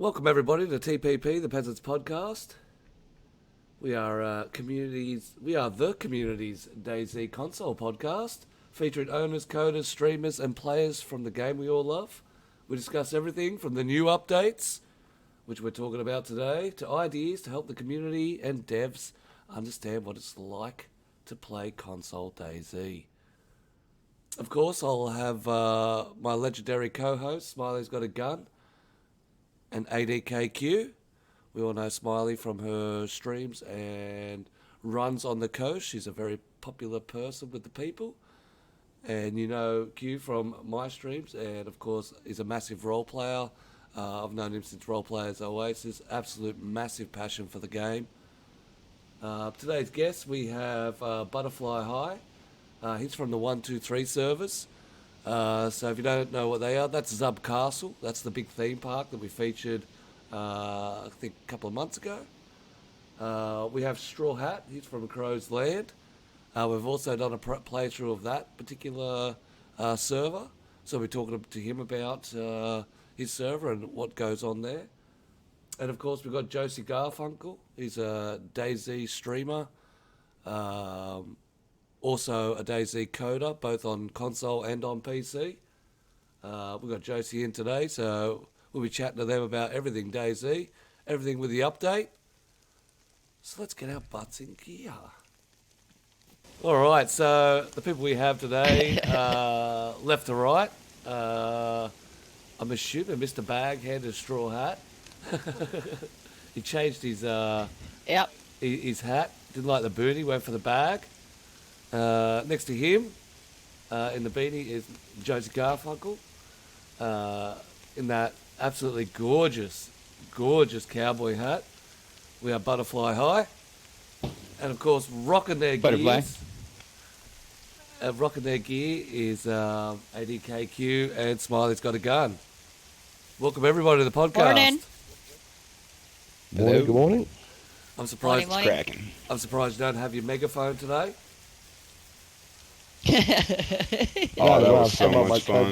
Welcome everybody to TPP The Peasant Podcast. We are communities. We are the community's DayZ console podcast, featuring owners, coders, streamers, and players from the game we all love. We discuss everything from the new updates, which we're talking about today, to ideas to help the community and devs understand what it's like to play console DayZ. Of course, I'll have my legendary co-host, SmileysgotaGun, and Adkcue. We all know Smiley from her streams and runs on the coast. She's a very popular person with the people. And you know Q from my streams, and of course is a massive role player. I've known him since Role Players Oasis. Absolute massive passion for the game. Today's guest, we have Butterfly High. He's from the 123 servers. So if you don't know what they are, that's Zub Castle. That's the big theme park that we featured, I think, a couple of months ago. We have Straw Hat. He's from Crow's Land. We've also done a playthrough of that particular server. So we're talking to him about his server and what goes on there. And of course, we've got Josie Garfunkel. He's a DayZ streamer. Also a DayZ coder, both on console and on PC. We've got Josie in today, so we'll be chatting to them about everything DayZ, everything with the update. So let's get our butts in gear. All right, so the people we have today, left to right, I'm assuming Mr. Baghead and Straw Hat. He changed his his hat, didn't like the booty, went for the bag. Next to him, in the beanie, is Josie Garfunkel, in that absolutely gorgeous cowboy hat. We are Butterfly High, and of course, rocking their gear is Adkcue and SmileysgotaGun. Welcome everybody to the podcast. Morning. Hello. Good morning. I'm surprised. Morning. Cracking. I'm surprised you don't have your megaphone today. Oh, that was so much fun.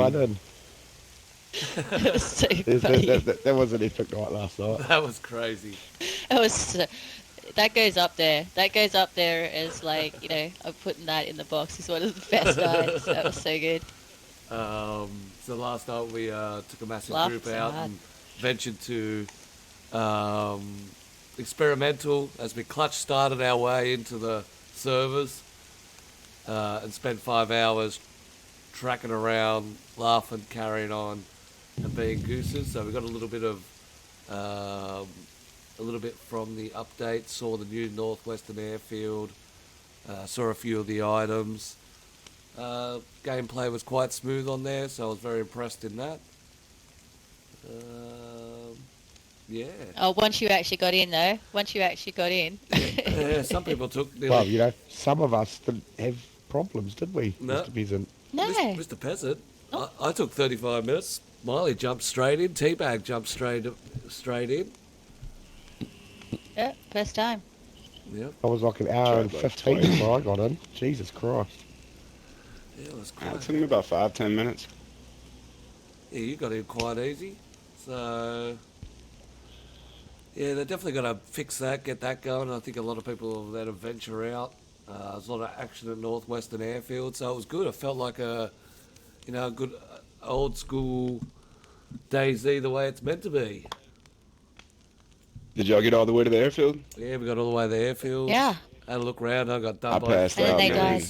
So funny. That was an epic night last night. That was crazy. It was. That goes up there. That goes up there as like, you know, I'm putting that in the box. It's one of the best nights. That was so good. So last night we took a massive Laughed group so out hard. and ventured to experimental as we clutch started our way into the servers and spent 5 hours tracking around, laughing, carrying on, and being gooses. So we got a little bit from the update. Saw the new Northwestern Airfield. Saw a few of the items. Gameplay was quite smooth on there, so I was very impressed in that. Yeah. Oh, once you actually got in though. Yeah, some people took. Well, you know, some of us didn't have problems, did we, No. Mr. Peasant? No. Mr. Peasant. Oh. I took 35 minutes. Miley jumped straight in. Teabag jumped straight in. Yeah, first time. Yep. I was like an hour and 15 before I got in. Jesus Christ. Yeah, it was It quite. took me about 5-10 minutes. Yeah, you got in quite easy. So, yeah, they're definitely going to fix that, get that going. I think a lot of people will let them venture out. There's a lot of action at Northwestern Airfield, so it was good. It felt like a good old school DayZ the way it's meant to be. Did y'all get all the way to the airfield? Yeah, we got all the way to the airfield. Yeah. Had a look around. I got done I by passed And then out, they man. died.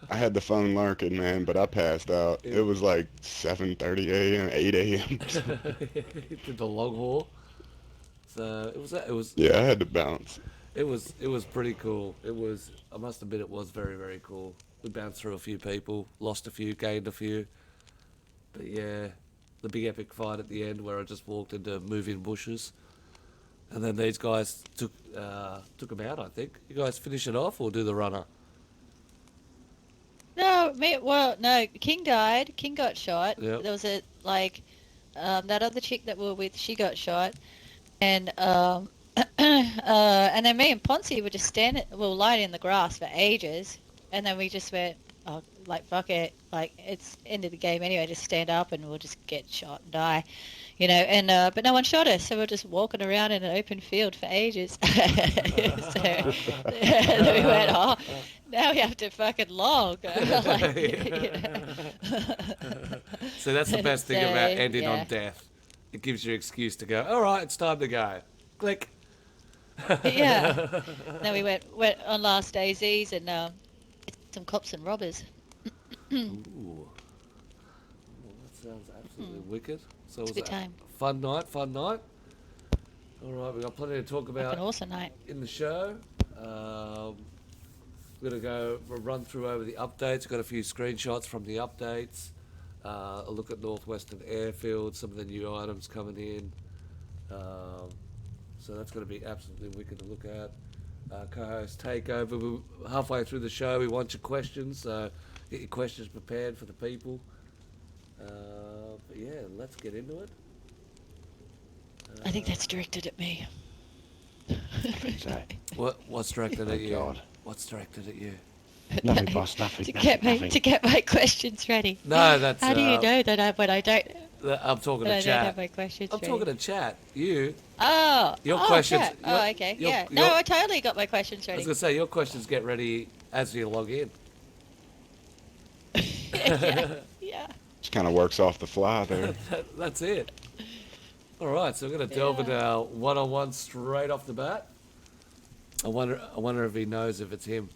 I had the phone lurking, man, but I passed out. Yeah. It was like 7:30 a.m., 8 a.m. did the long haul. So it was Yeah, I had to bounce. It was pretty cool. I must admit it was very, very cool. We bounced through a few people, lost a few, gained a few. But yeah, the big epic fight at the end where I just walked into moving bushes. And then these guys took them out, I think. You guys finish it off or do the runner? No, no. King died. King got shot. Yep. There was that other chick that we were with. She got shot, and and then me and Ponzi were just lying in the grass for ages, and then we just went, oh, like, fuck it, like, it's end of the game anyway, just stand up and we'll just get shot and die, you know, and, but no one shot us, so we're just walking around in an open field for ages. So, then we went, oh, now we have to fucking log. Like, you know. So that's the best thing about So, ending on yeah. death. It gives you an excuse to go, all right, it's time to go. Click. Yeah. Then we went on last DayZ's and some cops and robbers. Ooh. Well, that sounds absolutely wicked. So It's was a good that time. fun night, fun night? All right, we've got plenty to talk Like an about awesome night. in the show. We're going to go run through over the updates. We've got a few screenshots from the updates. A look at Northwestern Airfield, some of the new items coming in. So that's going to be absolutely wicked to look at. Co-host takeover. We're halfway through the show. We want your questions, so get your questions prepared for the people. But yeah, let's get into it. I think that's directed at me. What's directed at you? God. What's directed at you? No, boss, nothing. to nothing. get my questions ready. No, that's. How do you know that when I don't I'm talking that I to don't have chat. my questions I'm ready? talking to chat. You. Oh, Your oh, questions- chat. your- Oh, okay, your- yeah. your- No, I totally got my questions I was ready. gonna say your questions get ready as you log in. Yeah. Just kind of works off the fly there. That's it. All right, so we're gonna delve into Yeah. our one-on-one straight off the bat. I wonder if he knows if it's him.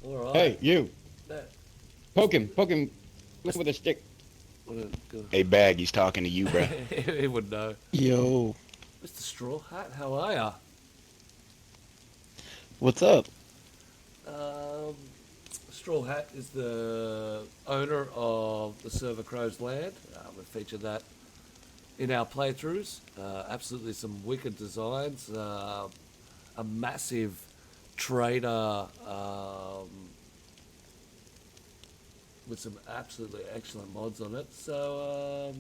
All right. Hey, you. That- Poke him with a stick. what a good- Hey, Bag, he's talking to you, bruh. he would know. Yo. Mr. Straw Hat, how are ya? What's up? Straw Hat is the owner of the server Crow's Land. We've featured that in our playthroughs. Absolutely some wicked designs. A massive trader with some absolutely excellent mods on it. So,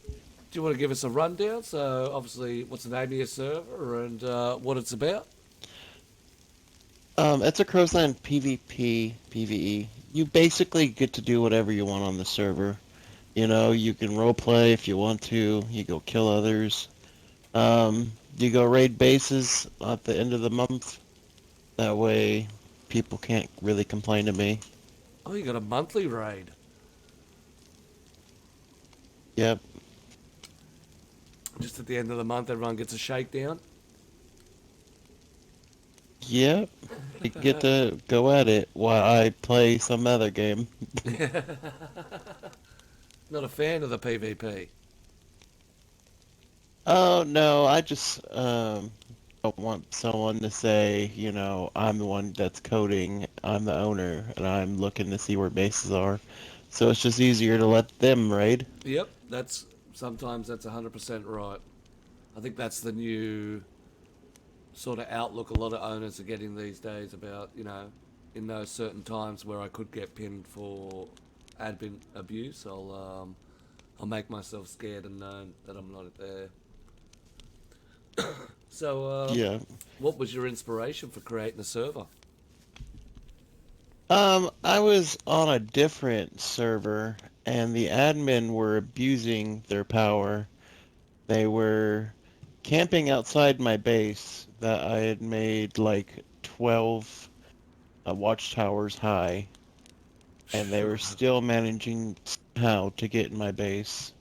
do you want to give us a rundown? So, obviously, what's the name of your server and what it's about? It's a Crowsland PvP, PvE. You basically get to do whatever you want on the server. You know, you can roleplay if you want to. You go kill others. You go raid bases at the end of the month. That way, people can't really complain to me. Oh, you got a monthly raid. Yep. Just at the end of the month, everyone gets a shakedown. Yep. You get to go at it while I play some other game. Not a fan of the PvP. Oh, no, I just don't want someone to say, you know, I'm the one that's coding, I'm the owner, and I'm looking to see where bases are. So it's just easier to let them raid. Yep, sometimes that's 100% right. I think that's the new sort of outlook a lot of owners are getting these days about, you know, in those certain times where I could get pinned for admin abuse, I'll make myself scared and known that I'm not there. So, Yeah. what was your inspiration for creating a server? I was on a different server, and the admin were abusing their power. They were camping outside my base that I had made like 12 watchtowers high, and they were still managing somehow to get in my base.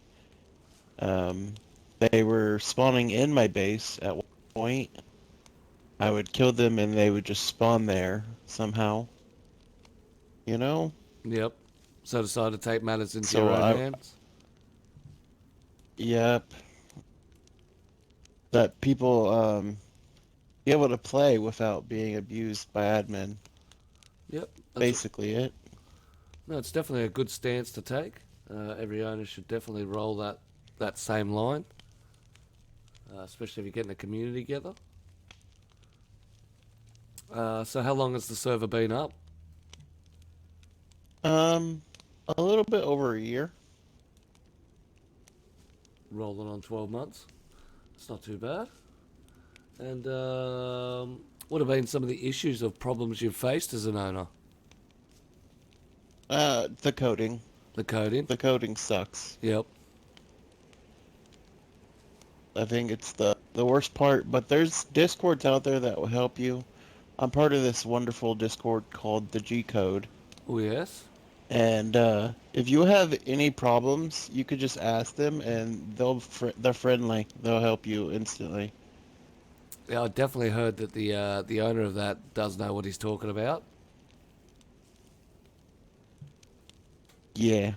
They were spawning in my base at one point. I would kill them and they would just spawn there somehow. You know? Yep. So decided to take matters into So your own I- hands. Yep. That people be able to play without being abused by admin. Yep. Basically it. No, it's definitely a good stance to take. Every owner should definitely roll that same line, especially if you're getting a community together. So how long has the server been up? A little bit over a year. Rolling on 12 months. It's not too bad. And what have been some of the issues or problems you've faced as an owner? The coding. The coding? The coding sucks. Yep. I think it's the worst part, but there's Discords out there that will help you. I'm part of this wonderful Discord called the G Code. Oh, yes. And if you have any problems, you could just ask them, and they're friendly. They'll help you instantly. Yeah, I definitely heard that the owner of that does know what he's talking about. Yeah.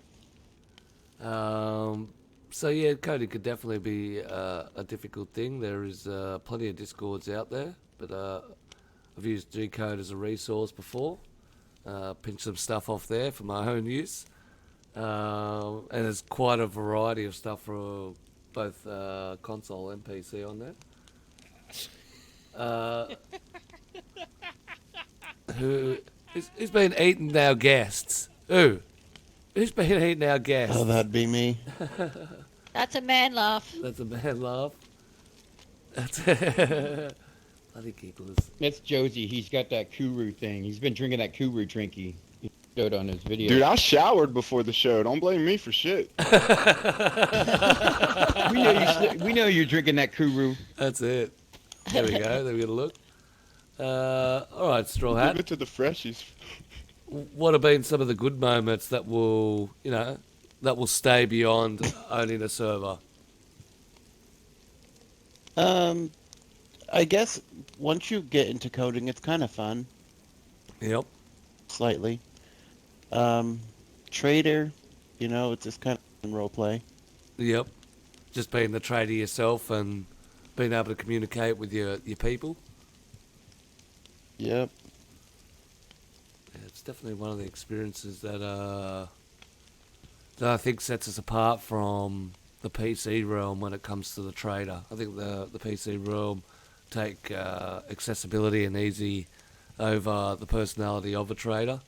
So yeah, coding could definitely be a difficult thing. There is plenty of Discords out there, but I've used G-Code as a resource before. Pinch some stuff off there for my own use. And there's quite a variety of stuff for both console and PC on there. Who's been eating our guests? Who's been eating our guests? Oh, that'd be me. That's a man laugh. That's a man laugh. That's bloody gigglers. That's Josie. He's got that Kuru thing. He's been drinking that Kuru drinky. He showed on his video. Dude, I showered before the show. Don't blame me for shit. We know you're drinking that Kuru. That's it. There we go. There we go. Look. All right, Straw Hat. Give it to the freshies. What have been some of the good moments that will, that will stay beyond owning a server? I guess once you get into coding, it's kind of fun. Yep. Slightly. Trader, it's just kind of role play. Yep. Just being the trader yourself and being able to communicate with your people. Yep. Yeah, it's definitely one of the experiences that I think sets us apart from the PC realm when it comes to the trader. I think the PC realm take accessibility and easy over the personality of a trader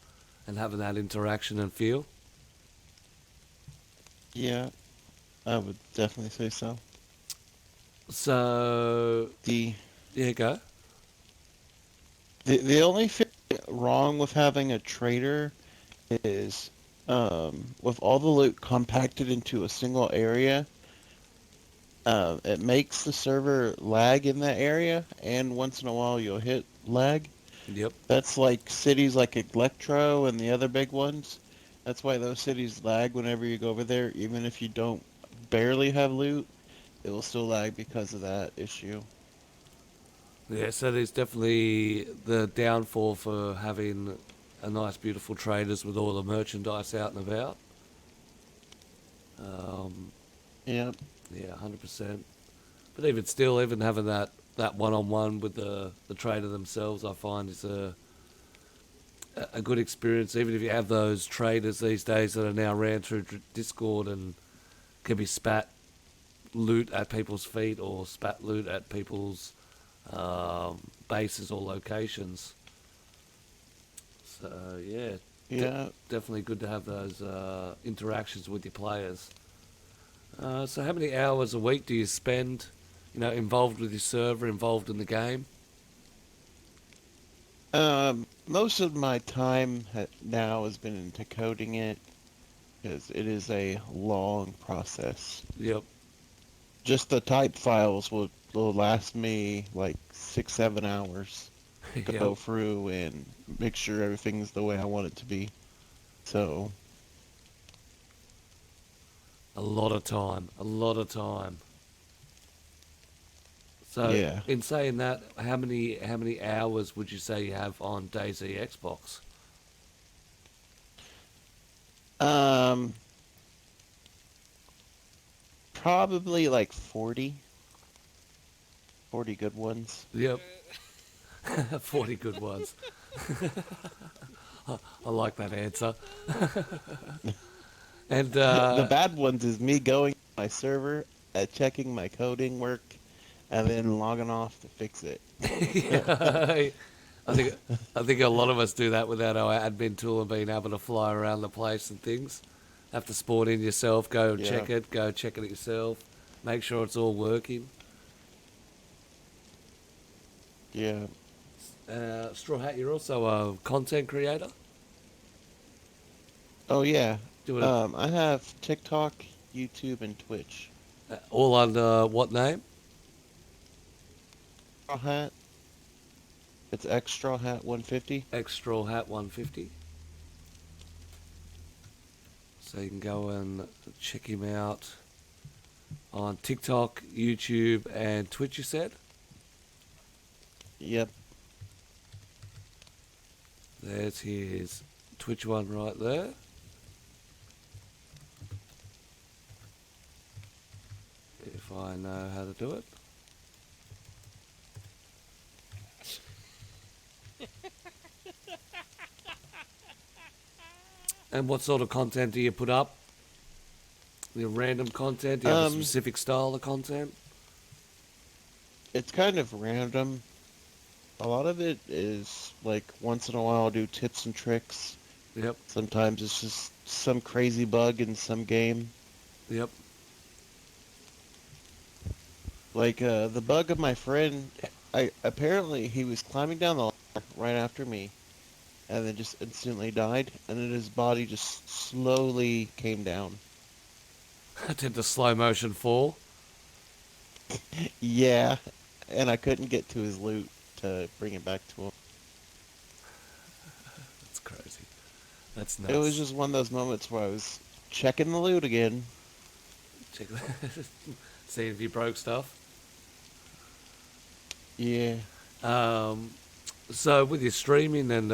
and having that interaction and feel. Yeah, I would definitely say so. So yeah, go. The only thing wrong with having a trader is with all the loot compacted into a single area, it makes the server lag in that area, and once in a while you'll hit lag. Yep. That's like cities like Electro and the other big ones. That's why those cities lag whenever you go over there. Even if you don't barely have loot, it will still lag because of that issue. Yeah, so there's definitely the downfall for having a nice, beautiful traders with all the merchandise out and about. Yep. Yeah, 100%. But even still, even having that one-on-one with the trader themselves, I find is a good experience. Even if you have those traders these days that are now ran through Discord and can be spat loot at people's feet or spat loot at people's bases or locations. So Yeah. definitely good to have those interactions with your players. So how many hours a week do you spend, involved with your server, involved in the game? Most of my time now has been into coding it, because it is a long process. Yep. Just the type files will last me like 6-7 hours to go Yep. through and make sure everything's the way I want it to be. So A lot of time. So Yeah. in saying that, how many hours would you say you have on DayZ Xbox? Probably like 40 good ones. Yep. 40 good ones. I like that answer. And The bad ones is me going to my server, checking my coding work, and then logging off to fix it. I think a lot of us do that without our admin tool and being able to fly around the place and things. Have to spawn in yourself, go Yeah. check it yourself, make sure it's all working. Yeah. Straw Hat, you're also a content creator? Oh yeah. Doing I have TikTok, YouTube, and Twitch. all under what name? Straw Hat. It's X Straw Hat 150. X Straw Hat 150. So you can go and check him out on TikTok, YouTube, and Twitch, you said? Yep. There's his Twitch one right there. If I know how to do it. And what sort of content do you put up? Your random content? Do you have a specific style of content? It's kind of random. A lot of it is like once in a while I'll do tips and tricks. Yep, Sometimes it's just some crazy bug in some game. yep. Like the bug of my friend, apparently he was climbing down the ladder right after me, and then just instantly died, and then his body just slowly came down. I did the slow motion fall. Yeah, and I couldn't get to his loot to bring it back to him. That's crazy. That's nuts. It was just one of those moments where I was checking the loot again. Check seeing if you broke stuff. Yeah. So with your streaming and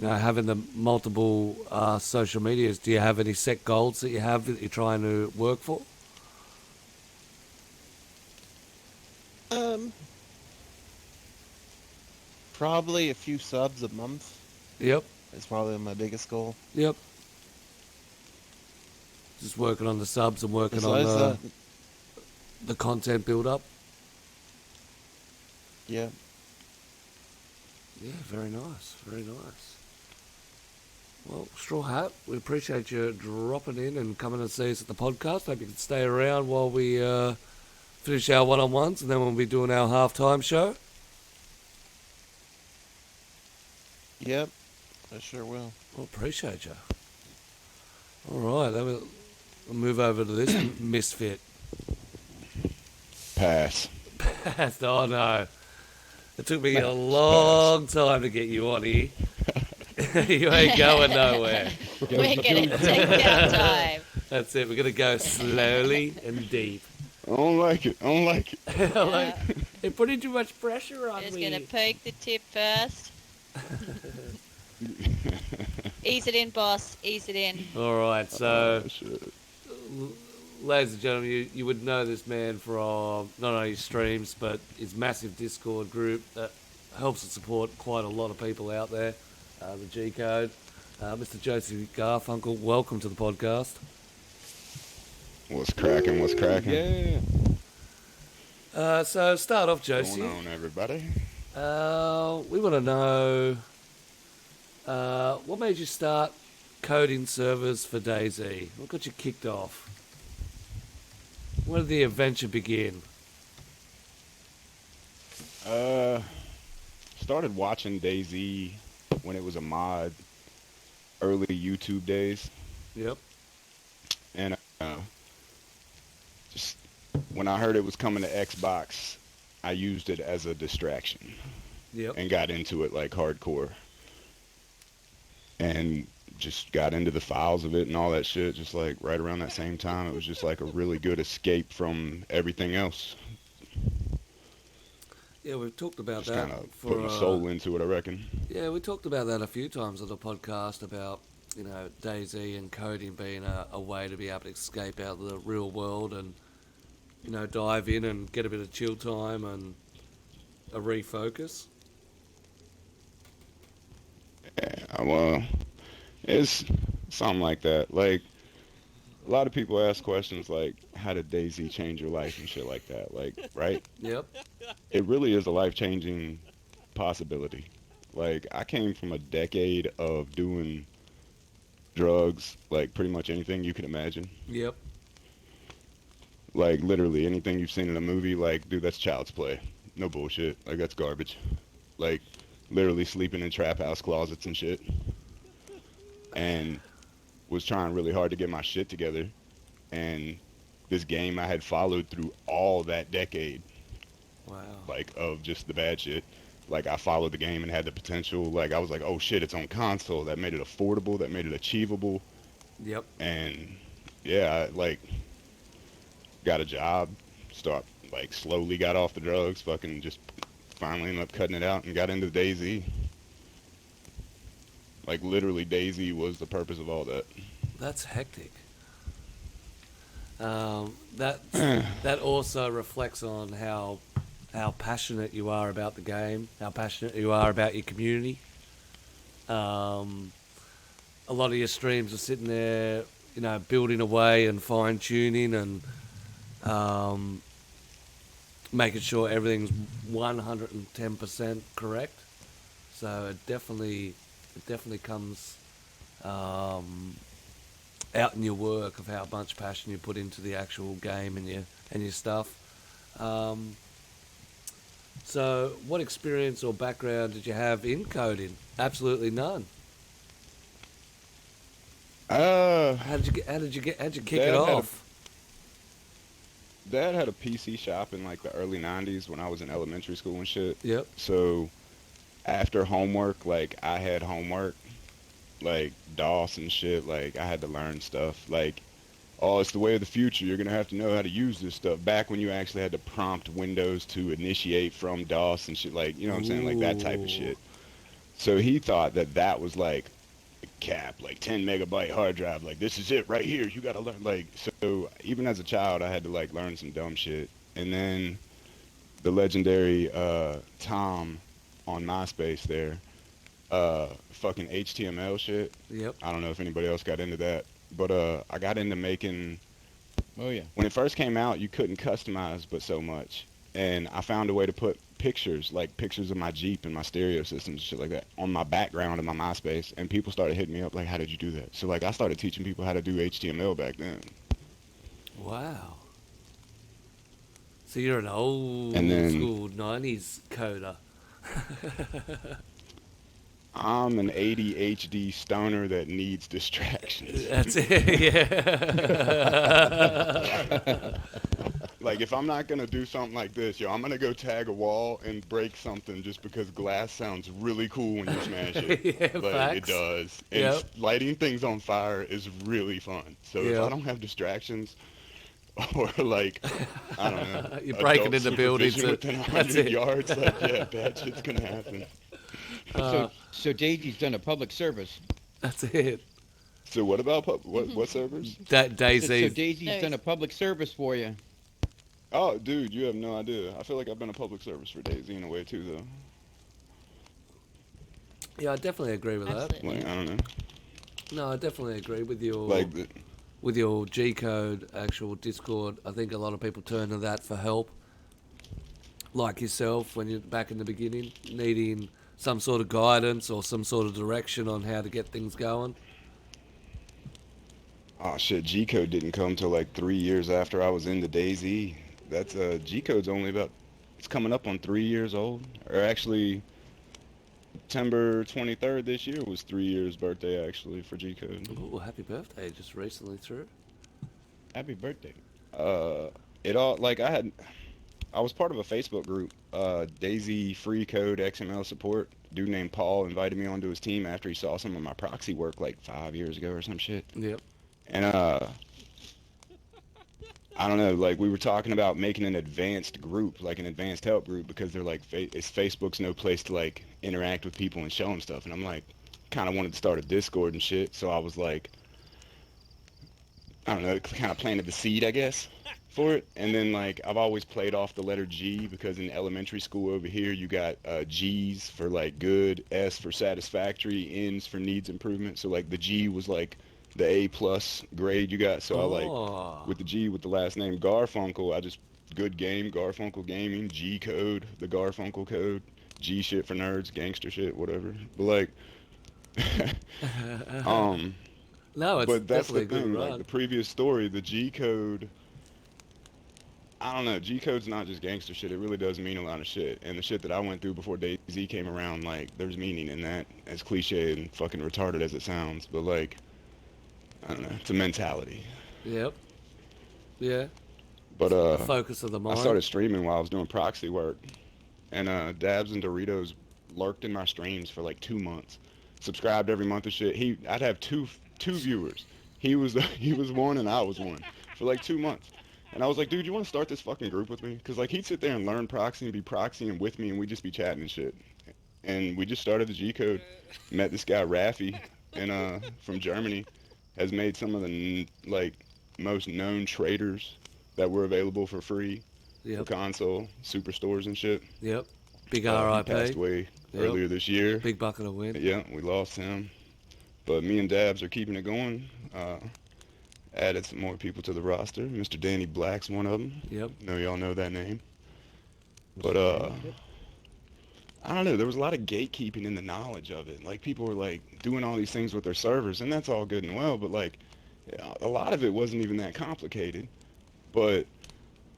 having the multiple social medias, do you have any set goals that you have that you're trying to work for? Probably a few subs a month Yep, is probably my biggest goal. yep. Just working on the subs and working on Besides that, the content build up. yeah. Yeah, very nice, very nice. Well, Straw Hat, we appreciate you dropping in and coming and see us at the podcast. Hope you can stay around while we finish our one-on-ones, and then we'll be doing our halftime show. Yep. I sure will. Well, appreciate you. All right, then we'll move over to this misfit. Pass. Oh no, it took me a long time to get you on here. You ain't going nowhere. We're going to take our time. That's it. We're gonna go slowly and deep. I don't like it. I don't like it. Like, you're putting too much pressure on Just me. going to poke the tip first. Ease it in, boss. Ease it in. All right, so, Oh, shit. ladies and gentlemen, you would know this man from not only his streams, but his massive Discord group that helps and support quite a lot of people out there, the G Code. Mr. Joseph Garfunkel, welcome to the podcast. What's cracking? What's cracking? Yeah. So, start off, What's Josie. going on, everybody? We want to know what made you start coding servers for DayZ? What got you kicked off? Where did the adventure begin? Started watching DayZ when it was a mod, early YouTube days, Yep. and just when I heard it was coming to Xbox, I used it as a distraction Yep. and got into it like hardcore, and just got into the files of it and all that shit. Just like right around that same time, it was just like a really good escape from everything else. Yeah, we've talked about Just that kind of for put my soul into it, I reckon. yeah, we talked about that a few times on the podcast about DayZ and coding being a way to be able to escape out of the real world and dive in and get a bit of chill time and a refocus. Yeah, well, it's something like that. Like, a lot of people ask questions like, how did DayZ change your life and shit like that? Like, right? Yep. It really is a life-changing possibility. Like, I came from a decade of doing drugs, like pretty much anything you could imagine. Yep. Like, literally anything you've seen in a movie, like, dude, that's child's play. No bullshit. Like, that's garbage. Like, literally sleeping in trap house closets and shit. And was trying really hard to get my shit together. And this game I had followed through all that decade, Wow. like, of just the bad shit. Like, I followed the game and had the potential. Like, I was like, oh shit, it's on console. That made it affordable. That made it achievable. Yep. And yeah, I, like, got a job, like, slowly got off the drugs, fucking just finally ended up cutting it out and got into DayZ. Like, literally, DayZ was the purpose of all that. That's hectic. That that also reflects on how passionate you are about the game, how passionate you are about your community. A lot of your streams are sitting there, you know, building away and fine tuning and making sure everything's 110% correct. So it definitely comes out in your work of how much passion you put into the actual game and your stuff. So, what experience or background did you have in coding? Absolutely none. How did you kick it Dad off? Dad had a PC shop in like the early 90s when I was in elementary school and shit. Yep. So after homework, like, I had homework, like DOS and shit, like, I had to learn stuff. Like, oh, it's the way of the future. You're going to have to know how to use this stuff. Back when you actually had to prompt Windows to initiate from DOS and shit, like, you know what I'm saying? Like, that type of shit. So he thought that that was like a cap, like 10 megabyte hard drive. Like, this is it right here. You got to learn. Like, so even as a child, I had to, like, learn some dumb shit. And then the legendary Tom on MySpace there, fucking HTML shit. Yep. I don't know if anybody else got into that, but I got into making. Oh yeah. When it first came out, you couldn't customize but so much, and I found a way to put pictures, like pictures of my Jeep and my stereo systems, shit like that, on my background in my MySpace, and people started hitting me up like, "How did you do that?" So like, I started teaching people how to do HTML back then. Wow. So you're an old And then- school 90s coder. I'm an ADHD stoner that needs distractions. That's it, yeah. Like, if I'm not gonna do something like this, yo, I'm gonna go tag a wall and break something just because glass sounds really cool when you smash it. Yeah, Like, facts. it does. And Yep. lighting things on fire is really fun. So if Yep. I don't have distractions, or like, I don't know, You're breaking adult into buildings supervision and- within that's 100 it. yards, like, yeah, bad shit's gonna happen. So DayZ's done a public service. That's it. So what about what servers? So DayZ. DayZ's done a public service for you. Oh, dude, you have no idea. I feel like I've been a public service for DayZ in a way too, though. Yeah, I definitely agree with that. Absolutely. Like, I don't know. No, I definitely agree with your Like, with your G code actual Discord. I think a lot of people turn to that for help. Like yourself, when you're back in the beginning, needing some sort of guidance or some sort of direction on how to get things going. oh shit, G code didn't come till like 3 years after I was into DayZ. That's G code's only about, it's coming up on 3 years old. Or actually, September 23rd this year was 3 years birthday actually for G code. Ooh, happy birthday! Just recently through. Happy birthday. It all, like, I was part of a Facebook group, DayZ free code XML support. Dude named Paul invited me onto his team after he saw some of my proxy work like 5 years ago or some shit. Yep. And I don't know, like, we were talking about making an advanced group, like an advanced help group, because they're like, Facebook's no place to like interact with people and show them stuff. And I'm like, kind of wanted to start a Discord and shit. So I was like, I don't know, kind of planted the seed, I guess, for it. And then, like, I've always played off the letter G, because in elementary school over here, you got G's for like good, S for satisfactory, N's for needs improvement. So like the G was like the A plus grade you got. So I like, with the G with the last name Garfunkel, I just, good game, Garfunkel Gaming, G code, the Garfunkel code, G shit for nerds, gangster shit, whatever. But like, No, it's but that's definitely the a good thing, run. like the previous story, the G code, I don't know. G code's not just gangster shit. It really does mean a lot of shit. And the shit that I went through before DayZ came around, like, there's meaning in that. As cliche and fucking retarded as it sounds, but like, I don't know. It's a mentality. Yep. Yeah. But The focus of the I mind. started streaming while I was doing proxy work, and Dabs and Doritos lurked in my streams for like 2 months. Subscribed every month and shit. I'd have two viewers. He was one and I was one for like 2 months. And I was like, dude, you want to start this fucking group with me? Because like he'd sit there and learn proxy and be proxying with me, and we'd just be chatting and shit. And we just started the G code. Met this guy Raffy, and from Germany, has made some of the like most known traders that were available for free for Yep. console superstores and shit. Yep. Big He RIP. passed away earlier this year. Big bucket of wind. Yeah, we lost him. But me and Dabs are keeping it going. Added some more people to the roster. Mr. Danny Black's one of them. Yep. I know y'all know that name. But I don't know. There was a lot of gatekeeping in the knowledge of it. Like people were like doing all these things with their servers, and that's all good and well. But like, a lot of it wasn't even that complicated. But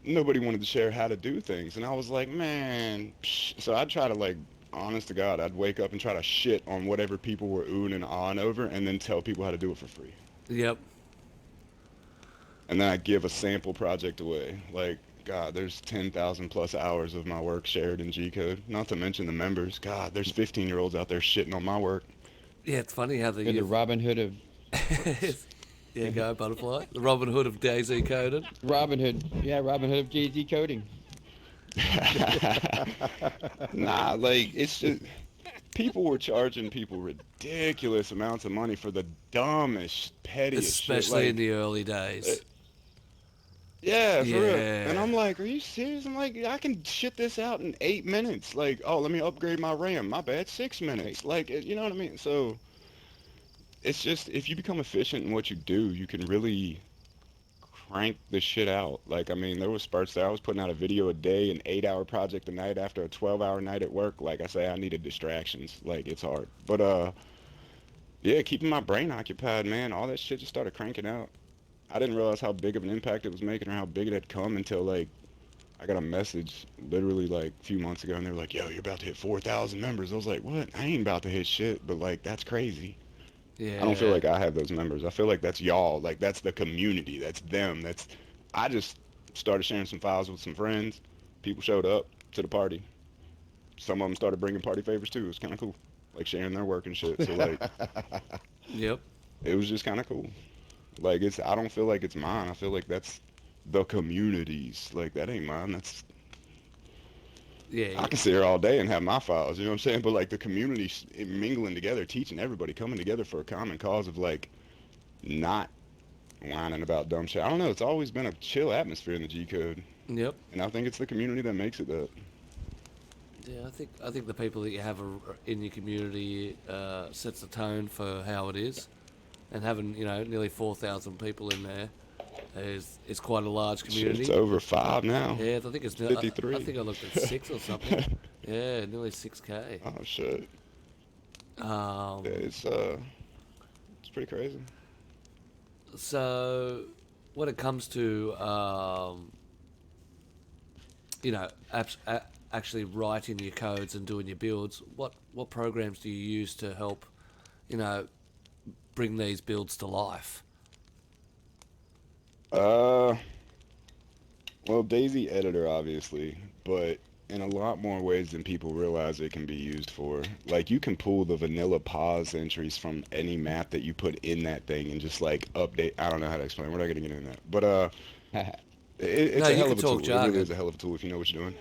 nobody wanted to share how to do things, and I was like, man. So I'd try to like, honest to God, I'd wake up and try to shit on whatever people were oohing and ahhing over, and then tell people how to do it for free. Yep. And then I give a sample project away. Like, God, there's 10,000 plus hours of my work shared in G code. Not to mention the members. God, there's 15-year-olds out there shitting on my work. Yeah, it's funny how You're the Robin Hood of yeah, go Butterfly. The Robin Hood of DayZ coded. Robin Hood. Yeah, Robin Hood of JZ coding. Nah, like, it's just... People were charging people ridiculous amounts of money for the dumbest, pettiest shit. Especially Like, in the early days. yeah, for real. Yeah. And I'm like, are you serious? I'm like, I can shit this out in 8 minutes. Like, oh, let me upgrade my RAM. My bad, 6 minutes. Like, you know what I mean? So, it's just, if you become efficient in what you do, you can really crank the shit out. Like, I mean, there was spurts that I was putting out a video a day, an 8-hour project a night after a 12-hour night at work. Like I say, I needed distractions. Like, it's hard. But, yeah, keeping my brain occupied, man, all that shit just started cranking out. I didn't realize how big of an impact it was making or how big it had come until, like, I got a message literally, like, a few months ago, and they were like, yo, you're about to hit 4,000 members. I was like, what? I ain't about to hit shit, but, like, that's crazy. Yeah. I don't feel like I have those members. I feel like that's y'all. Like, that's the community. That's them. I just started sharing some files with some friends. People showed up to the party. Some of them started bringing party favors, too. It was kind of cool. Like, sharing their work and shit. So, like, Yep. it was just kind of cool. Like, I don't feel like it's mine. I feel like that's the community's. Like, that ain't mine. That's... Yeah. I can sit here all day and have my files, you know what I'm saying? But, like, the community mingling together, teaching everybody, coming together for a common cause of, like, not whining about dumb shit. I don't know. It's always been a chill atmosphere in the G code. Yep. And I think it's the community that makes it that. Yeah, I think the people that you have in your community sets the tone for how it is, and having nearly 4,000 people in there is quite a large community. It's over 5 now. Yeah, I think it's 53. I think I looked at 6 or something. Yeah, nearly 6K. Oh shit. Yeah, it's pretty crazy. So when it comes to actually writing your codes and doing your builds, what programs do you use to help bring these builds to life? Well, DayZ editor, obviously, but in a lot more ways than people realize it can be used for. Like, you can pull the vanilla pause entries from any map that you put in that thing and just, like, update. I don't know how to explain. We're not going to get into that. But, it's No, a you hell can of a talk tool. It jargon. really is a hell of a tool if you know what you're doing.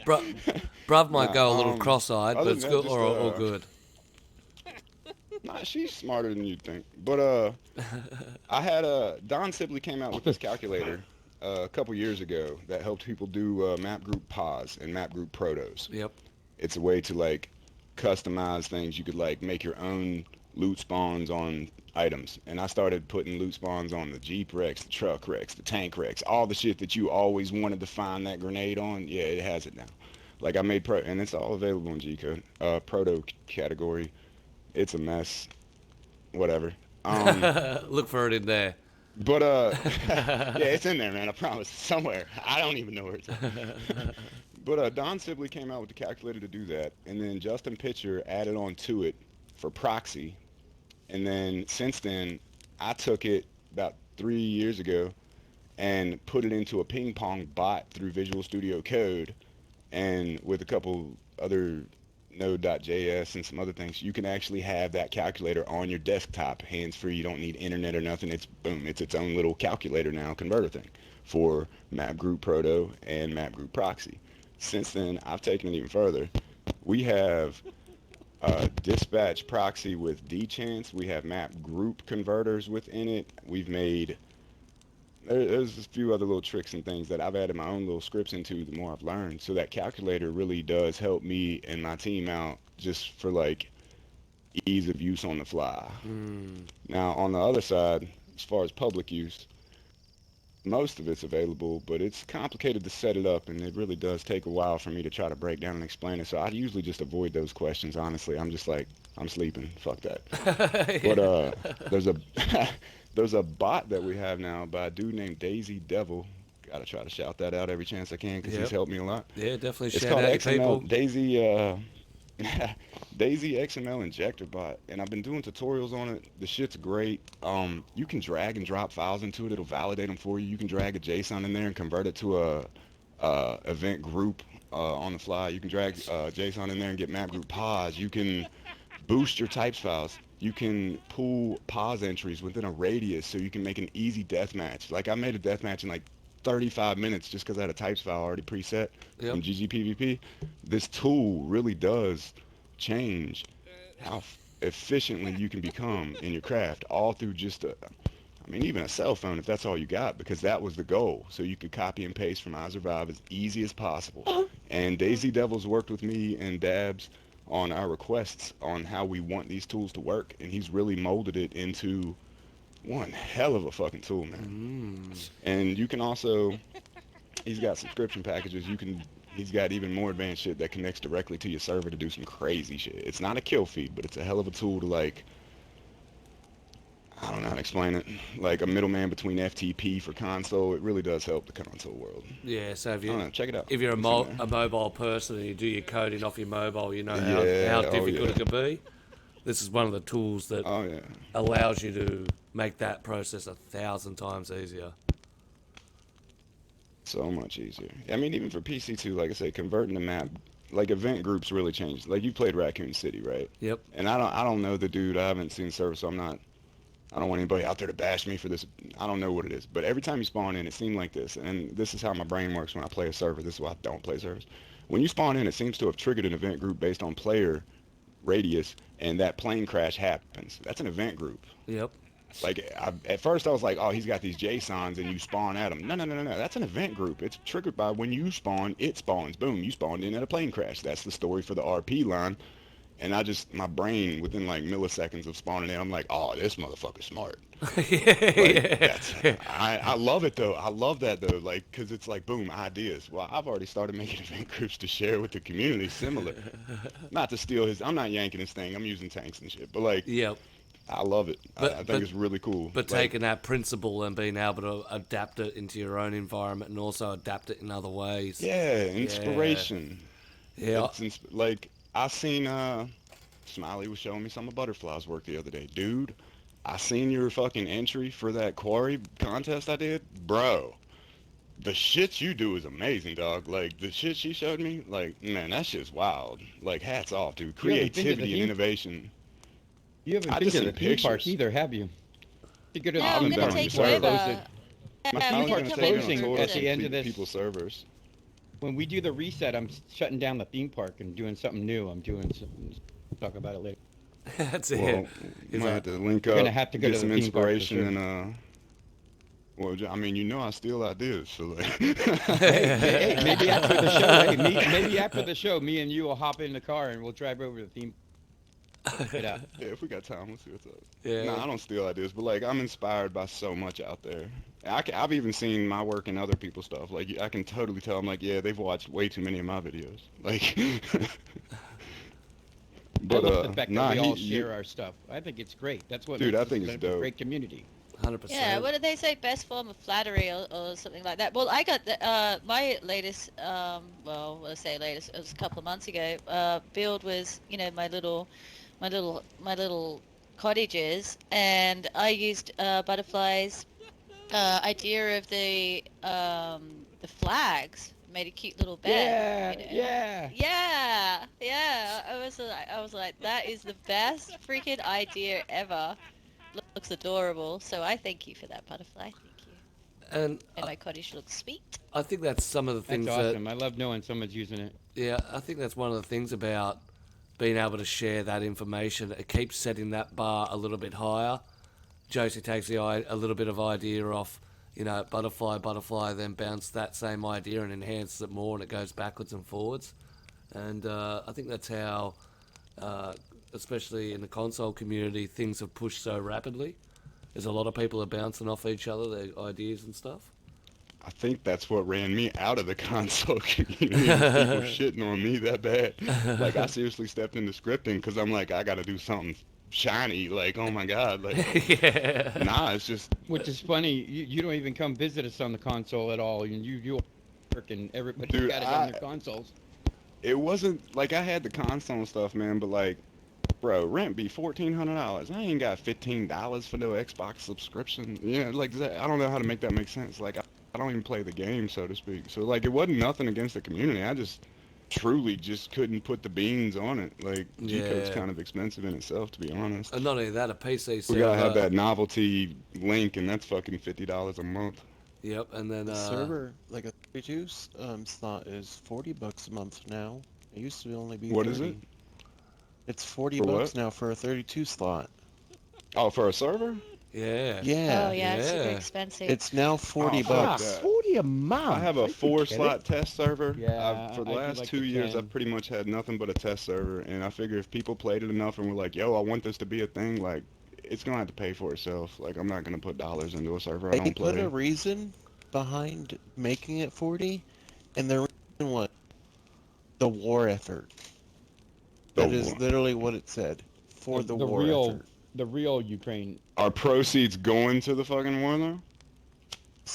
Bruv might go a little um, cross-eyed, but other it's than good, that, or just, good. Nah, she's smarter than you'd think. But I had Don Sibley came out with this calculator a couple years ago that helped people do map group pause and map group protos. Yep. It's a way to like customize things. You could like make your own loot spawns on items. And I started putting loot spawns on the Jeep Rex, the truck Rex, the tank Rex, all the shit that you always wanted to find that grenade on. Yeah, it has it now. Like I made and it's all available in G code. Proto category. It's a mess. Whatever. Look for it in there. But yeah, it's in there, man. I promise. Somewhere. I don't even know where it's at. But Don Sibley came out with the calculator to do that, and then Justin Pitcher added on to it for proxy. And then since then, I took it about 3 years ago and put it into a ping pong bot through Visual Studio Code, and with a couple other Node.js and some other things, you can actually have that calculator on your desktop, hands-free. You don't need internet or nothing. It's boom, it's its own little calculator now, converter thing for Map Group Proto and Map Group Proxy. Since then, I've taken it even further. We have dispatch proxy with dchance. We have map group converters within it. We've made there's a few other little tricks and things that I've added my own little scripts into the more I've learned. So that calculator really does help me and my team out just for like ease of use on the fly. Now on the other side, as far as public use, most of it's available, but it's complicated to set it up, and it really does take a while for me to try to break down and explain it. So I usually just avoid those questions, honestly. I'm just like, I'm sleeping. Fuck that. But there's a there's a bot that we have now by a dude named DayZ Devil. Gotta try to shout that out every chance I can because he's helped me a lot. Yeah, definitely It's shout called out to people. XML DayZ DayZ XML injector bot, and I've been doing tutorials on it. The shit's great. You can drag and drop files into it. It'll validate them for you. You can drag a JSON in there and convert it to a event group on the fly. You can drag JSON in there and get map group pods. You can boost your types files. You can pull pause entries within a radius, so you can make an easy deathmatch. Like I made a deathmatch in like 35 minutes just because I had a types file already preset from GGPVP. This tool really does change how efficiently you can become in your craft, all through just I mean, even a cell phone if that's all you got, because that was the goal. So you could copy and paste from iSurvive as easy as possible. And DayZ Devil's worked with me and Dabs on our requests on how we want these tools to work, and he's really molded it into one hell of a fucking tool, man. And you can also, he's got subscription packages. He's got even more advanced shit that connects directly to your server to do some crazy shit. It's not a kill feed, but it's a hell of a tool to, like, I don't know how to explain it. Like a middleman between FTP for console. It really does help the console world. Yeah, so if I don't know, check it out. if you're a It's in there. mobile person and you do your coding off your mobile, you know Yeah, how oh, difficult yeah. it can be. This is one of the tools that Oh yeah. allows you to make that process 1,000 times easier. So much easier. I mean, even for PC too, like I say, converting the map, like event groups really changed. Like you played Raccoon City, right? Yep. And I don't know the dude. I haven't seen the server, so I don't want anybody out there to bash me for this. I don't know what it is. But every time you spawn in, it seemed like this. And this is how my brain works when I play a server. This is why I don't play servers. When you spawn in, it seems to have triggered an event group based on player radius, and that plane crash happens. That's an event group. Yep. Like, at first I was like, oh, he's got these JSONs and you spawn at him. No. That's an event group. It's triggered by when you spawn, it spawns. Boom, you spawned in at a plane crash. That's the story for the RP line. And my brain, within like milliseconds of spawning in, I'm like, oh, this motherfucker's smart. I love it though. I love that though, like, because it's like, boom, ideas. Well, I've already started making event groups to share with the community similar. Not to steal I'm not yanking his thing. I'm using tanks and shit. But like, Yep. I love it. But- I think but- it's really cool. But Like, taking that principle and being able to adapt it into your own environment and also adapt it in other ways. yeah, inspiration. Yeah. Like, I seen Smiley was showing me some of Butterfly's work the other day. Dude, I seen your fucking entry for that quarry contest I did. Bro, the shit you do is amazing, dog. Like, the shit she showed me, like, man, that shit's wild. Like, hats off, dude. You haven't been to the Creativity and theme- innovation. You haven't I been just to the seen theme park pictures. either, have you? You go to No, the I'm haven't theme been gonna on park. your take server. you over. Posted. My Yeah, I was we're gonna gonna take you on closing a tour at the to end of this. people's servers. When we do the reset, I'm shutting down the theme park and doing something new. I'm doing something. Talk about it later. That's it. Well, He's might like, have to link We're up, gonna have to go get to some the theme park for inspiration, sure. and well, I mean, you know, I steal ideas, so like, Hey, maybe after the show. Hey, maybe after the show, me and you will hop in the car and we'll drive over to the theme. Get out. yeah, if we got time, we'll see what's up. Yeah. Nah, I don't steal ideas, but like, I'm inspired by so much out there. I've even seen my work in other people's stuff. Like, I can totally tell. I'm like, yeah, they've watched way too many of my videos. Like, I but love the fact nah, that we all you- share our stuff. I think it's great. That's what Dude, makes I us think it's a dope. great community. 100%. Yeah, what did they say? Best form of flattery or something like that. Well, I got my latest, well, let's say latest, it was a couple of months ago. Build was, my little cottages, and I used butterflies. Idea of the flags made a cute little bed. Yeah, yeah. Yeah. I was like, that is the best freaking idea ever. Looks adorable. So I thank you for that butterfly. Thank you. And And my cottage looks sweet. I think that's some of the That's things awesome. I love knowing someone's using it. yeah, I think that's one of the things about being able to share that information. It keeps setting that bar a little bit higher. Josie takes a little bit of idea off, butterfly, then bounce that same idea and enhances it more, and it goes backwards and forwards. And I think that's how, especially in the console community, things have pushed so rapidly. There's a lot of people are bouncing off each other, their ideas and stuff. I think that's what ran me out of the console community. People shitting on me that bad. Like, I seriously stepped into scripting because I'm like, I got to do something shiny. Like, oh my God. Like, nah, it's just. Which is funny. You don't even come visit us on the console at all. And you work and everybody's Dude, got it on their consoles. It wasn't like I had the console and stuff, man, but like, bro, rent be $1,400. I ain't got $15 for no Xbox subscription. Yeah, like I don't know how to make that make sense. Like, I don't even play the game, so to speak. So like, it wasn't nothing against the community. I just truly just couldn't put the beans on it. Like, G-Code's kind of expensive in itself, to be honest. And not only that, a PC server. We gotta have that novelty link, and that's fucking $50 a month. Yep, and then The server, like a 32 slot, is $40 a month now. It used to only be What 30. is it? It's $40 For what? now for a 32 slot. Oh, for a server? yeah. Yeah. Oh yeah, it's super Yeah. expensive. It's now $40 fuck bucks. that. 40 a month. I have a Are you 4-slot kidding? test server. Yeah, For the I do last like 2 the years, 10. I've pretty much had nothing but a test server, and I figure if people played it enough and were like, yo, I want this to be a thing, like, it's gonna have to pay for itself. Like, I'm not gonna put dollars into a server I They don't put play. a reason behind making it 40, and the reason was the war effort. That The is war. literally what it said. For the war effort. The real Ukraine. Are proceeds going to the fucking war, though?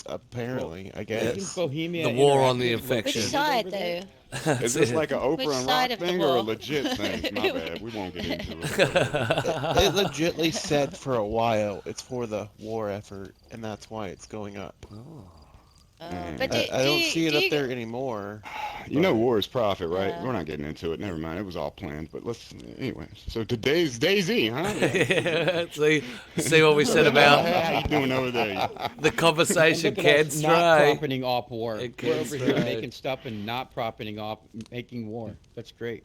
Apparently, I Isn't guess. Bohemia The war on the interactive with infection. Which David side over there? though? Is this like an Oprah Which and side Rock of the thing or a war? legit thing? My bad, we won't get into it. It legitly said for a while it's for the war effort, and that's why it's going up. But I don't see it up there anymore. You know war is profit, right? Yeah. We're not getting into it. Never mind. It was all planned. But let's, anyway. So today's DayZ, huh? see what we said about How you doing over there? the conversation Look at can't us not stray. profiting off war. It We're can't over here stray. making stuff and not profiting off making war. That's great.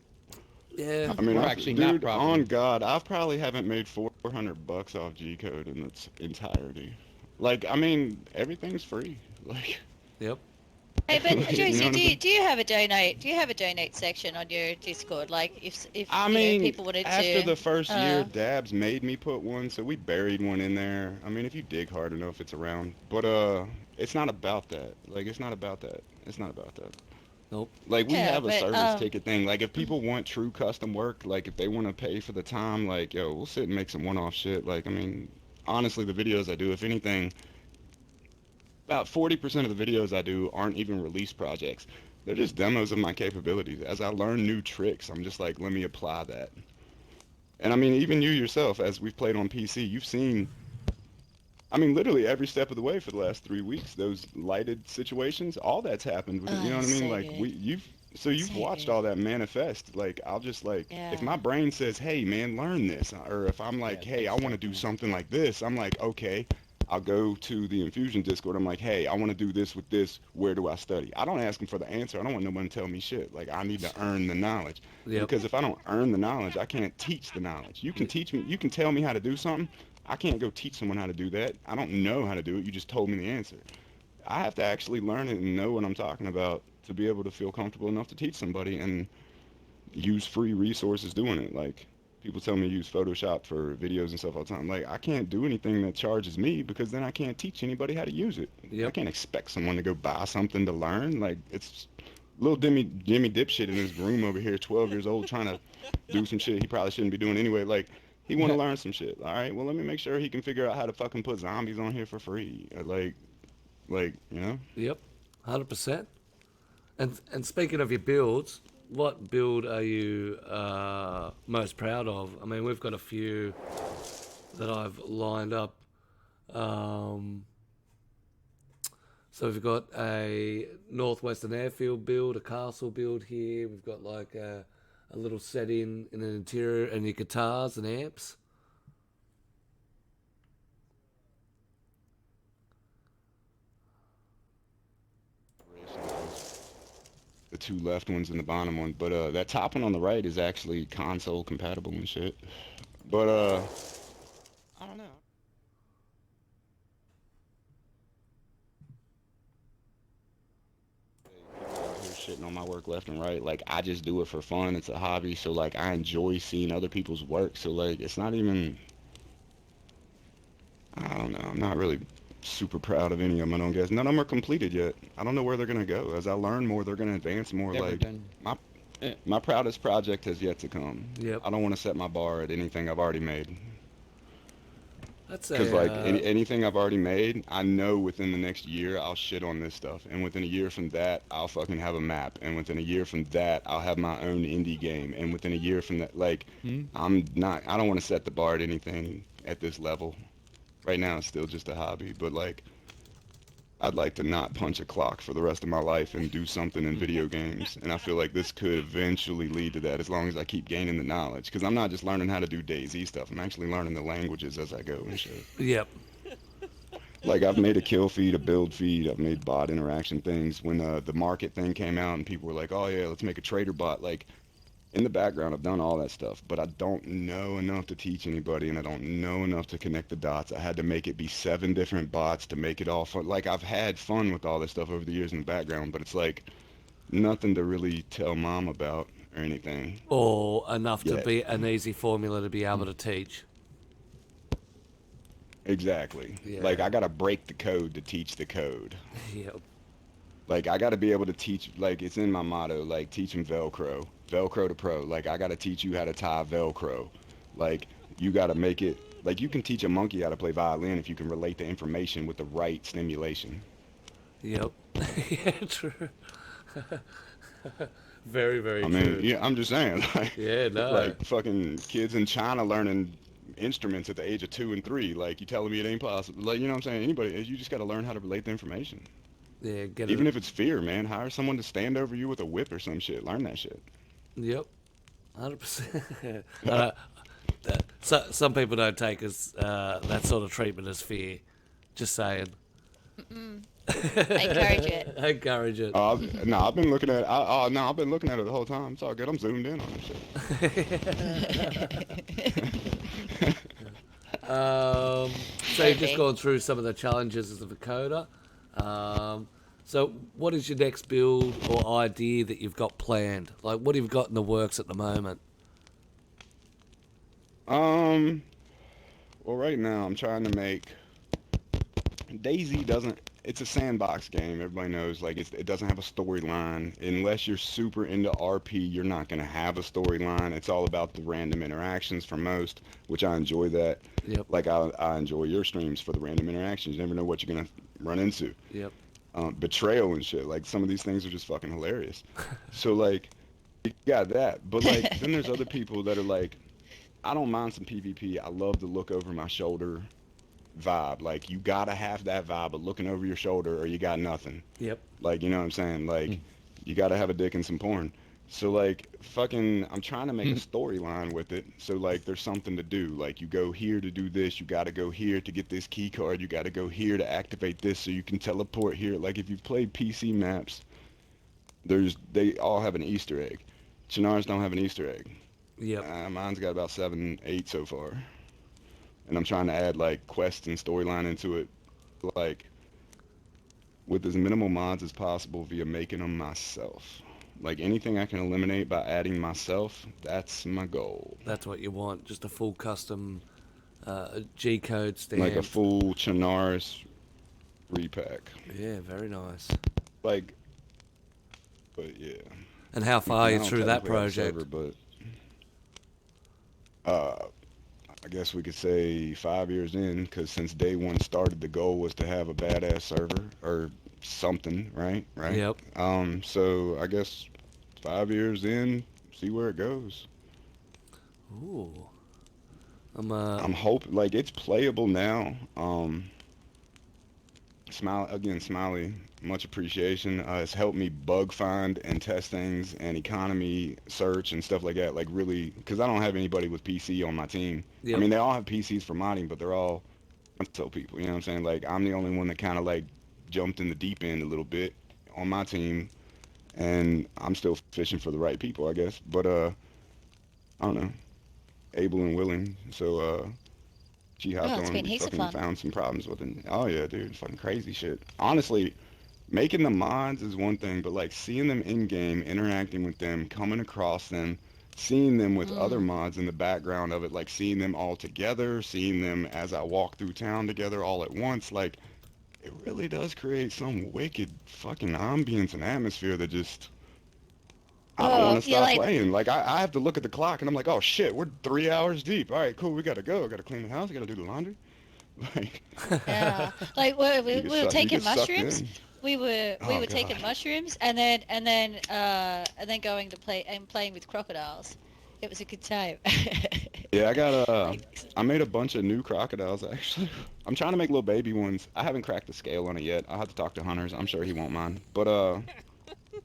Yeah. I mean, We're I've- actually not dude, profiting. on God, I probably haven't made $400 off G-Code in its entirety. Like, I mean, everything's free. Like, Yep. Hey, but You know Josie, what I mean? do you have a donate? Do you have a donate section on your Discord? Like, if I you know, mean, people wanted after to. the first year, Dabs made me put one, so we buried one in there. I mean, if you dig hard enough, it's around. But it's not about that. Like, it's not about that. It's not about that. Nope. Like, we Yeah, have a but, service ticket thing. Like, if people want true custom work, like, if they want to pay for the time, like, yo, we'll sit and make some one-off shit. Like, I mean, honestly, the videos I do, if anything, about 40% of the videos I do aren't even release projects. They're just demos of my capabilities. As I learn new tricks, I'm just like, let me apply that. And I mean, even you yourself, as we've played on PC, you've seen, I mean, literally every step of the way for the last 3 weeks, those lighted situations, all that's happened with it, you know what I mean? so Like, good. you've So watched good. all that manifest. Like, I'll just like, Yeah. if my brain says, hey man, learn this, or if I'm like, Yeah, hey, I that's want to do something like this, I'm like, okay, I'll go to the Infusion Discord. I'm like, hey, I want to do this with this. Where do I study? I don't ask them for the answer. I don't want no one to tell me shit. Like, I need to earn the knowledge. Yep. Because if I don't earn the knowledge, I can't teach the knowledge. You can teach me, you can tell me how to do something. I can't go teach someone how to do that. I don't know how to do it. You just told me the answer. I have to actually learn it and know what I'm talking about to be able to feel comfortable enough to teach somebody and use free resources doing it. Like, people tell me to use Photoshop for videos and stuff all the time. Like, I can't do anything that charges me because then I can't teach anybody how to use it. Yep. I can't expect someone to go buy something to learn. Like, it's little Jimmy dipshit in his room over here, 12 years old, trying to do some shit he probably shouldn't be doing anyway. Like, He want to learn some shit. All right, well, let me make sure he can figure out how to fucking put zombies on here for free. You know? Yep, 100%. And speaking of your builds, what build are you most proud of? I mean, we've got a few that I've lined up. So we've got a Northwestern Airfield build, a castle build here. We've got like a little setting in an interior and your guitars and amps. The two left ones and the bottom one, but that top one on the right is actually console compatible and shit. But I don't know. People out here shitting on my work left and right. Like, I just do it for fun. It's a hobby, so like I enjoy seeing other people's work. So like it's not even, I don't know. I'm not really super proud of any of them. I don't guess none of them are completed yet. I don't know where they're gonna go. As I learn more, they're gonna advance more. Never Like done. my proudest project has yet to come. Yep. I don't want to set my bar at anything I've already made. That's Because like anything I've already made, I know within the next year I'll shit on this stuff, and within a year from that I'll fucking have a map, and within a year from that I'll have my own indie game, and within a year from that, like I don't want to set the bar at anything at this level. Right now it's still just a hobby, but like I'd like to not punch a clock for the rest of my life and do something in video games, and I feel like this could eventually lead to that as long as I keep gaining the knowledge, because I'm not just learning how to do DayZ stuff, I'm actually learning the languages as I go and shit. Yep. Like, I've made a kill feed, a build feed, I've made bot interaction things. When the market thing came out and people were like, oh yeah, let's make a trader bot, like, in the background I've done all that stuff, but I don't know enough to teach anybody, and I don't know enough to connect the dots. I had to make it be 7 different bots to make it all fun. Like, I've had fun with all this stuff over the years in the background, but it's like nothing to really tell mom about or anything. Or enough to Yeah. be an easy formula to be able to teach. Exactly. Yeah. Like, I gotta break the code to teach the code. Yep. Like, I gotta be able to teach, like, it's in my motto, like, teach them Velcro to pro. Like, I gotta teach you how to tie Velcro. Like, you gotta make it, like, you can teach a monkey how to play violin if you can relate the information with the right stimulation. Yep. Yeah, true. Very, very I true. mean, yeah, I'm just saying, like, Yeah, no. like, fucking kids in China learning instruments at the age of 2 and 3. Like, you telling me it ain't possible. Like, you know what I'm saying? Anybody, you just gotta learn how to relate the information. Yeah, get Even it. if it's fear, man, hire someone to stand over you with a whip or some shit. Learn that shit. Yep. 100%. So, some people don't take that sort of treatment as fear. Just saying. I encourage it. I encourage it. No, I've been looking at it. I've been looking at it the whole time. It's all good. I'm zoomed in on this shit. So you've just gone through some of the challenges as a coder. So what is your next build or idea that you've got planned? Like, what have you got in the works at the moment? Well, right now I'm trying to make DayZ doesn't. It's a sandbox game. Everybody knows. Like, it doesn't have a storyline. Unless you're super into RP, you're not gonna have a storyline. It's all about the random interactions for most, which I enjoy that. Yep. Like, I enjoy your streams for the random interactions. You never know what you're gonna run into. Yep. Betrayal and shit. Like, some of these things are just fucking hilarious. So like, you got that. But like, then there's other people that are like, I don't mind some PvP. I love the look over my shoulder vibe. Like, you gotta have that vibe of looking over your shoulder or you got nothing. Yep. Like, you know what I'm saying? Like, you gotta have a dick and some porn. So like, fucking, I'm trying to make a storyline with it. So like, there's something to do. Like, you go here to do this. You gotta go here to get this key card. You gotta go here to activate this so you can teleport here. Like, if you've played PC maps, they all have an Easter egg. Chinars don't have an Easter egg. Yep. Mine's got about 7, 8 so far. And I'm trying to add like quests and storyline into it, like with as minimal mods as possible via making them myself. Like, anything I can eliminate by adding myself, that's my goal. That's what you want. Just a full custom G-code stamp. Like a full Chinaris repack. Yeah, very nice. Like, but yeah. And how far are I you don't through that technically have a project? server, but I guess we could say 5 years in, because since day one started, the goal was to have a badass server or something, right? Right. Yep. So I guess 5 years in, see where it goes. Ooh. I'm hoping like it's playable now. Smiley, much appreciation. It's helped me bug find and test things and economy search and stuff like that. Like really, because I don't have anybody with PC on my team. I Yep. mean, they all have PCs for modding, but they're all console people. You know what I'm saying? Like I'm the only one that kind of like jumped in the deep end a little bit on my team, and I'm still fishing for the right people, I guess. But I don't know, able and willing. So she hopped Oh, it's on and been we heaps of fucking fun. found some problems with it. Oh yeah, dude, fucking crazy shit. Honestly, making the mods is one thing, but like seeing them in game, interacting with them, coming across them, seeing them with other Mm. mods in the background of it, like seeing them all together, seeing them as I walk through town together all at once, like it really does create some wicked fucking ambience and atmosphere that just I don't want Oh, to yeah, stop like, playing. Like I have to look at the clock and I'm like, oh shit, we're 3 hours deep. All right, cool, we gotta go. I gotta clean the house. I gotta do the laundry. Like yeah, like we, we, we were you get taking sucked mushrooms. in. We Oh were god. taking mushrooms, and then going to play and playing with crocodiles. It was a good time. Yeah, Like, I made a bunch of new crocodiles actually. I'm trying to make little baby ones. I haven't cracked the scale on it yet. I'll have to talk to Hunters. I'm sure he won't mind. But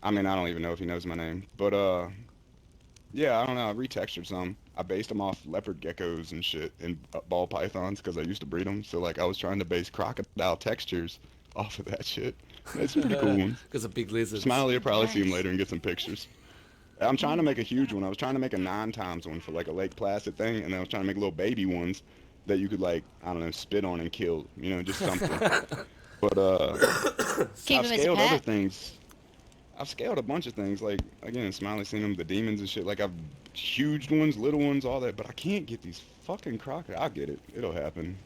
I mean, I don't even know if he knows my name. But yeah, I don't know. I retextured some. I based them off leopard geckos and shit and ball pythons because I used to breed them. So like I was trying to base crocodile textures off of that shit. Made some pretty cool ones. Because of big lizards. Smiley will probably see him nice. later and get some pictures. I'm trying to make a huge one. I was trying to make a 9 times one for like a Lake Placid thing, and then I was trying to make little baby ones that you could like, I don't know, spit on and kill, just something. But Keep I've him as a scaled other pet. things. I've scaled a bunch of things. Like again, Smiley seen them, the demons and shit. Like I've huge ones, little ones, all that. But I can't get these fucking crocodiles. I'll get it. It'll happen.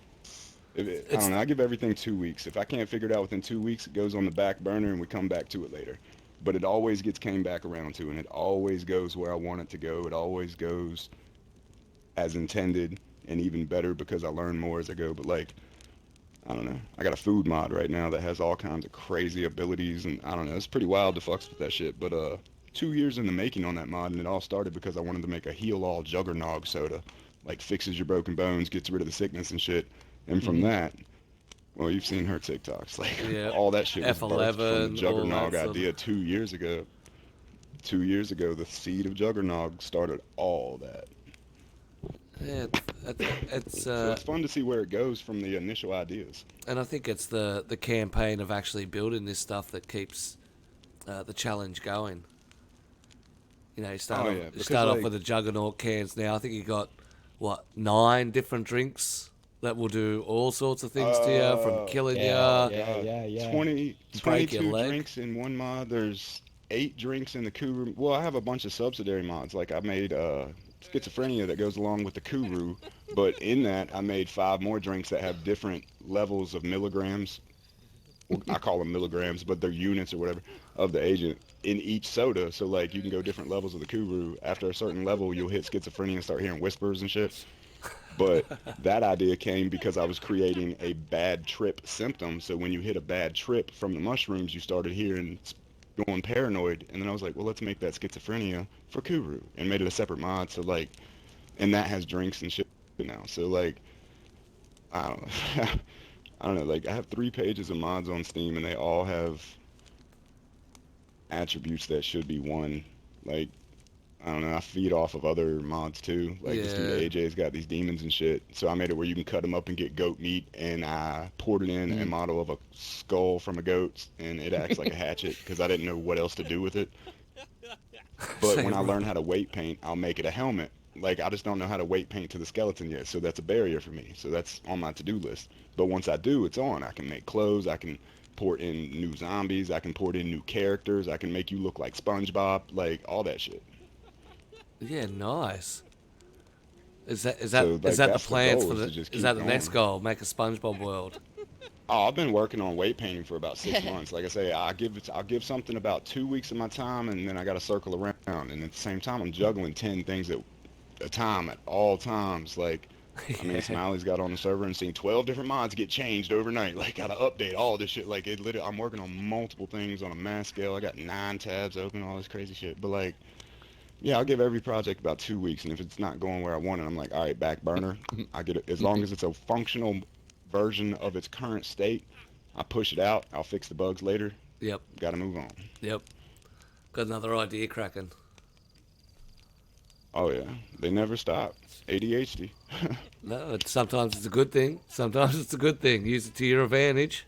I don't It's know. I give everything 2 weeks. If I can't figure it out within 2 weeks, it goes on the back burner and we come back to it later. But it always gets came back around to, and it always goes where I want it to go. It always goes as intended, and even better because I learn more as I go. But like, I don't know. I got a food mod right now that has all kinds of crazy abilities, and I don't know. It's pretty wild to fucks with that shit. But 2 years in the making on that mod, and it all started because I wanted to make a heal all juggernog soda, like fixes your broken bones, gets rid of the sickness and shit. And from Mhm. that, well, you've seen her TikToks. Like yeah, all that shit was birthed from the F11, all that juggernog sort of. idea 2 years ago. 2 years ago, the seed of juggernog started all that. Yeah, it's So it's fun to see where it goes from the initial ideas. and I think it's the campaign of actually building this stuff that keeps the challenge going. You Oh start off yeah, you because start off like with the juggernaut cans. Now I think you got what 9 different drinks that will do all sorts of things to you, from killing Yeah, you, oh yeah, god, yeah, yeah. 20, break your 22 leg. drinks in one mod. There's 8 drinks in the Kuru. Well, I have a bunch of subsidiary mods. Like I made schizophrenia that goes along with the Kuru, but in that I made 5 more drinks that have different levels of milligrams. Well, I call them milligrams, but they're units or whatever of the agent in each soda. So like you can go different levels of the Kuru. After a certain level, you'll hit schizophrenia and start hearing whispers and shit. But that idea came because I was creating a bad trip symptom. So when you hit a bad trip from the mushrooms, you started hearing going paranoid. And then I was like, well, let's make that schizophrenia for Kuru and made it a separate mod. So like, and that has drinks and shit now. So like, I don't know. I don't know. Like I have 3 pages of mods on Steam and they all have attributes that should be one. Like I don't know. I feed off of other mods too. Like this dude Yeah, AJ's got these demons and shit. So I made it where you can cut them up and get goat meat, and I poured it in a Mm. model of a skull from a goat, and it acts like a hatchet because I didn't know what else to do with it. But when I same. learn how to weight paint, I'll make it a helmet. Like I just don't know how to weight paint to the skeleton yet, so that's a barrier for me. So that's on my to-do list. But once I do, it's on. I can make clothes. I can port in new zombies. I can port in new characters. I can make you look like SpongeBob. Like all that shit. Yeah, nice. Is that is that So is like that the that's the plans goal for is to the? just Is keep that the next going. goal? Make a SpongeBob world. Oh, I've been working on weight painting for about 6 months. Like I say, I'll give something about 2 weeks of my time, and then I got to circle around. And at the same time, I'm juggling 10 things at a time at all times. Like I mean, Smiley's got on the server and seen 12 different mods get changed overnight. Like, gotta update all this shit. Like, it literally, I'm working on multiple things on a mass scale. I got 9 tabs open, all this crazy shit. But like, yeah, I'll give every project about 2 weeks, and if it's not going where I want it, I'm like, all right, back burner. I get it as long as it's a functional version of its current state. I push it out. I'll fix the bugs later. Yep. Gotta move on. Yep. Got another idea cracking. Oh yeah, they never stop. ADHD. No, sometimes it's a good thing. Sometimes it's a good thing. Use it to your advantage.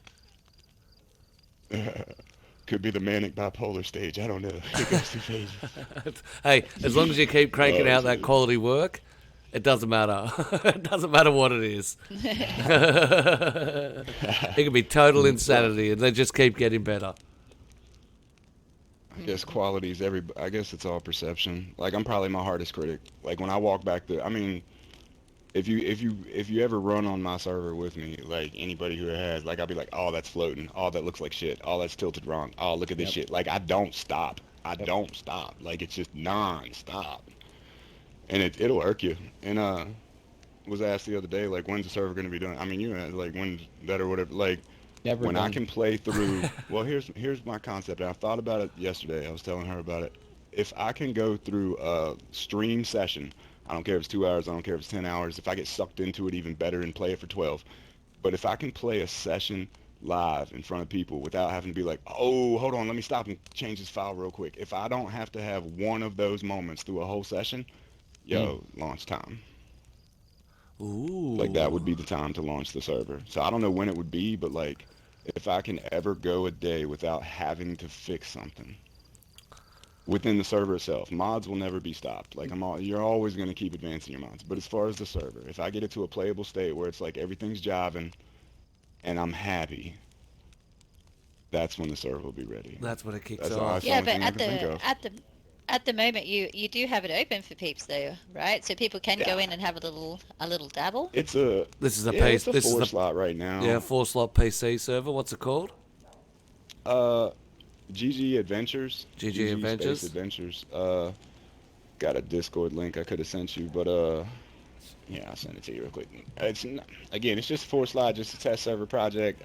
Could be the manic bipolar stage. I don't know. It goes through phases. Hey, as long as you keep cranking out that geez. quality work, it doesn't matter. It doesn't matter what it is. It can be total insanity, and they just keep getting better. I guess qualities. I guess it's all perception. Like, I'm probably my hardest critic. Like, when I walk back there, I mean, if you ever run on my server with me, like anybody who has, like, I'll be like, oh, that's floating. Oh, that looks like shit. Oh, that's tilted wrong. Oh, look at this shit. Like, I don't stop. Don't stop. Like, it's just non-stop. And it'll irk you. And was asked the other day, like, when's the server gonna be done? I mean, you asked, like, when's that or whatever. Like, Never when I done. can play through. Well, here's my concept. And I thought about it yesterday. I was telling her about it. If I can go through a stream session, I don't care if it's 2 hours, I don't care if it's 10 hours. If I get sucked into it, even better, and play it for 12. But if I can play a session live in front of people without having to be like, oh, hold on, let me stop and change this file real quick. If I don't have to have one of those moments through a whole session, launch time. Ooh. Like, that would be the time to launch the server. So I don't know when it would be, but like, if I can ever go a day without having to fix something within the server itself, mods will never be stopped. Like, you're always going to keep advancing your mods. But as far as the server, if I get it to a playable state where it's like everything's jiving and I'm happy, that's when the server will be ready. That's when it kicks That's off. Yeah, the but only thing I can think of. at the moment you do have it open for peeps though, right? So people can go in and have a little dabble. This is a it's a this is 4 the slot right now. Yeah, 4-slot PC server. What's it called? GG Adventures. GG Adventures? Space Adventures. Got a Discord link I could have sent you, but yeah, I'll send it to you real quick. It's just 4-slot, just a test server project.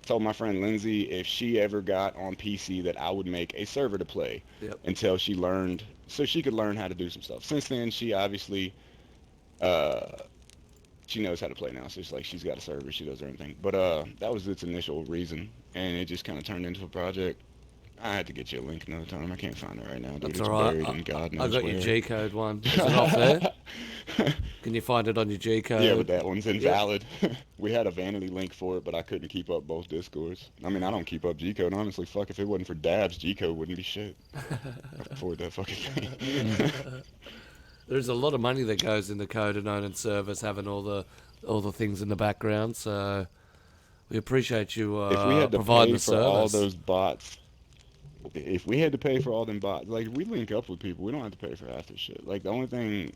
Told my friend Lindsay if she ever got on PC that I would make a server to play until she learned, so she could learn how to do some stuff. Since then, she obviously, she knows how to play now. So it's like she's got a server, she does everything. But that was its initial reason, and it just kind of turned into a project. I had to get you a link another time. I can't find it right now, dude. That's It's all right. buried in God knows I got where. your G-code one. Is it off there? Can you find it on your G-code? Yeah, but that one's invalid. We had a vanity link for it, but I couldn't keep up both Discords. I mean, I don't keep up G-code, honestly. Fuck, if it wasn't for dabs, G-code wouldn't be shit. I afford that fucking thing. There's a lot of money that goes into code and owning servers, having all the things in the background. So we appreciate you If we had to providing pay the for service. all those bots, if we had to pay for all them bots, like, we link up with people, we don't have to pay for half this shit. Like, the only thing,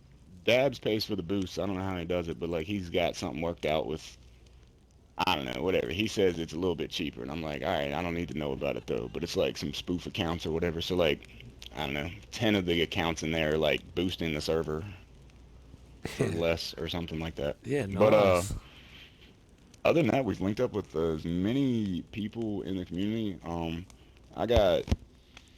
Dabs pays for the boosts. I don't know how he does it, but like, he's got something worked out with, I don't know, whatever. He says it's a little bit cheaper, and I'm like, all right, I don't need to know about it though. But it's like some spoof accounts or whatever. So like, I don't know, 10 of the accounts in there are like boosting the server for less or something like that. Yeah, nice. But other than that, we've linked up with as many people in the community. I got,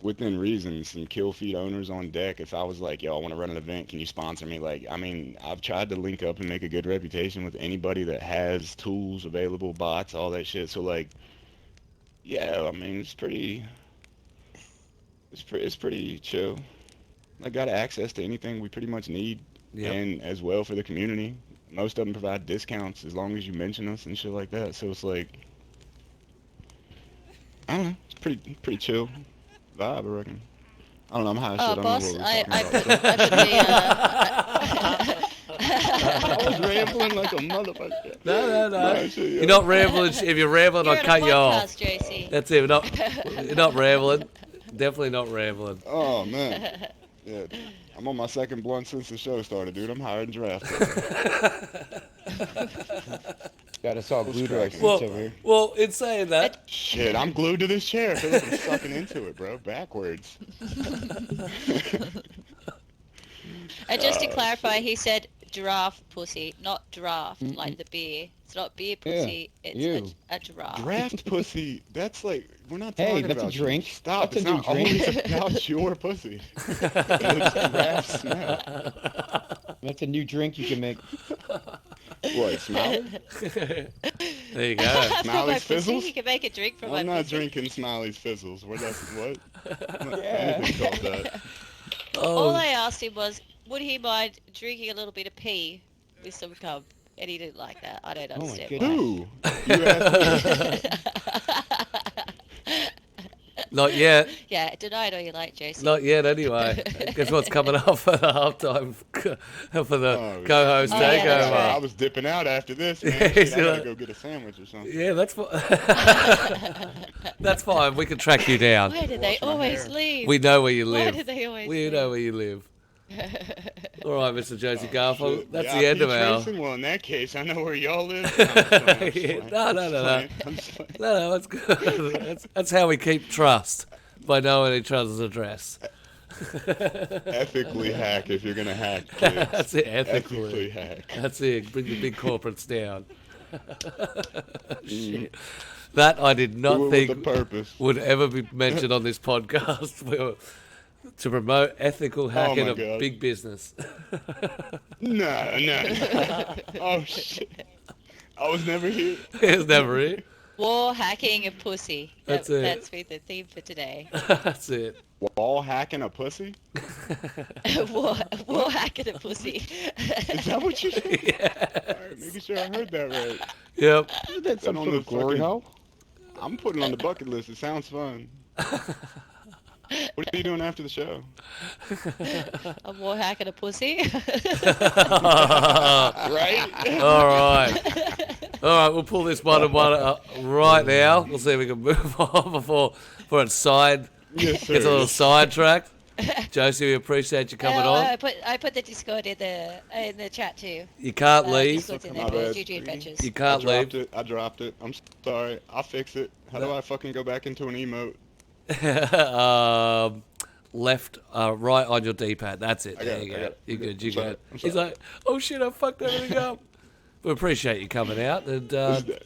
within reason, some kill feed owners on deck. If I was like, yo, I want to run an event, can you sponsor me? Like, I mean, I've tried to link up and make a good reputation with anybody that has tools available, bots, all that shit. So like, yeah, I mean, it's pretty chill. I got access to anything we pretty much need, and as well for the community. Most of them provide discounts as long as you mention us and shit like that. So it's like, I don't know, it's pretty chill vibe, I reckon. I don't know, I'm high as shit. Boss, I was rambling like a motherfucker. No. You're not rambling. If you're rambling, I'll cut you off. JC. That's it. You're not rambling. Definitely not rambling. Oh, man. Yeah, I'm on my second blunt since the show started, dude. I'm higher than draft. Got us all glued to our seats over here. Well, in saying that, Shit, I'm glued to this chair. I feel like I'm sucking into it, bro. Backwards. And just to clarify, he said giraffe pussy, not draft like the beer. It's not beer pussy. It's Ew. a giraffe. Draft pussy. That's like we're not Hey, talking that's a about drink. Stop. That's It's a new not always drink. about your pussy. It's draft smell. That's a new drink you can make. What? Smiley? There you go. From my Smiley's pussy, fizzles? you can make a drink from my I'm not pussy. drinking Smiley's fizzles. What? Yeah. Anything called that? All Oh, I asked him was, would he mind drinking a little bit of pee with some cum? And he didn't like that. I don't my understand goodness. why. Who? You asked me. not yet. Yeah, deny it all you like, Jason. Not yet, anyway. Guess what's coming up for the halftime for the Oh, co-host Oh, yeah, that's takeover? right. I was dipping out after this, man. Yeah, Shit, he's I gotta like- go get a sandwich or something. Yeah, that's that's fine. We can track you down. Why do they Wash my always hair. leave? We know where you Why live. do they always We leave? know where you live. All right, Mr. Josie Garfield. Shit. That's Yeah, the end of Peach our. Racing? Well, in that case, I know where y'all live. I'm just playing, I'm just Yeah, playing. no, I'm no, just no, no. playing, I'm just playing. No, that's good. That's how we keep trust, by knowing each other's address. Ethically hack if you're gonna hack. Kids. That's it, Ethically ethically. hack. That's it. Bring the big corporates down. Shit. That I did Do not it with think a purpose. would ever be mentioned on this podcast. To promote ethical hacking my of God. big business. No. Oh shit. I was never here. It's never it. War, hacking, and pussy. That's it. That's been the theme for today. That's it. Wall hacking a pussy? war, hacking, and pussy. Is that what you said? Yeah. Alright, making sure I heard that right. Yep. That's some on sort the of glory fucking- hole. I'm putting it on the bucket list. It sounds fun. What are you doing after the show? A war, hacking, and pussy. Right? All right. All right, we'll pull this one up right now. We'll see if we can move on before it's side. Yes, sir. It's a little sidetracked. Josie, we appreciate you coming on. I put the Discord in the chat too. You can't leave. Discord's in My there for bad. GG Adventures. You can't leave. I dropped it. I'm sorry. I'll fix it. How do I fucking go back into an emote? Left, right on your D-pad. That's it. I got There it, you I go. got it. You're good. You're I'm sorry, good. I'm He's sorry. like, oh shit, I fucked everything up. We appreciate you coming out and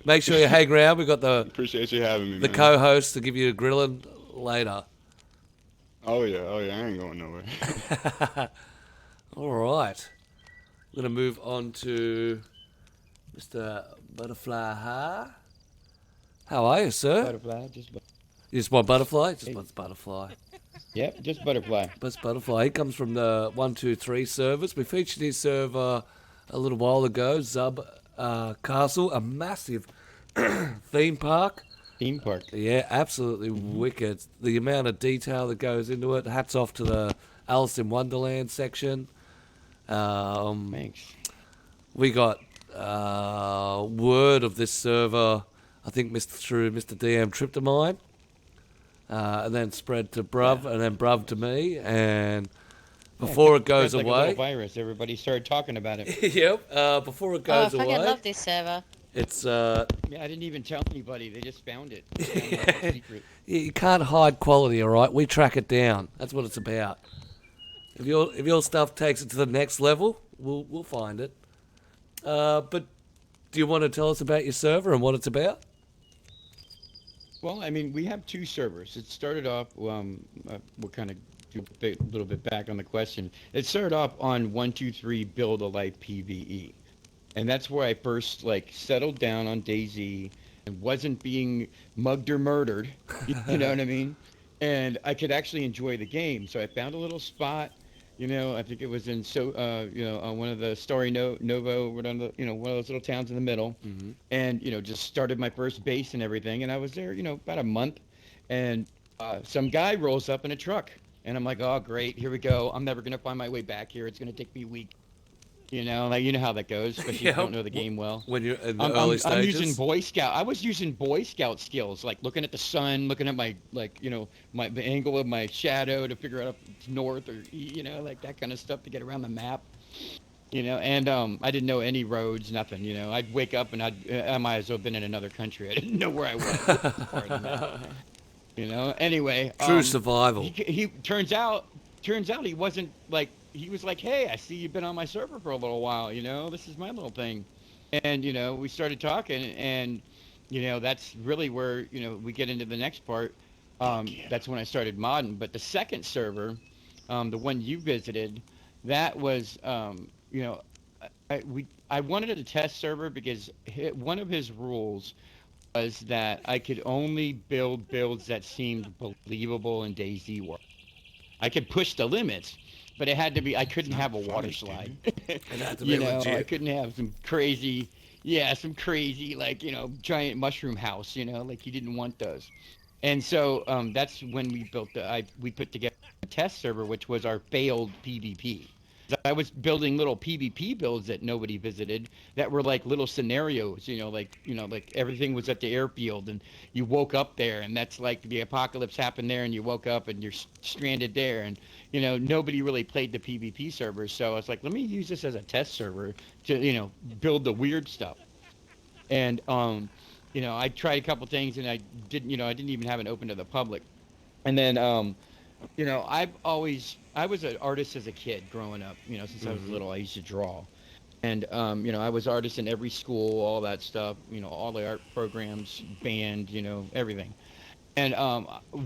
make sure you hang around. We've got the Appreciate you having me, the man. co-host to give you a grilling later. Oh yeah. I ain't going nowhere. All right. I'm going to move on to Mr. Butterfly Ha. How are you, sir? Butterfly, just You just want butterfly? Just wants butterfly. yep, just butterfly. Best butterfly. He comes from the 123 servers. We featured his server a little while ago, Zub Castle, a massive theme park. Theme park. Yeah, absolutely wicked. The amount of detail that goes into it. Hats off to the Alice in Wonderland section. Thanks. We got word of this server, I think, through Mr. DM Tryptamine, and then spread to Bruv, and then Bruv to me, and before it goes Spreads like a little away, virus. Everybody started talking about it. yep, before it Oh, I goes fucking away, love this server. it's Yeah, I didn't even tell anybody. They just found it. They found it all secret. you can't hide quality, all right? We track it down. That's what it's about. If your stuff takes it to the next level, we'll find it. But do you want to tell us about your server and what it's about? Well, I mean, we have two servers. It started off, we'll kind of do a little bit back on the question. It started off on 123 Build a Life PvE. And that's where I first, settled down on DayZ and wasn't being mugged or murdered. You know what I mean? And I could actually enjoy the game. So I found a little spot. I think it was in on one of the Story Novo, one of those little towns in the middle, and just started my first base and everything, and I was there, about a month, and some guy rolls up in a truck, and I'm like, oh great, here we go, I'm never gonna find my way back here, it's gonna take me a week, you know how that goes, especially if you don't know the game well. When you're in the I'm early stages? using Boy Scout. I was using Boy Scout skills, like looking at the sun, looking at my the angle of my shadow to figure out if it's north or that kind of stuff to get around the map. And I didn't know any roads, nothing. I'd wake up and I might as well have been in another country. I didn't know where I was. Part of the map. Anyway. True survival. He turns out he wasn't he was like, hey, I see you've been on my server for a little while, this is my little thing. And, we started talking, and, that's really where, we get into the next part. That's when I started modding. But the second server, the one you visited, that was, I wanted a test server because one of his rules was that I could only build builds that seemed believable in DayZ world. I could push the limits, but it had to be. I couldn't have a water slide. It had to be I legit. couldn't have some crazy like giant mushroom house. Like you didn't want those. And so that's when we we put together a test server, which was our failed PvP. I was building little PvP builds that nobody visited that were like little scenarios, like everything was at the airfield and you woke up there and that's like the apocalypse happened there and you woke up and you're stranded there and nobody really played the PvP servers. So I was like, let me use this as a test server to, build the weird stuff. And I tried a couple things and I didn't even have it open to the public. And then I was an artist as a kid growing up, since I was little. I used to draw. And I was artist in every school, all that stuff, all the art programs, band, everything. And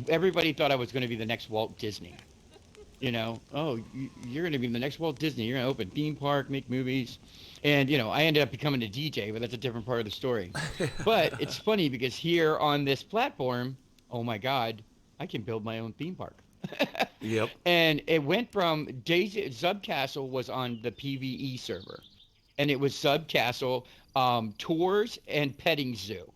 everybody thought I was going to be the next Walt Disney. Oh, you're going to be the next Walt Disney. You're going to open theme park, make movies. And, I ended up becoming a DJ, but that's a different part of the story. But it's funny because here on this platform, oh my God, I can build my own theme park. Yep. And it went from DayZ. Subcastle was on the PvE server, and it was Subcastle, tours and petting zoo.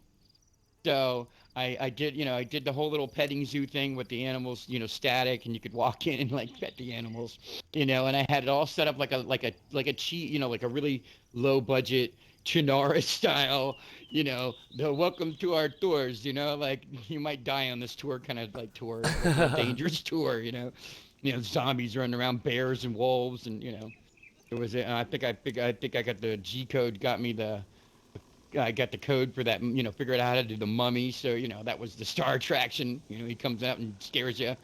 So I did the whole little petting zoo thing with the animals, static, and you could walk in and like pet the animals, and I had it all set up like a cheat, like a really low budget Chinara style, the welcome to our tours, like you might die on this tour kind of like tour, like a dangerous tour, zombies running around, bears and wolves, and it was. I think I got the G code, got me the. I got the code for that, figured out how to do the mummy. So, that was the star attraction. He comes out and scares you.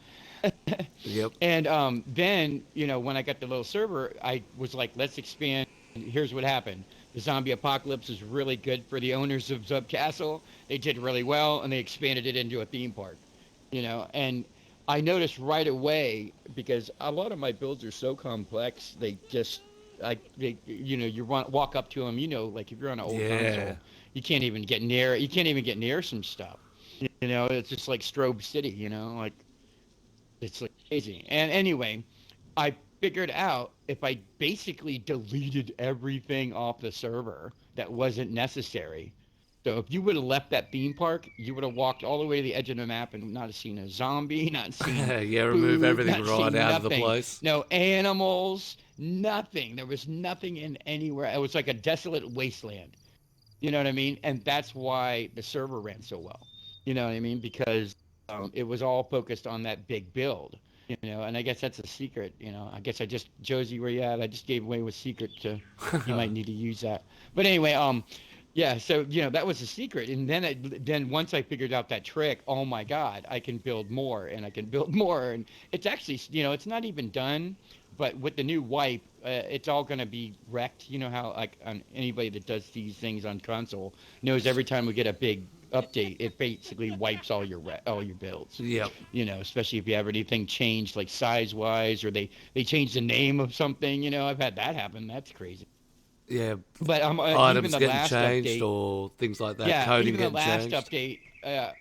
Yep. And then, when I got the little server, I was like, let's expand. Here's what happened. The zombie apocalypse is really good for the owners of Subcastle. They did really well, and they expanded it into a theme park. And I noticed right away, because a lot of my builds are so complex, they just you walk up to them, like if you're on an old console, you can't even get near some stuff. It's just like Strobe City, like it's like crazy. And anyway, I figured out if I basically deleted everything off the server that wasn't necessary. So if you would have left that theme park, you would have walked all the way to the edge of the map and not have seen a zombie, not seen remove food, everything not right seen out of the nothing. place. No animals, nothing. There was nothing in anywhere. It was like a desolate wasteland. You know what I mean? And that's why the server ran so well. You know what I mean? Because it was all focused on that big build. And I guess that's a secret. I guess Josie, where you at? I just gave away a secret to. You might need to use that. But anyway, yeah, so that was the secret, and then once I figured out that trick, oh my God, I can build more, and I can build more, and it's actually it's not even done, but with the new wipe, it's all gonna be wrecked. You know how like anybody that does these things on console knows every time we get a big update, it basically wipes all your builds. Yep. Especially if you have anything changed like size wise, or they change the name of something. I've had that happen. That's crazy. Yeah. But Items even the getting last changed update, or things like that. yeah, Coding even the getting last changed. update,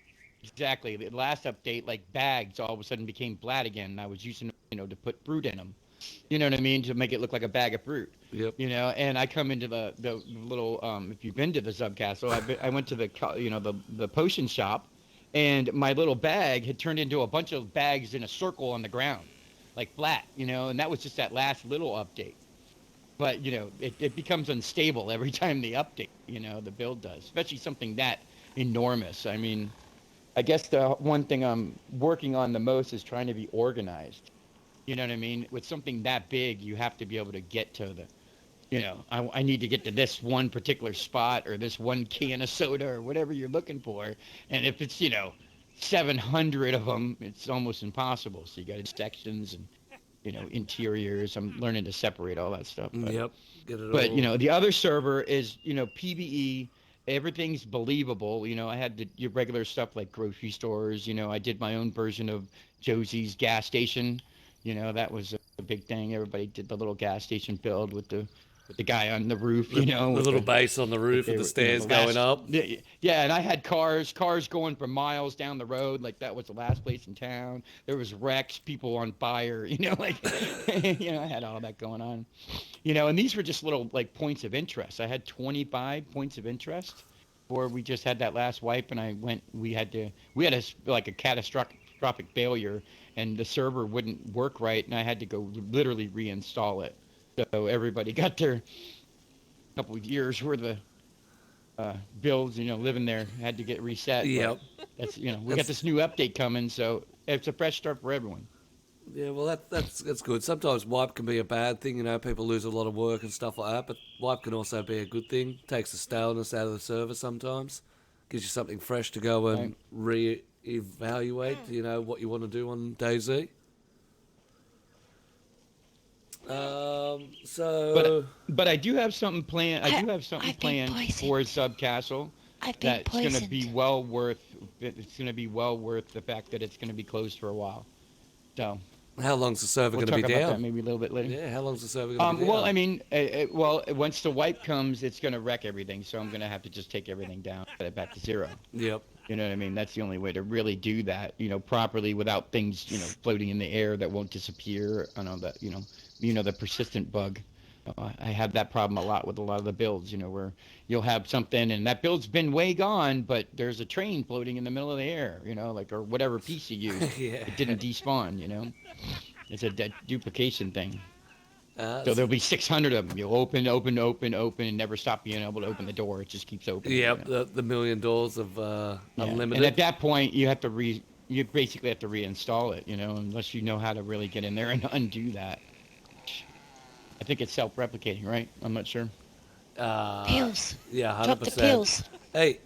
exactly. The last update, like bags, all of a sudden became flat again. And I was using, to put fruit in them. You know what I mean? To make it look like a bag of fruit. Yep. And I come into the little, if you've been to the Subcastle, I went to the potion shop, and my little bag had turned into a bunch of bags in a circle on the ground, like flat, and that was just that last little update. But, it becomes unstable every time they update, the build does, especially something that enormous. I mean, I guess the one thing I'm working on the most is trying to be organized. You know what I mean? With something that big, you have to be able to get to I need to get to this one particular spot or this one can of soda or whatever you're looking for. And if it's, 700 of them, it's almost impossible. So you got sections and interiors. I'm learning to separate all that stuff. Yep. Get it But all. the other server is PvE. Everything's believable. I had your regular stuff like grocery stores. I did my own version of Josie's gas station. That was a big thing. Everybody did the little gas station build with the guy on the roof. The little base on the roof with the stairs going up. Yeah, and I had cars going for miles down the road. Like that was the last place in town. There was wrecks, people on fire. I had all that going on. And these were just little like points of interest. I had 25 points of interest before we just had that last wipe, and we had a catastrophic failure, and the server wouldn't work right, and I had to go literally reinstall it. So everybody got their couple of years worth of builds, living there, had to get reset. Yep. That's we got this new update coming, so it's a fresh start for everyone. Yeah, well, that's good. Sometimes wipe can be a bad thing, people lose a lot of work and stuff like that, but wipe can also be a good thing. Takes the staleness out of the server sometimes. Gives you something fresh to go and re-evaluate, what you want to do on DayZ. But I do have something planned. I do have something I've been planned poisoned. for Subcastle. I've been That's going to poisoned. be well worth. It's going to be well worth the fact that it's going to be closed for a while. So How long's the server we'll going talk to be about that down? maybe a little bit later. Yeah, how long's the server going to be down? Well, I mean, once the wipe comes, it's going to wreck everything. So I'm going to have to just take everything down, put it back to zero. Yep. You know what I mean? That's the only way to really do that, properly without things, floating in the air that won't disappear. I know that, the persistent bug. I have that problem a lot with a lot of the builds, where you'll have something and that build's been way gone, but there's a train floating in the middle of the air, or whatever piece you use. Yeah. It didn't despawn, It's a duplication thing. So So there'll be 600 of them. You'll open, and never stop being able to open the door. It just keeps opening. Yep, the $1 million of Yeah. unlimited. And at that point, you basically have to reinstall it, unless you know how to really get in there and undo that. I think it's self-replicating, right? I'm not sure. Pills. Yeah, 100%. Drop the pills. Hey.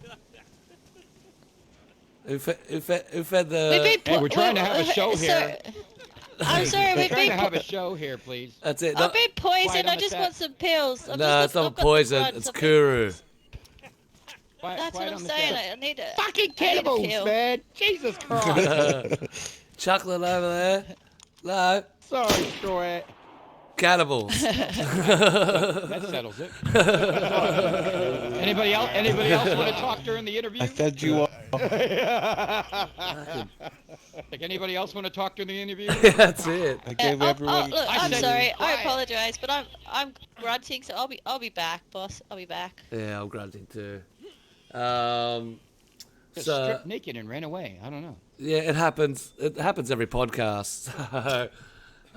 Who fed the... We've been Hey, we're trying to have a show here. I'm sorry, We're we've trying been to have a show here, please. That's it. I've been Quiet poisoned. on I the just chat. want some pills. No, it's not poison. It's Kuru. That's what Quiet I'm on the saying. chat. I need a Fucking I need a cannibals, pill. man! Jesus Christ! Chocolate over there. No. Sorry, Stroy. Cannibals. That settles it. Anybody else? Anybody else want to talk during the interview? I fed you all. Like anybody else want to talk during the interview? That's it. I gave everyone. Look, I I'm said sorry. I quiet. apologize, but I'm grunting, so I'll be back, boss. I'll be back. Yeah, I'm grunting too. Just So, stripped naked and ran away. I don't know. yeah, it happens. It happens every podcast.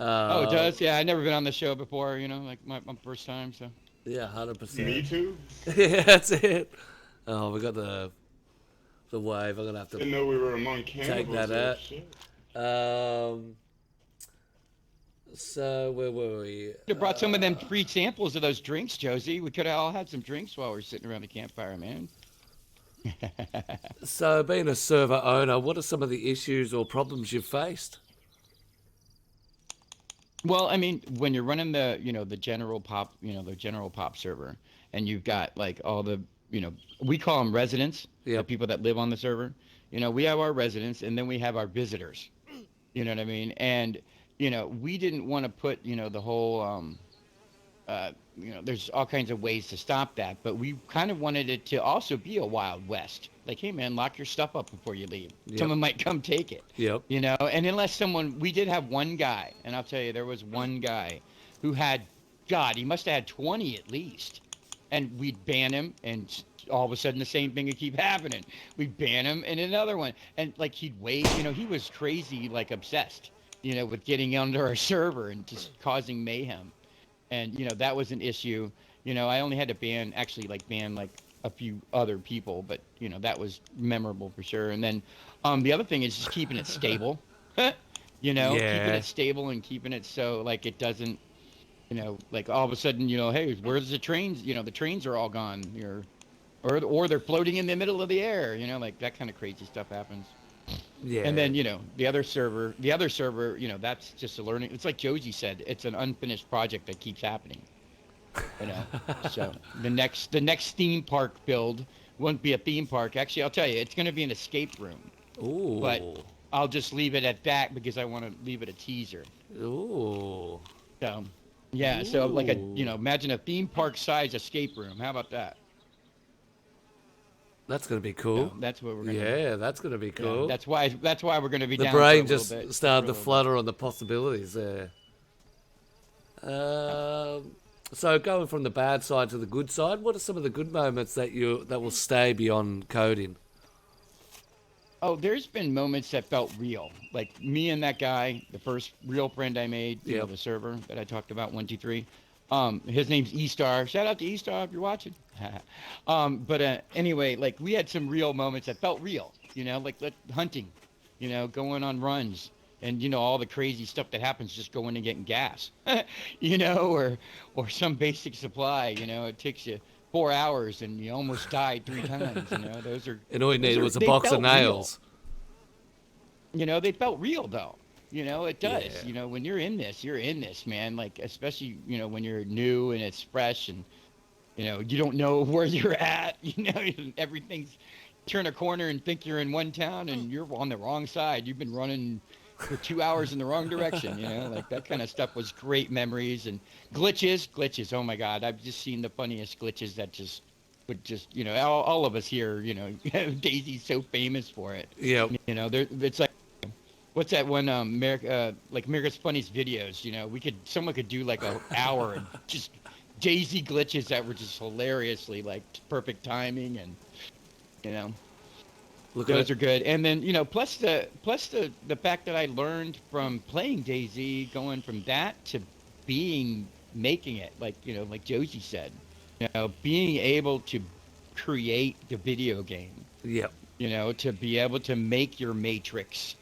Oh, it does? Yeah, I've never been on the show before, like my first time, so. Yeah, 100%. Me too. Yeah, that's it. Oh, we got the wave. I'm gonna have Didn't to know we were among take cannibals. that Oh, out. shit. So where were we? You brought some of them free samples of those drinks, Josie. We could have all had some drinks while we were sitting around the campfire, man. So being a server owner, what are some of the issues or problems you've faced? Well, I mean, when you're running the general pop, the general pop server, and you've got like all the, we call them residents, the Yep. people that live on the server. We have our residents, and then we have our visitors. You know what I mean? And we didn't want to put, the whole, there's all kinds of ways to stop that, but we kind of wanted it to also be a Wild West. Like, hey man, lock your stuff up before you leave. Yep. Someone might come take it. Yep. And unless we did have one guy, and I'll tell you, there was one guy who had, God, he must have had 20 at least. And we'd ban him, and all of a sudden the same thing would keep happening. We'd ban him, and another one. And like he'd wait, he was crazy, like obsessed, with getting under our server and just causing mayhem. And, that was an issue. I only had to ban a few other people, but, that was memorable for sure. And then the other thing is just keeping it stable, keeping it stable and keeping it so, like, it doesn't, like all of a sudden, hey, where's the trains? The trains are all gone, or they're floating in the middle of the air, like that kind of crazy stuff happens. Yeah. And then, the other server, that's just a learning. It's like Josie said, it's an unfinished project that keeps happening. So the next theme park build won't be a theme park. Actually, I'll tell you, it's going to be an escape room. Ooh. But I'll just leave it at that because I want to leave it a teaser. Ooh. So, yeah. So like Ooh. imagine a theme park size escape room. How about that? That's gonna be cool. That's what we're gonna. Yeah, that's gonna be cool. That's why we're gonna be. The down for a brain little just bit, started for to a little flutter on the possibilities there. So going from the bad side to the good side, what are some of the good moments that will stay beyond coding? Oh, there's been moments that felt real. Like me and that guy, the first real friend I made, Yep. the server that I talked about, 123. His name's E-Star. Shout out to E-Star if you're watching. But anyway, like we had some real moments that felt real, like hunting, going on runs and, all the crazy stuff that happens just going and getting gas, or some basic supply, it takes you 4 hours and you almost died 3 times, those are. And all you needed was a they box of felt real. nails. They felt real though. It does. Yeah. When you're in this, man. Like, especially, when you're new and it's fresh and, you don't know where you're at, everything's turn a corner and think you're in one town and you're on the wrong side. You've been running for 2 hours in the wrong direction, like that kind of stuff was great memories and glitches. Oh my God. I've just seen the funniest glitches that just would just, all of us here, DayZ's so famous for it. Yep. It's like, what's that one? America's Funniest Videos. Someone could do like an hour and just DayZ glitches that were just hilariously like perfect timing, and those are good. And then plus the fact that I learned from playing DayZ, going from that to making it, like like Josie said, being able to create the video game. Yep. To be able to make your Matrix.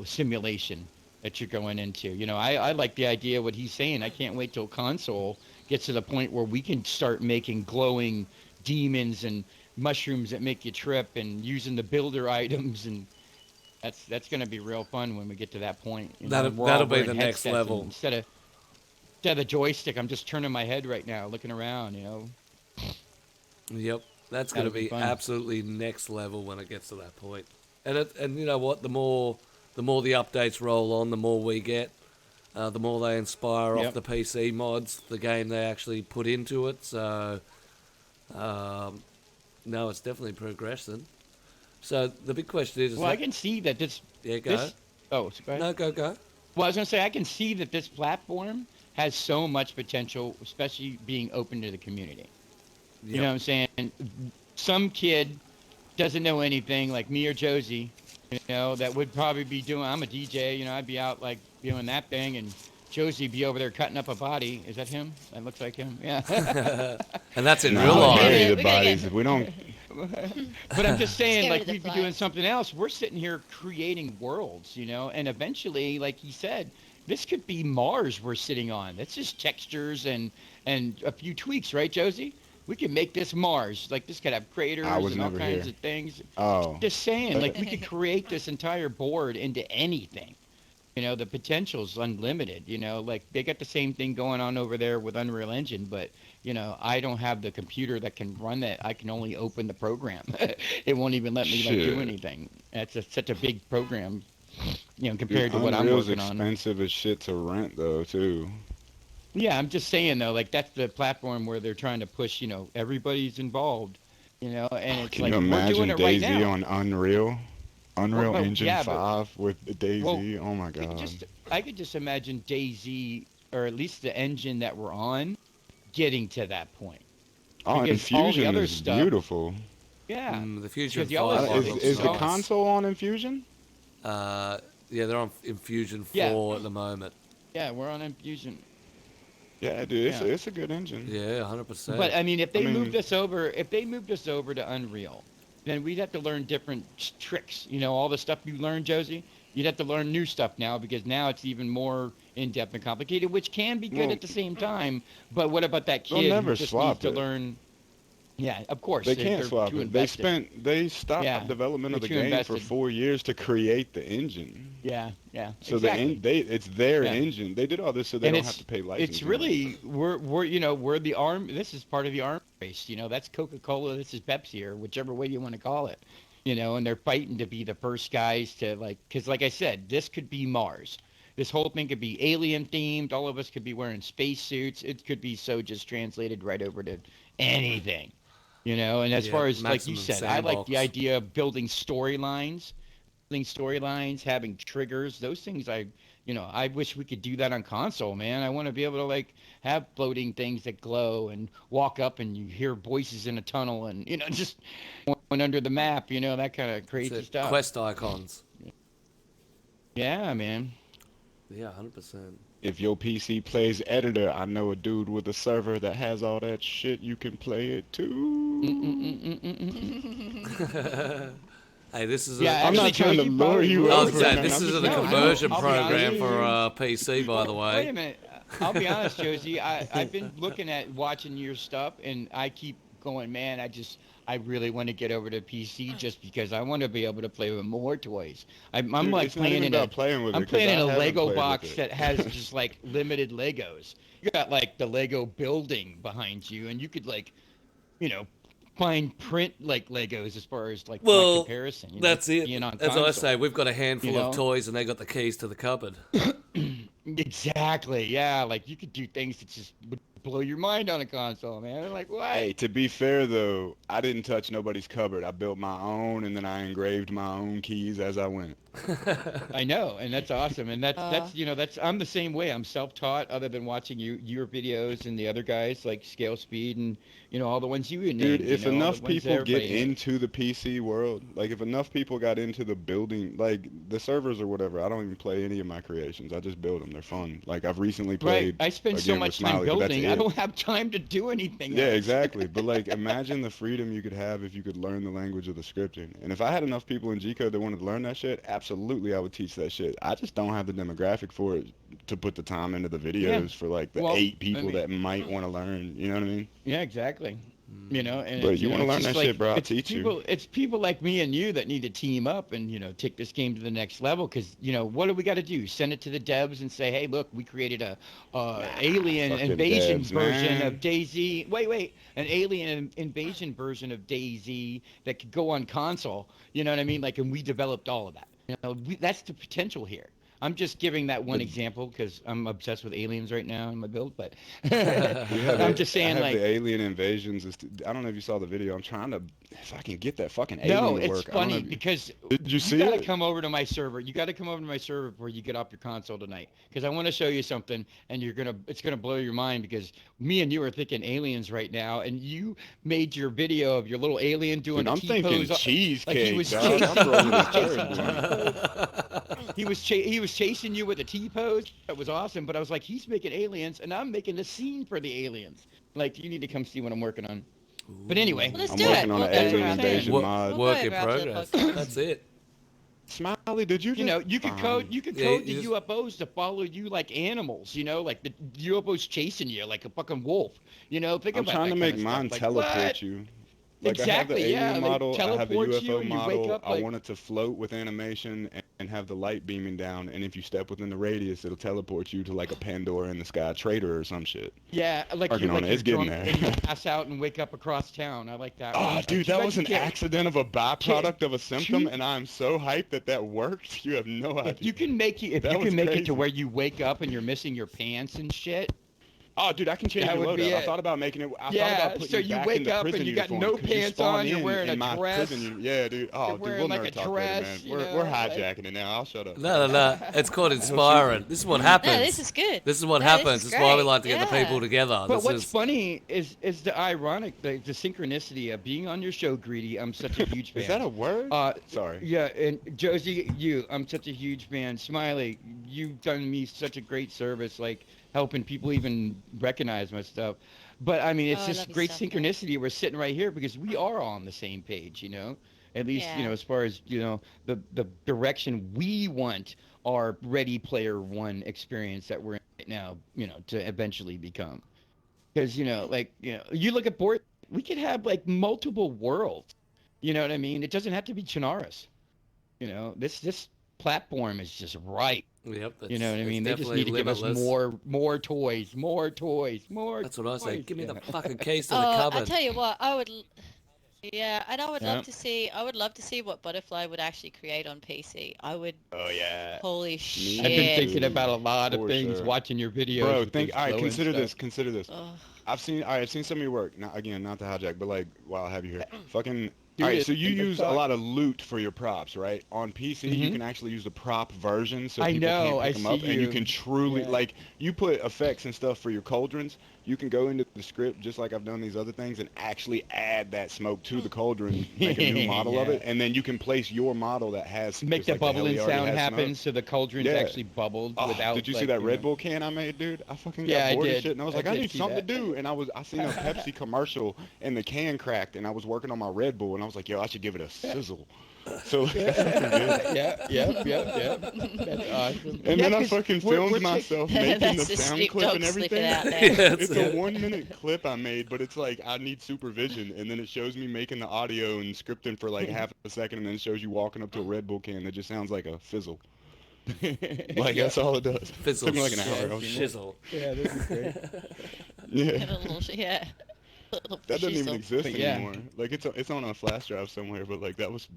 Simulation that you're going into. I like the idea of what he's saying. I can't wait till console gets to the point where we can start making glowing demons and mushrooms that make you trip and using the builder items, and that's going to be real fun when we get to that point. That'll be the next level. Instead of the joystick, I'm just turning my head right now, looking around, Yep. That's going to be fun. absolutely next level when it gets to that point. And you know what? The more the updates roll on, the more we get. The more they inspire off the PC mods, the game they actually put into it. So, no, it's definitely progressing. So the big question is... Well, I can see that this... Yeah, go. Go ahead. No, go. Well, I was going to say, I can see that this platform has so much potential, especially being open to the community. Yep. You know what I'm saying? Some kid doesn't know anything, like me or Josie, that would probably be doing... I'm a DJ, I'd be out, like, doing that thing, and Josie be over there cutting up a body. Is that him? That looks like him. Yeah. And that's in No, real we life. don't need the We gotta bodies. get- If we don't, But I'm just saying, Scared like, of the we'd be doing flies. something else. We're sitting here creating worlds, and eventually, like he said, this could be Mars we're sitting on. That's just textures and a few tweaks, right, Josie? We can make this Mars. Like, this could have craters I was and all never kinds here. of things. oh, Just saying, like, we could create this entire board into anything. The potential's unlimited, like they got the same thing going on over there with Unreal Engine, but, I don't have the computer that can run that. I can only open the program. It won't even let me, like, do Shit. anything. That's such a big program, compared to dude, what I'm Unreal's working on. expensive as shit to rent, though, too. Yeah, I'm just saying, though, like, that's the platform where they're trying to push, everybody's involved, and it's Can like, you we're imagine doing it right DayZ now. on Unreal? Unreal Well, Engine yeah, but- 5 with DayZ? oh my I could god. I could just imagine DayZ, or at least the engine that we're on, getting to that point. Oh, because all the Infusion other is stuff- beautiful. Yeah. The Fusion Because y'all 5 have- looks Is the nice. console on Infusion? Yeah, they're on Infusion 4 Yeah. at the moment. Yeah, we're on Infusion. Yeah, dude, Yeah. it's a good engine. Yeah, 100%. But I mean, if they I mean- moved us over to Unreal, then we'd have to learn different tricks. All the stuff you learned, Josie. You'd have to learn new stuff now, because now it's even more in-depth and complicated, which can be good Well- at the same time. But what about that They'll kid never who just swap needs to it. learn? Yeah, of course. They can't they're swap too it. invested. They stopped Yeah, development of they're the too game invested. for 4 years to create the engine. Yeah, So exactly. it's their Yeah. engine. They did all this so they And don't have to pay licensing. it's really we're the arm. This is part of the arm race. That's Coca-Cola. This is Pepsi, or whichever way you want to call it. And they're fighting to be the first guys to because like I said, this could be Mars. This whole thing could be alien themed. All of us could be wearing spacesuits. It could be so just translated right over to anything. And as far as like you maximum said, I like the sandbox. idea of building storylines, having triggers, those things. I wish we could do that on console, man. I want to be able to like have floating things that glow and walk up and you hear voices in a tunnel and just going under the map, that kind of crazy stuff. Quest icons. Yeah, man. Yeah, 100%. If your PC plays editor, I know a dude with a server that has all that shit. You can play it too. Hey, this is Yeah, I'm not actually, trying to Josie, lure you probably I over. was would. saying, man. this I'm is just a No, conversion I'll be honest program with for you. PC, by the way. Wait a minute. I'll be honest, Josie. I've been looking at watching your stuff, and I keep going, man. I really want to get over to PC just because I want to be able to play with more toys. I'm Dude, like it's not playing even in about playing with I'm it, 'cause playing I in a haven't Lego played with box it. that has just like limited Legos. You got like the Lego building behind you, and you could like, you know, fine print like Legos as far as like my Well, comparison. that's it. Being on As I console. say, we've got a handful you of know? toys and they got the keys to the cupboard. Exactly. Yeah. Like you could do things that just would blow your mind on a console, man. I'm like, what? Hey, to be fair though, I didn't touch nobody's cupboard. I built my own, and then I engraved my own keys as I went. I know, and that's awesome. And that's I'm the same way. I'm self-taught, other than watching your videos and the other guys like Scale Speed and all the ones you named. Dude, if all the enough ones people get everybody- into the PC world, like if enough people got into the building, like the servers or whatever, I don't even play any of my creations. I just build them. They're fun. Like I've recently Right. played I spend so again with much time Smiley, but that's building. I it. don't have time to do anything Yeah, else. exactly. But like, imagine the freedom you could have if you could learn the language of the scripting. And if I had enough people in G code that wanted to learn that shit, absolutely, I would teach that shit. I just don't have the demographic for it to put the time into the videos for like the Well, 8 people I mean- that might want to learn. You know what I mean? Yeah, exactly. And But you wanna it's learn just that shit, bro, I'll it's teach you. people, It's people like me and you that need to team up and take this game to the next level. Because what do we got to do? Send it to the devs and say, hey, look, we created a alien fucking invasion devs, version man. of DayZ. Wait, an alien invasion version of DayZ that could go on console. You know what I mean? Like, and we developed all of that. That's the potential here. I'm just giving that one example because I'm obsessed with aliens right now in my build, but I'm just saying, I have like, the alien invasions. I don't know if you saw the video. I'm trying to, if I can get that fucking alien no, to it's work. I don't know funny if you- because Did you see gotta it? come over to my server. You gotta come over to my server before you get off your console tonight, because I want to show you something, and it's gonna blow your mind because me and you are thinking aliens right now, and you made your video of your little alien doing Dude, a I'm thinking T-pose. cheesecake, Like he was dog. chasing- I'm rolling with chasing turds, dude. he was chasing you with a T-pose. That was awesome, but I was like, he's making aliens, and I'm making a scene for the aliens. Like, you need to come see what I'm working on. But anyway, Well, let's I'm do working it. on We'll an go alien around it. invasion Work, mod. work We'll in go around to the progress. podcast. That's it. Smiley, did you just? you could code Fine. you could Yeah, code you the just- UFOs to follow you like animals, like the UFOs chasing you like a fucking wolf. Think I'm about trying that to kind make of mine stuff. Like, teleport what? you. Like I have the Exactly, yeah, alien they model, I have the teleport you UFO and you wake model. up I like- want it to float with animation and have the light beaming down. And if you step within the radius, it'll teleport you to like a Pandora in the sky trader or some shit. Yeah, like Working you're on like it. It's you're getting drunk there. and you pass out and wake up across town. I like that. one. Oh, Like, dude, you that guys was an get- accident of a byproduct of a symptom, Cheat- and I'm so hyped that worked. You have no idea. If you can make it That was to crazy. where you wake up and you're missing your pants and shit. Oh, dude, I can change That your would be loadout. I it. thought about making it. I thought Yeah, about putting so you you back wake in the up and prison you got uniform, no 'cause pants spawn on, you're in wearing a my dress. prison yeah, dude. Oh, You're dude, wearing we'll like never a talk later, man. dress, We're hijacking it now. I'll shut up. No. It's called inspiring. This is what happens. No, this is good. This is what No, happens. this This is is why we great. like to get the Yeah. people together. But This what's is funny is the ironic, the synchronicity of being on your show, Greedy. I'm such a huge fan. Is that a word? Sorry. Yeah, and Josie, I'm such a huge fan. Smiley, you've done me such a great service, like helping people even recognize my stuff. But I mean, it's Oh, I just love your great stuff, man. synchronicity. We're sitting right here because we are all on the same page, At least, Yeah. as far as, the direction we want our Ready Player One experience that we're in right now, to eventually become. Because, you look at board we could have like multiple worlds. You know what I mean? It doesn't have to be Chernarus. You know, this platform is just right. Yep. You know what I it's mean? They just definitely need to give us limitless. more toys, more toys, more. That's what I say. toys, Give me you the know? fucking keys to the Oh, I cupboard. tell you what, yeah, and I would Yeah. love to see. I would love to see what Butterfly would actually create on PC. I would. Oh yeah. Holy I've shit! been thinking about a lot of For things sure. watching your videos. Bro, with think. those All right, glowing consider stuff. this. Consider this. Ugh. I've seen some of your work. Not to hijack, but like while I have you here, fucking. Dude, All right, so you let's use a talk. lot of loot for your props, right? On PC, you Mhm. can actually use the prop version, so I people know, can't I pick them up, see and you you. can truly Yeah. like you put effects and stuff for your cauldrons. You can go into the script just like I've done these other things and actually add that smoke to the cauldron, make a new model of Yeah. it, and then you can place your model that has Make just the like heli bubbling already sound has happen, smoke. so the cauldron's Yeah. actually bubbled Oh, without. did you see like, that you Red know- Bull can I made, dude? I fucking Yeah, got I bored did. of shit, and I was like, I I did need see something that. to do, and I seen a Pepsi commercial, and the can cracked, and I was working on my Red Bull, and I was like, yo, I should give it a sizzle. So yeah. That's awesome. and Yeah, then I 'cause fucking we're filmed taking- myself making That's the the sound Snoop clip Dogg and slipping everything. out there. It's a 1-minute clip I made, but it's like I need supervision, and then it shows me making the audio and scripting for like half a second, and then it shows you walking up to a Red Bull can that just sounds like a fizzle. Like Yeah. that's all it does. Fizzle, Took me like an hour. I was shizzle. Yeah, this is great. Yeah. A little, yeah. Little That doesn't even shizzle. exist But yeah. anymore. Like it's on a flash drive somewhere, but like I was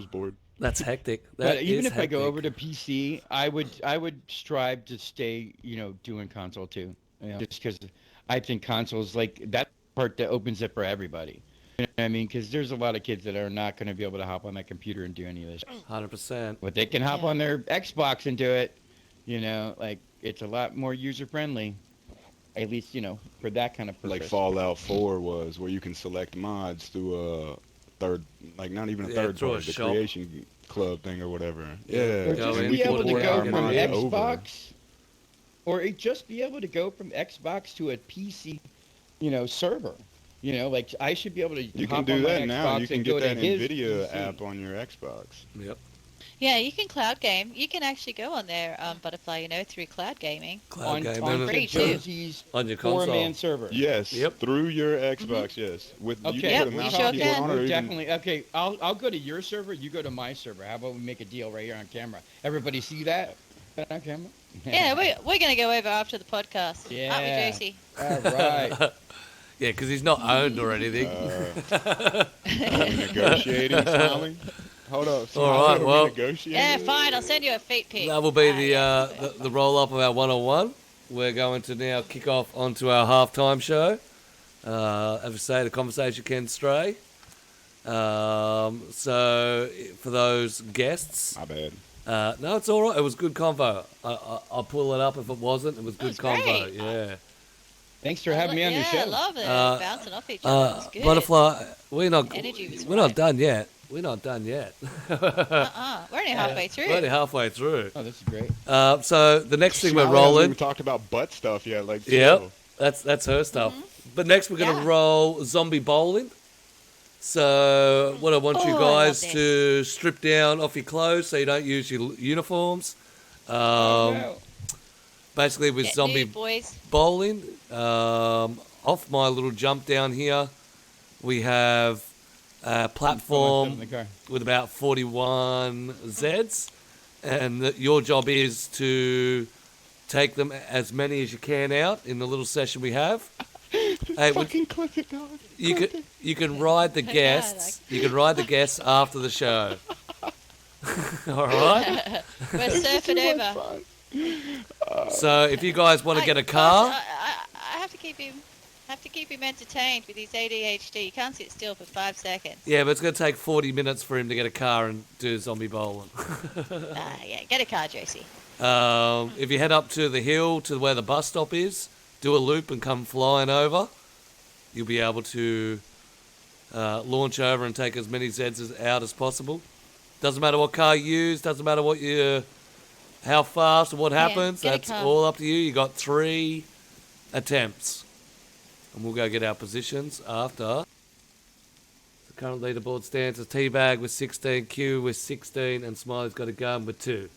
bored. That's hectic. But That even is if I go hectic. over to PC, I would strive to stay, doing console too. Just because I think consoles like that part that opens it for everybody. You know what I mean? Because there's a lot of kids that are not going to be able to hop on that computer and do any of this. 100%. But they can hop Yeah. on their Xbox and do it. Like it's a lot more user friendly. At least, for that kind of purpose. Like Fallout 4 was, where you can select mods through a third, like not even a Yeah, third through a party, the shop. creation club thing or whatever. Yeah. Yeah, Or Go just in, be able to port go our from money over. Xbox, or just be able to go from Xbox to a PC, server. Like I should be able to. You hop can on do my that now. Xbox You can and go get that to his NVIDIA PC. app on your Xbox. Yep. Yeah, you can cloud game. You can actually go on there, Butterfly, through cloud gaming. Cloud on game. on free, too. DayZ's On your console. four-man server. Yes. Yep. Through your Xbox. Yes. With you Okay, can Yep, put a we mouse sure and keyboard can. on it, or even Definitely. Okay, I'll go to your server. You go to my server. How about we make a deal right here on camera? Everybody see that on camera? Yeah, we're going to go over after the podcast. Aren't we, Yeah. Josie? All right. Yeah, because he's not owned or anything. Are we negotiating, Smiley? Hold up. Smiley, right, are we well- negotiating? Yeah, fine. I'll send you a feet pic. That will be Yeah. the roll up of our 101. We're going to now kick off onto our halftime show. As I say, the conversation can stray. So for those guests, My bad. no, it's all right. It was good convo. I'll pull it up if it wasn't. It was good was convo. great. Yeah. Thanks for having me on your Yeah, show. I love it. Bouncing off each other. It was good. Butterfly, we're not Energy was we're not right. done yet. We're not done yet. We're only halfway through. We're only halfway through. Oh, this is great. So the next thing we're Smiley hasn't rolling. even talked about butt stuff yet. Like, Yep, chill. that's her stuff. But next we're gonna Yeah. roll zombie bowling. So what I want you Oh, I guys love to strip down off your clothes so you don't use your uniforms. No. Basically with Get zombie nude, boys. bowling. Off my little jump down here, we have a Put myself in platform the car. with about 41 Zeds, and your job is to take them as many as you can out in the little session we have. Hey, Fucking click it, dog. you can ride the guests. You can ride the guests after the show. All right. We're surfing over. So if you guys want to get a Guys, car, I have to keep him entertained with his ADHD. You can't sit still for 5 seconds. yeah, but it's going to take 40 minutes for him to get a car and do zombie bowling. Yeah, get a car, Josie. If you head up to the hill to where the bus stop is, do a loop and come flying over, you'll be able to launch over and take as many Zeds out as possible. Doesn't matter what car you use, doesn't matter how fast or what happens, get a that's car. all up to you. You got 3 attempts. And we'll go get our positions after. The current leaderboard stands as Teabag with 16, Q with 16, and Smiley's got a gun with 2.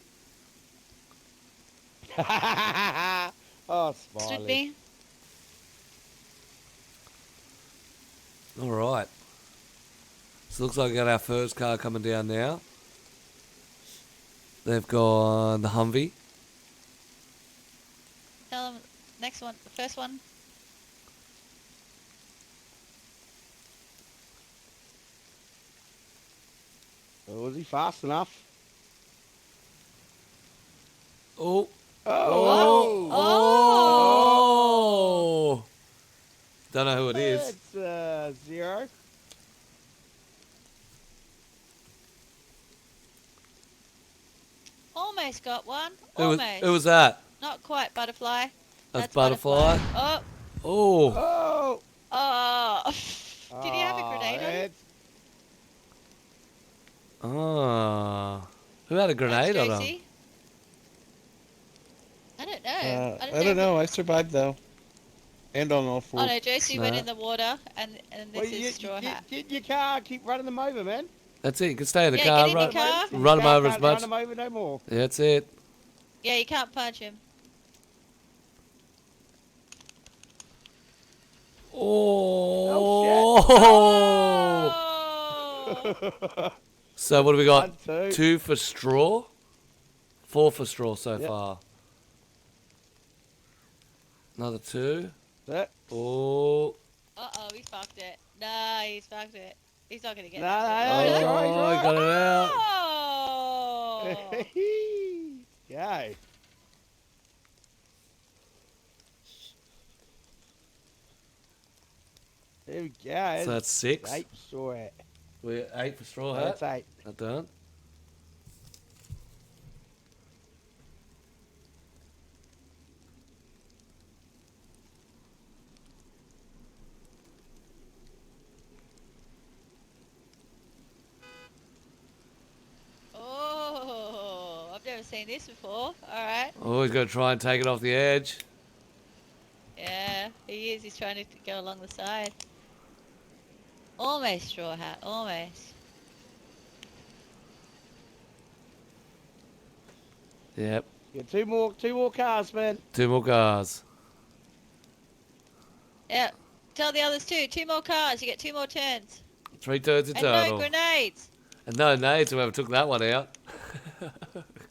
Oh, Stood Smiley. me. All right. So looks like we got our first car coming down now. They've gone the Humvee. Tell them next one, the first one. Oh, was he fast enough? Oh. Oh! Oh! Don't know who it is. It's Zero. Almost got one. Who was, Almost. who was that? Not quite butterfly. That's Butterfly. Oh, Oh. Oh! oh. Did he have a grenade on him? It's Ah. Who had a grenade That's on him? JC. I don't know. I don't know. I survived though. And on all four. Oh no, Josie went No. in the water, and Well, this is Straw Hat. Get in your car, keep running them over, man. That's it. You can stay in the Yeah, car. get in your car. Run 'em over as much. Run them over no more. Yeah, that's it. Yeah, you can't punch him. Oh. Oh! So what do we got? 1, 2. 2 for straw? 4 for straw so Yep. far. Another 2. That. Oh. Uh-oh, he fucked it. Nah, he's fucked it. He's not gonna get No, that. no, no. Oh, he got it out. Oh! Go. There we go. So that's 6. 8 saw it. We're 8 for straw hat. That's 8. That done. Oh, I've never seen this before. Alright. Oh, he's going to try and take it off the edge. Yeah, he is. He's trying to go along the side. Almost Straw Hat. Almost. Yep. Yeah, two more cars, man. 2 more cars. Yeah. Tell the others too. 2 more cars. You get 2 more turns. 3 turns in And total. no grenades. And no nades, whoever took that one out.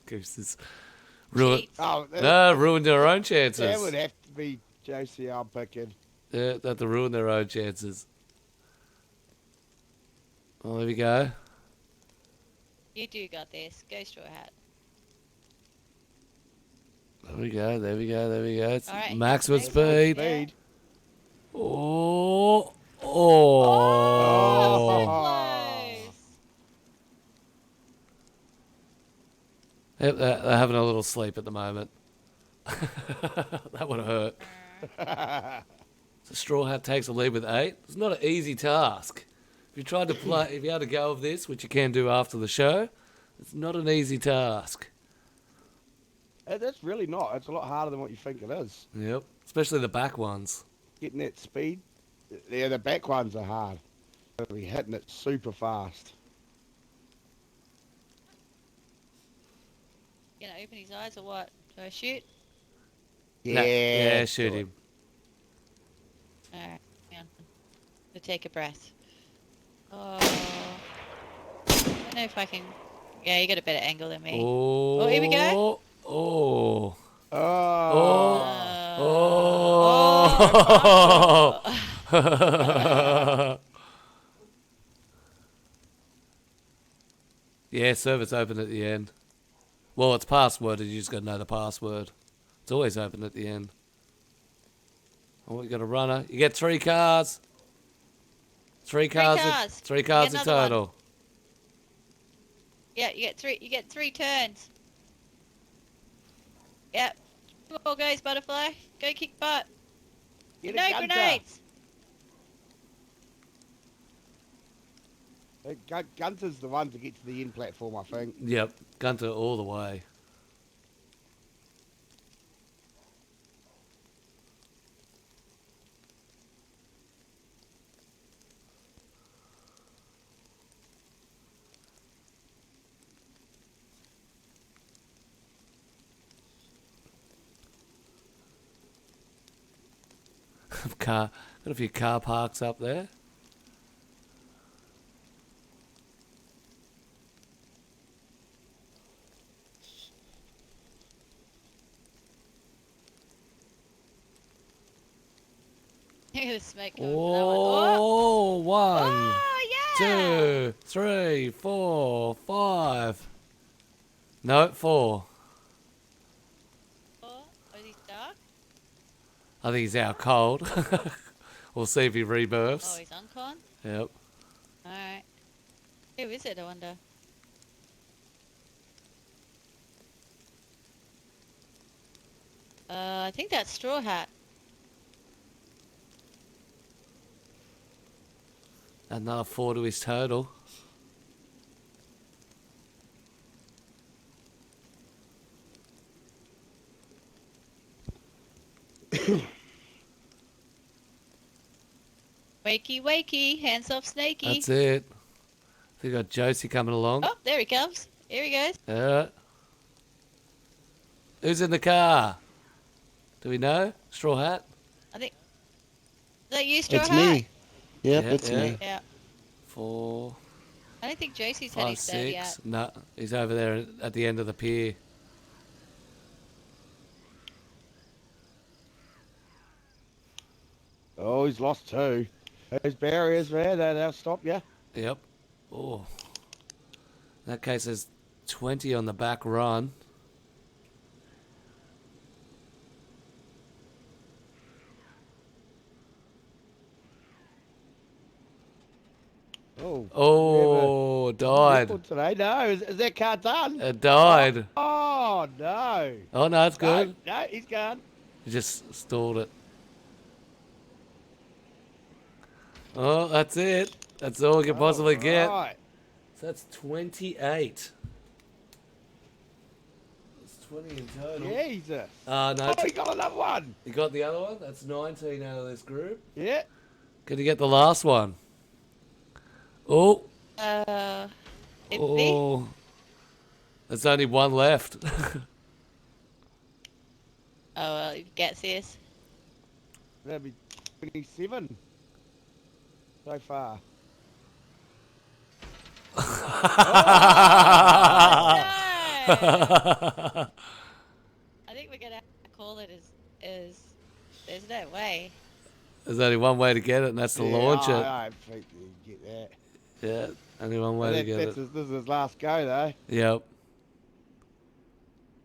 Gooses. Ruined. Cheats. Oh, No, ruined their own that chances. would have to be Josie I'm picking. Yeah, they have to ruin their own chances. Oh, there we go. You do got this. Go Straw Hat. There we go, there we go, there we go. It's All right. maximum Next one. speed. Yeah. Speed. Oh. Oh, Oh. close. Yep, they're having a little sleep at the moment. That would hurt. So Straw Hat takes a lead with 8. It's not an easy task. If you tried to play, if you had a go of this, which you can do after the show, it's not an easy task. That's really not. It's a lot harder than what you think it is. Yep, especially the back ones. Getting that speed. Yeah, the back ones are hard. We're hitting it super fast. You gonna open his eyes or what? Do I shoot? Nah, yeah, shoot him. Alright, hang on. We'll take a breath. Oh. I don't know if I can... Yeah, you got a better angle than me. Oh, Oh, here we go. Oh. Oh. Oh. Yeah, service open at the end. Well, it's passworded. You just got to know the password. It's always open at the end. Oh, you got a runner. You get 3 cars. 3 cars. cars. 3 cars in Get another one. total. Yeah, you get 3. You get 3 turns. Yep. Come on, guys, butterfly. Go kick butt. Get a No gunter. grenades. Gunter's the one to get to the end platform, I think. Yep, Gunter all the way. Got a few car parks up there. The smoke coming from that one. Oh, one, Oh, yeah! 2, 3, 4, 5. No, 4. Oh, is he dark? I think he's out cold. We'll see if he Oh, rebirths. he's uncon? Yep. Alright. Who is it, I wonder? I think that's Straw Hat. Another 4 to his total. Wakey, wakey, hands off Snakey. That's it. We got Josie coming along. Oh, there he comes. Here he goes. Yeah. Who's in the car? Do we know? Straw Hat? I think. Is that you, Straw It's Hat? me. Yep, Yeah, it's yeah. me. Yeah. 4, I don't think Josie's had 5, his day yet. 6. No, he's over there at the end of the pier. Oh, he's lost 2. Those barriers, man, they'll stop you. Yep. Oh. In that case, there's 20 on the back run. Oh. Oh, died. Record today? No, is that car done? It died. Oh, no. Oh, no, it's good. No, he's gone. He just stalled it. Oh, that's it. That's all we can possibly get. Right. So that's 28. That's 20 in total. Jesus. No, Oh, he got another one. you got the other one? That's 19 out of this group. Yeah. Can you get the last one? Oh, It be? oh. There's only one left. Oh, well, he gets this. That'd be 27 so far. No! I think we're gonna have to call it as there's no way. There's only one way to get it, and that's to launch it. I think you get that. Yeah, only one way to get it. This is his last go, though. Yep.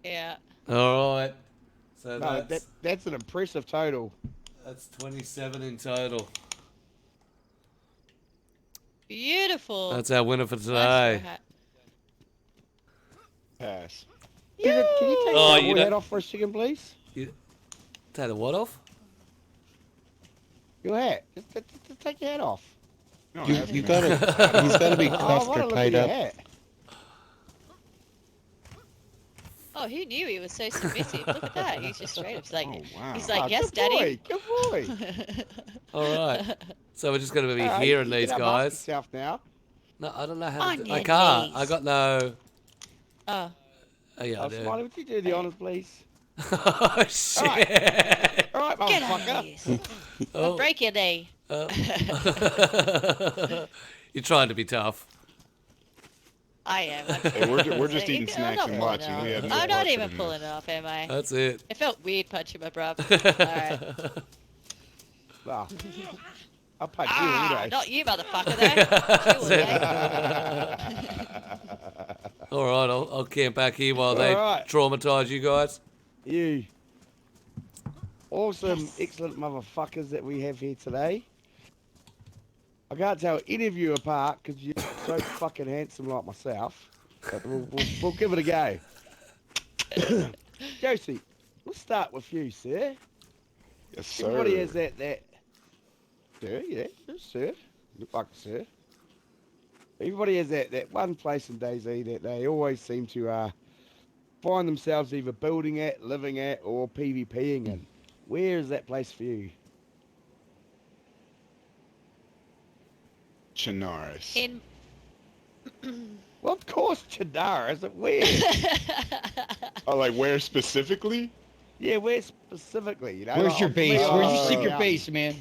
Yeah. All right. So No, that's that's an impressive total. 27 in total. Beautiful. That's our winner for Nice today. Straw Hat. Pass. Peter, can you take Oh, that you hat don't- off for a second, please? Take the what off? Your hat. Just take your hat off. No, You, that's you me. gotta, he's gotta be Oh, I cuffed want to or look at tied your up. hat. Oh, who knew he was so submissive? Look at that. He's just straight up. He's like, Oh, wow. he's like, Oh, yes, good daddy. boy, good boy. All right. So we're just going to be All right, hearing you these can unmask guys. yourself now. No, I don't know how to On do your I can't. knees. I got no... Oh, Oh, yeah, I Oh, do. Smiley, would you do the honours, please? Oh, shit. All right, get out of motherfucker. here. Oh. Break your knee. You're trying to be tough. I am. Hey, we're just eating I'm snacks not and pulling it watching. off. We have no I'm not part even in this. pulling it off, am I? That's it. It felt weird punching my brother. Alright. Oh, I'll punch you Ah, anyway. not you, motherfucker, though. All right, I'll camp back here while they All right. traumatise you guys. You awesome, excellent motherfuckers that we have here today. I can't tell any of you apart because you're so fucking handsome like myself. But we'll give it a go. Josie, let's start with you, sir. Yes, sir. Everybody has that. Sir, yeah, yes, sir. Look like a sir. Everybody has that one place in DayZ that they always seem to find themselves either building at, living at, or PvPing in. Where is that place for you? Chinaris. In Well, of course, Chidara. Is it where? Oh, like where specifically? Yeah, where specifically? You know, Where's like, your for base? me, Where's your I'm secret out. base, man?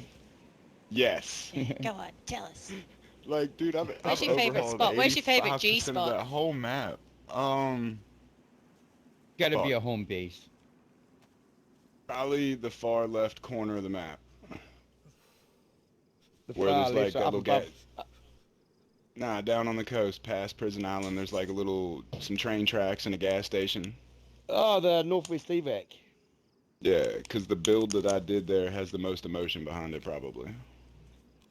Yes. Go on, tell us. Like, dude, I've Where's your favorite overhauled spot? Where's your favorite 85% G of spot? that whole map. Gotta be Fuck. a home base. Probably the far left corner of the map. The Where far there's left, like so that up little above. Nah, down on the coast, past Prison Island, there's like some train tracks and a gas station. Oh, the Northwest Evac. Yeah, because the build that I did there has the most emotion behind it, probably.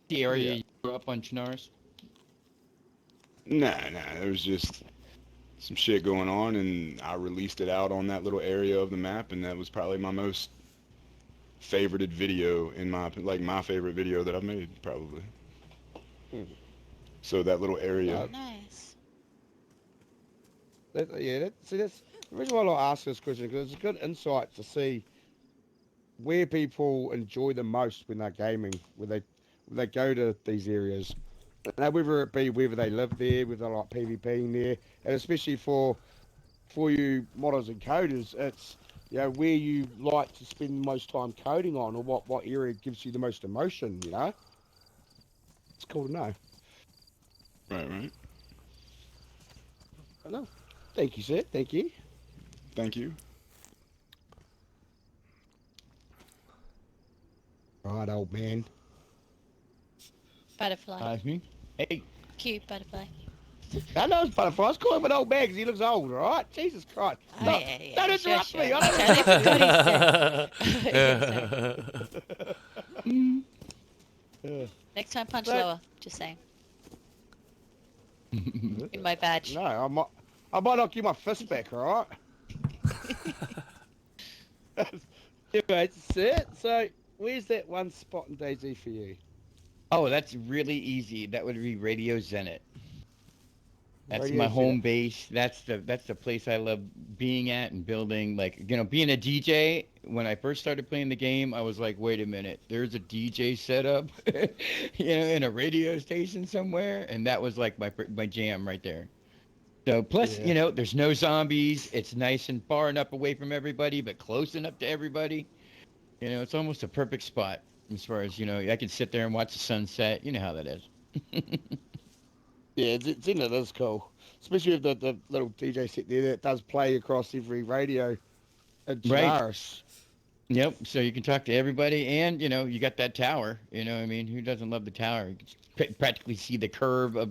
The area Yeah. you grew up on Chernarus? Nah, there was just some shit going on, and I released it out on that little area of the map, and that was probably my most favorited video in my favorite video that I've made, probably. Hmm. So that little area. Nice. See, that's the reason why I like asking this question, because it's a good insight to see where people enjoy the most when they're gaming, when they go to these areas. Now, whether it be whether they live there, whether they like PvPing there, and especially for you modders and coders, it's where you like to spend the most time coding on, or what area gives you the most emotion. It's cool to know. Right. I know. Thank you, sir. Thank you. Thank you. Right, old man. Butterfly. Me? Hey, Cute butterfly. I know it's butterflies. Call him an old man because he looks old, all right? Jesus Christ. Oh, No, yeah. don't Sure, interrupt sure. me. I Totally don't forgot he said. Yeah. Next time, punch So- lower. Just saying. In my badge. No, I might not give my fist back, all right? Anyway, so where's that one spot in DayZ for you? oh, that's really easy. That would be Radio Zenit. That's Radio my home Zenit. base. That's the place I love being at and building. Like, being a DJ, when I first started playing the game, I was like, wait a minute, there's a DJ setup, in a radio station somewhere. And that was like my jam right there. So plus, Yeah. there's no zombies. It's nice and far enough away from everybody, but close enough to everybody. It's almost a perfect spot as far as, I can sit there and watch the sunset. You know how that is. Yeah, Zenit is cool. Especially with the little DJ set there that does play across every radio in Right. Chernarus. Yep. So you can talk to everybody, and you got that tower. You know, what I mean, who doesn't love the tower? You can practically see the curve of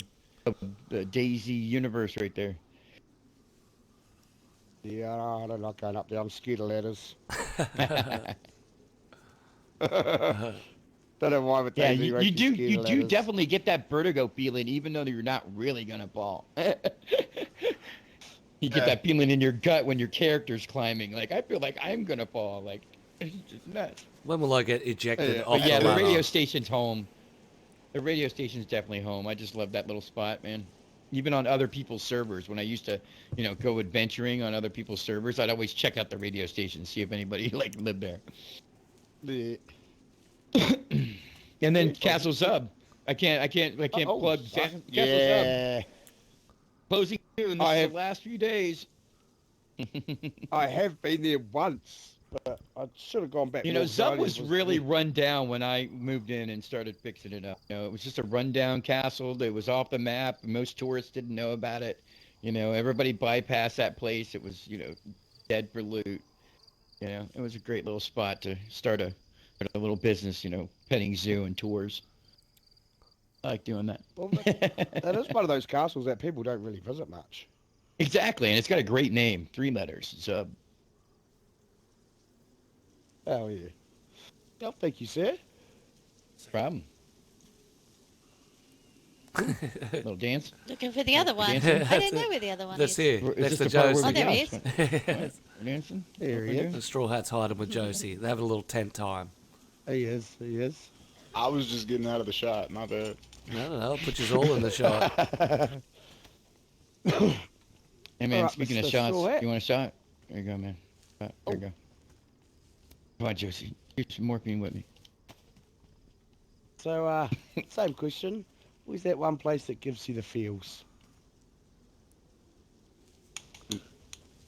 the DayZ universe right there. Yeah, I don't like going up there. I'm scared of ladders. Don't know why, but Yeah, DayZ you makes me do scared you of do ladders. definitely get that vertigo feeling, even though you're not really gonna fall. You get that feeling in your gut when your character's climbing. Like, I feel like I'm gonna fall. Like, it's just nuts. When will I get ejected Yeah, off But yeah, the the ladder? radio station's home. The radio station's definitely home. I just love that little spot, man. Even on other people's servers, when I used to, go adventuring on other people's servers, I'd always check out the radio station, see if anybody lived there. Yeah. And then Yeah. Castle Sub. I can't Oh, plug suck. Castle Sub. Yeah. Closing soon. This is the last few days. I have been there once, but I should have gone back. more, 'cause I Zub only was really run down when I moved in and started fixing it up. It was just a rundown castle that was off the map. Most tourists didn't know about it. Everybody bypassed that place. It was, dead for loot. It was a great little spot to start a little business, petting zoo and tours. I like doing that. Well, that is one of those castles that people don't really visit much. Exactly, and it's got a great name, 3 letters. Zub. Oh yeah. Well, thank you, sir. Problem. Little dance. Looking for the other one. dancing? I didn't know where the other one That's is. here. Is Next this to the part Josie. where Oh, we there go? he is. We're dancing. There he What we're is. The Straw Hat's hiding with Josie. They're having a little tent time. He is. He is. I was just getting out of the shot. My bad. No, I'll put you all in the shot. Hey man, Alright, speaking of Mr. shots, Straw Hat. you want a shot? There you go, man. There you go. Come on, Josie. Get some morphine with me. So, same question. Where's that one place that gives you the feels?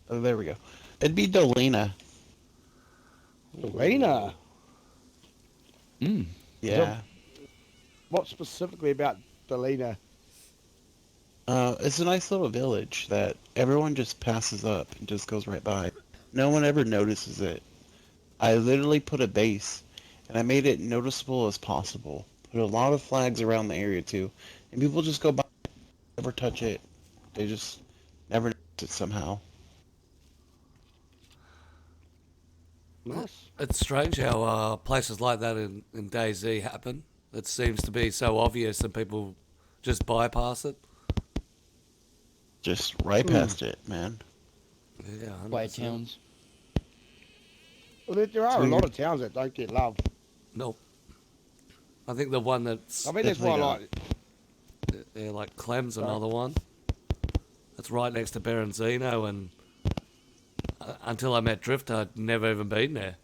Oh, there we go. It'd be Dolina. Arena. Yeah. What specifically about Dolina? It's a nice little village that everyone just passes up and just goes right by. No one ever notices it. I literally put a base, and I made it noticeable as possible. There's a lot of flags around the area too, and people just go by, never touch it. They just never notice it somehow. Nice. It's strange how places like that in DayZ happen. It seems to be so obvious and people just bypass it. Just right past it, man. Yeah, 100%. Quiet towns. Well, there are a lot of towns that don't get love. Nope. I think the one that's I mean, that's why I Definitely like. yeah, like Clem's Sorry. another one. It's right next to Berenzino, and until I met Drifter, I'd never even been there.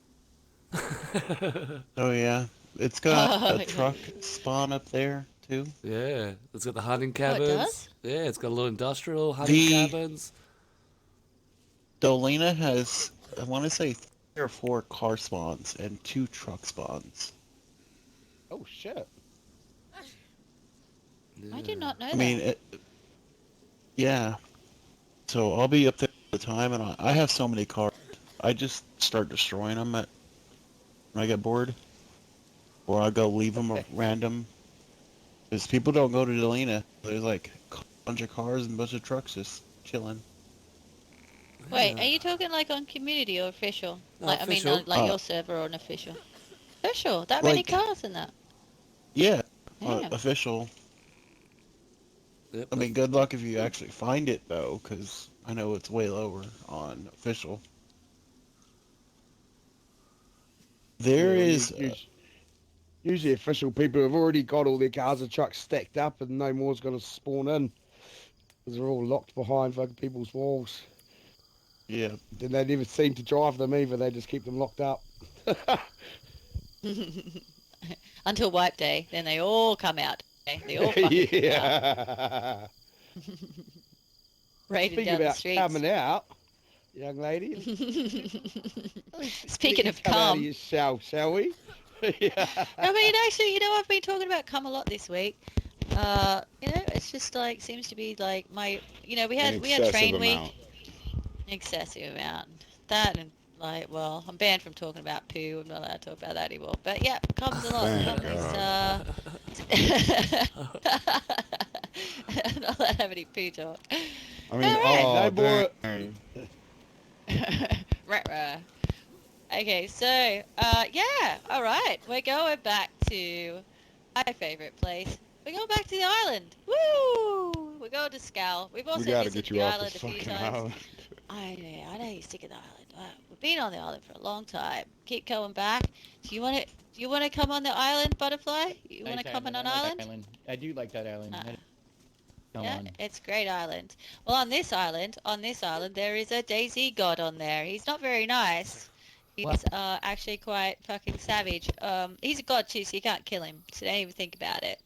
Oh yeah, it's got Oh, a truck spawn up there too. Yeah, it's got the hunting it cabins. does? Yeah, it's got a little industrial hunting The- cabins. Dolina has, I want to say, 3 or 4 car spawns and 2 truck spawns. Oh shit. I did not know I that. mean, yeah. So I'll be up there all the time, and I have so many cars. I just start destroying them when I get bored, or I go leave them random. Because people don't go to Dolina. There's like a bunch of cars and a bunch of trucks just chilling. Wait, are you talking like on community or official? No, Like, official. I mean, like Uh, your server or an official? Official? That many Like- cars in that? Yeah, Damn. official. Yep, I mean, good luck if you actually find it though, because I know it's way lower on official. There Yeah, is. Usually official people have already got all their cars and trucks stacked up and no more's going to spawn in. Because they're all locked behind fucking people's walls. Yeah, Then they never seem to drive them either, they just keep them locked up. Until wipe day, then they all come out. Okay? They all fucking come out. Yeah. Raided Speaking down the about streets. coming out, young lady. Speaking of come out of cum. your shell, shall we? Yeah. I mean, actually, I've been talking about cum a lot this week. It's just like, seems to be like my, we An had excessive train week. amount. Excessive amount. That and like, well, I'm banned from talking about poo. I'm not allowed to talk about that anymore. But yeah, comes a lot. Thank I'm not allowed to have any poo talk. I mean, Alright. oh, No more- dang. Ruh-roh. Okay, so yeah, all right, we're going back to my favorite place. We're going back to the island. Woo! We're going to Scal. We've also We gotta visited get you the off island this a few fucking times. island. I know you're sick of the island. We've been on the island for a long time. Keep coming back. Do you want to come on the island, Butterfly? You want to Nice come on an I like island? that island? I do like that island. Come Yeah, on. it's a great island. Well, on this island, there is a DayZ god on there. He's not very nice. He's What? actually quite fucking savage. He's a god too, so you can't kill him. So don't even think about it.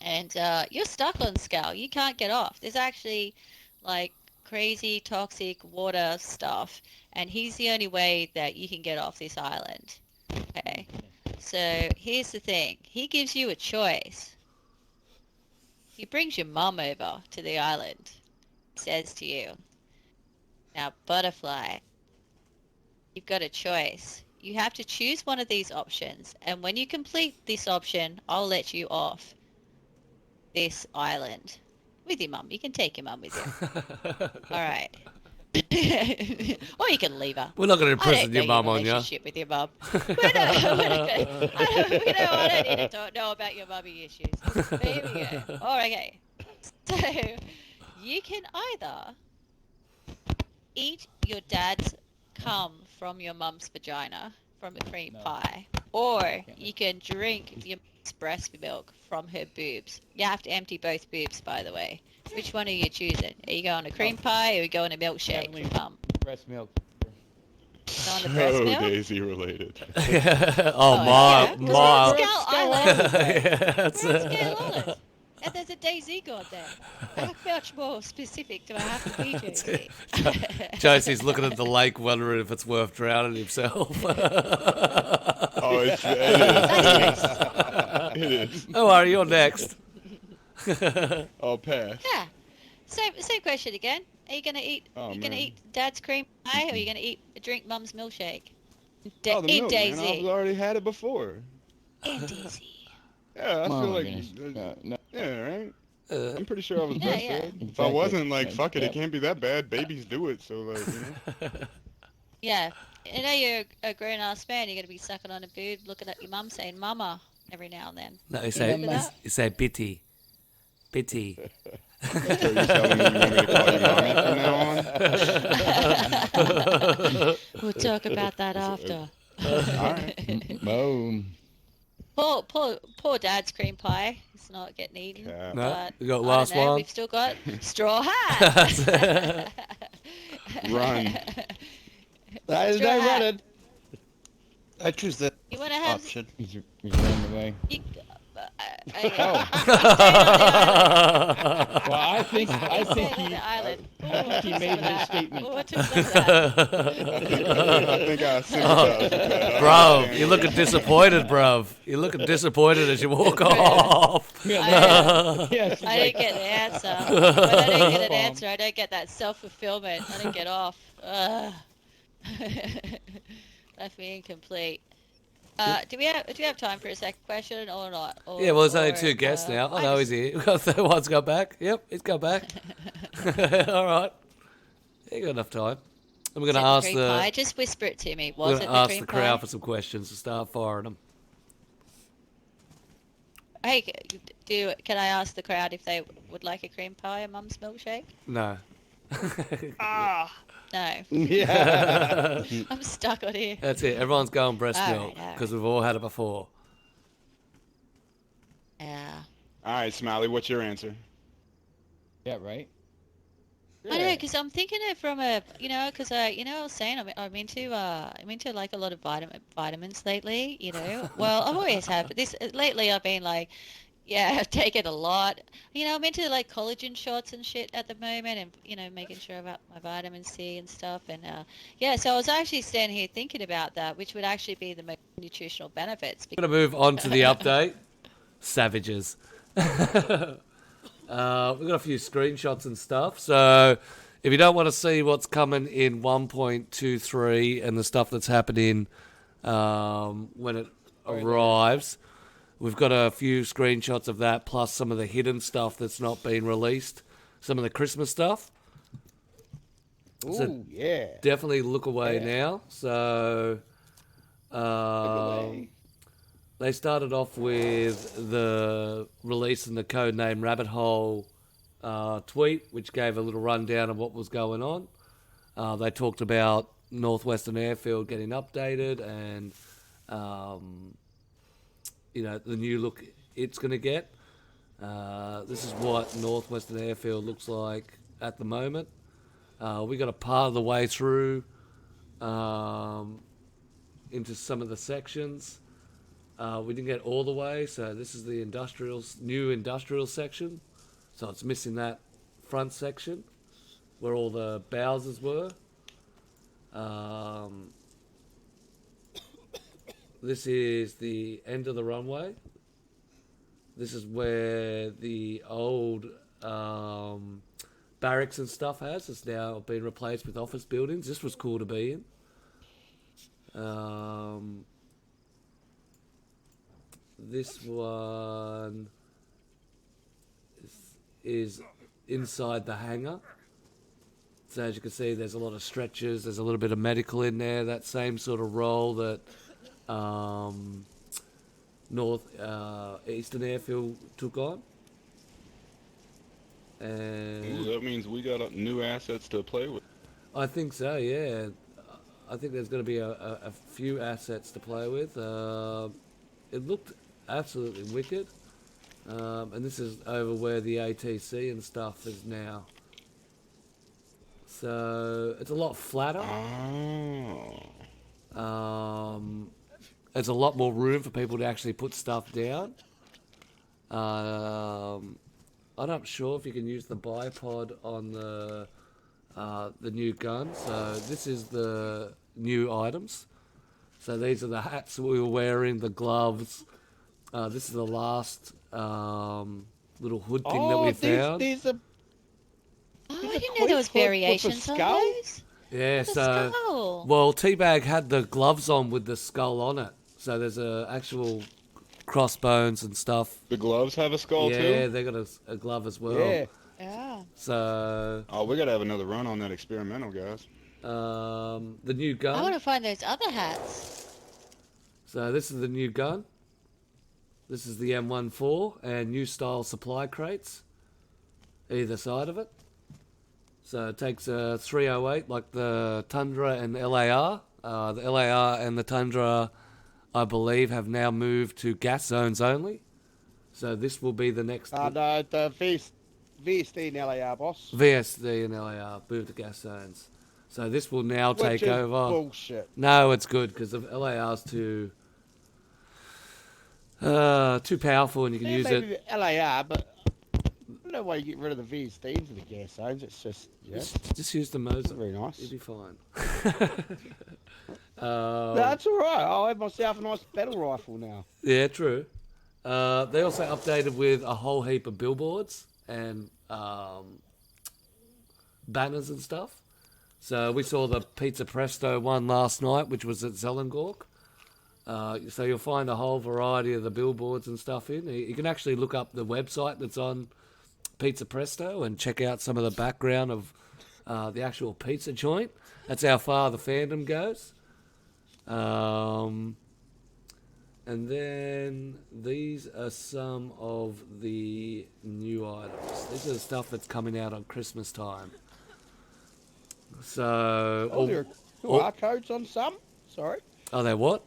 And you're stuck on Skull. You can't get off. There's actually like crazy toxic water stuff, and he's the only way that you can get off this island. Okay. So here's the thing. He gives you a choice. He brings your mum over to the island. He says to you, now, Butterfly, you've got a choice. You have to choose one of these options, and when you complete this option, I'll let you off this island. With your mum. You can take your mum with you. Alright. Or you can leave her. We're not going to I don't imprison know your mum on you. relationship with your mum. I don't need to know about your mummy issues. But here we go. Okay. So, you can either eat your dad's cum from your mum's vagina, from a cream No. pie, or you can drink your mum's breast milk from her boobs. You have to empty both boobs, by the way. Which one are you choosing? Are you going a cream pie, or are you going a milkshake Definitely from mum? breast milk. Going to breast So milk? DayZ related. Oh, yeah. my. We're Skull Island. Yeah, that's We're on Skull Island. And there's a DayZ god there. How much more specific do I have to be, Josie? Josie's looking at the lake, wondering if it's worth drowning himself. Oh, it is. It is. Oh, are you next? I'll pass. Yeah. Same question again. Are you gonna eat? Oh, you gonna man. eat Dad's cream pie, or are you gonna drink Mum's milkshake? Oh, the In milk, man. I've DayZ. already had it before. In DayZ. Yeah, I Oh feel my like. goodness. No. Yeah, right. Uh, I'm pretty sure I was Yeah, breastfed. yeah. If I Exactly. wasn't, like, fuck it, Yep. it can't be that bad. Babies do it, so like, you know. Yeah. You know you're a grown-ass man. You're going to be sucking on a boob, looking at your mum saying mama every now and then. no, You good with that? you say bitty. Bitty. So you're telling me you want me to call you mommy from now on? We'll talk about that after. All right. Boom. Poor dad's cream pie. It's not getting eaten. Cap. No, But we got I last don't know, one. we've still got straw hat. Run. There's Straw no hat. running. I choose that You want to have? option. He's running away. You, Oh. Well, I think Staying on he. the island. He made his statement. Oh, took some of that. I think I sympathize with that. Bro, you're looking disappointed, bruv. You're looking disappointed as you walk off. Yes. I didn't get the answer. When I don't get an answer, I don't get that self-fulfillment. I didn't get off. Ugh. Left me incomplete. Do we have time for a second question or not? Or, Yeah, well, there's only or, two guests now. I I know just- he's here. We've got the third one's got back. Yep, he's got back. All right. You got enough time. And we're going to Is it ask cream the pie? Just whisper it to me. we're Was it gonna the ask cream the pie? crowd for some questions to start firing them. Hey, can I ask the crowd if they would like a cream pie or mum's milkshake? No. No, Yeah. I'm stuck on here. That's it. Everyone's going breast All milk right. because we've all had it before. Yeah. All right, Smiley, what's your answer? Yeah, right. I know, because I'm thinking it from a, because I was saying I'm into like a lot of vitamins lately, Well, I've always had, but lately I've been like, yeah, I've taken a lot. I'm into like collagen shots and shit at the moment, and making sure about my vitamin C and stuff, and yeah. So I was actually standing here thinking about that, which would actually be the most nutritional benefits. We're going to move on to the update. Savages. We've got a few screenshots and stuff. So if you don't want to see what's coming in 1.23 and the stuff that's happening when it arrives, we've got a few screenshots of that, plus some of the hidden stuff that's not been released, some of the Christmas stuff. Ooh, yeah. Definitely look away Yeah. now. So away. they started off with the release in the codename Rabbit Hole tweet, which gave a little rundown of what was going on. They talked about Northwestern Airfield getting updated and, the new look it's going to get. This is what Northwestern Airfield looks like at the moment. We got a part of the way through into some of the sections. We didn't get all the way, so this is the new industrial section. So it's missing that front section where all the Bowsers were. This is the end of the runway. This is where the old barracks and stuff has. It's now been replaced with office buildings. This was cool to be in. This one is inside the hangar. So as you can see, there's a lot of stretchers. There's a little bit of medical in there. That same sort of role that Eastern Airfield took on. And Ooh, that means we got new assets to play with. I think so, yeah. I think there's going to be a few assets to play with. It looked absolutely wicked. And this is over where the ATC and stuff is now. So it's a lot flatter. Oh. There's a lot more room for people to actually put stuff down. I'm not sure if you can use the bipod on the new gun. So this is the new items. So these are the hats we were wearing, the gloves. This is the last little hood thing that we found. These are Oh, These I are didn't know there was quite for variations on skull? those. Yeah, The so skull. well, Teabag had the gloves on with the skull on it. So there's a actual crossbones and stuff. The gloves have a skull Yeah, too? they got a glove as well. Yeah. Yeah. So, Oh, we gotta have another run on that experimental, guys. the new I want gun. to find those other hats. So this is the new gun. This is the M14 and new style supply crates, either side of it. So it takes a 308 like the Tundra and LAR. The LAR and the Tundra, I believe, have now moved to gas zones only. So this will be the next No, the VSD and LAR, boss. VSD and LAR move to gas zones. So this will now Which take is over. bullshit. No, it's good because the LAR's too powerful and you can use Maybe it. the LAR, but I don't know why you get rid of the VSD into the gas zones. It's just, Just use the Moser. very nice. You'll be fine. No, that's all right. I'll have myself a nice battle rifle now. Yeah, true. They also updated with a whole heap of billboards and banners and stuff. So we saw the Pizza Presto one last night, which was at Zellengork. So you'll find a whole variety of the billboards and stuff in. You can actually look up the website that's on Pizza Presto and check out some of the background of the actual pizza joint. That's how far the fandom goes. And then these are some of the new items. This is the stuff that's coming out on Christmas time. So, Oh, there are QR codes on some. Sorry. are they what?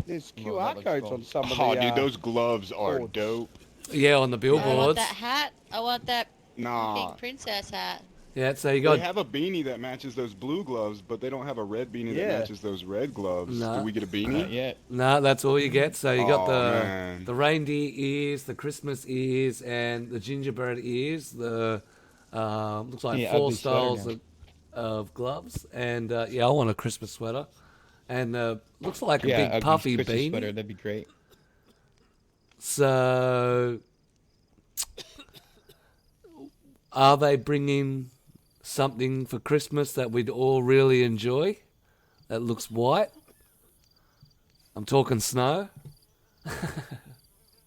There's Well, that QR looks codes cool. on some of Oh, the... dude, those gloves are boards. dope. Yeah, on the I want billboards. that hat. I want that Nah, pink princess hat. Yeah, so you they got have a beanie that matches those blue gloves, but they don't have a red beanie Yeah. that matches those red gloves. Nah. Do we get a Not beanie? yet. no. That's all you get. So you got Oh, the man. reindeer ears, the Christmas ears, and the gingerbread ears. The looks like Yeah, 4 ugly sweater styles now. of gloves. And yeah, I want a Christmas sweater. And looks like a Yeah, big ugly puffy Christmas beanie. sweater. That'd be great. So, are they bringing something for Christmas that we'd all really enjoy? That looks white. I'm talking snow.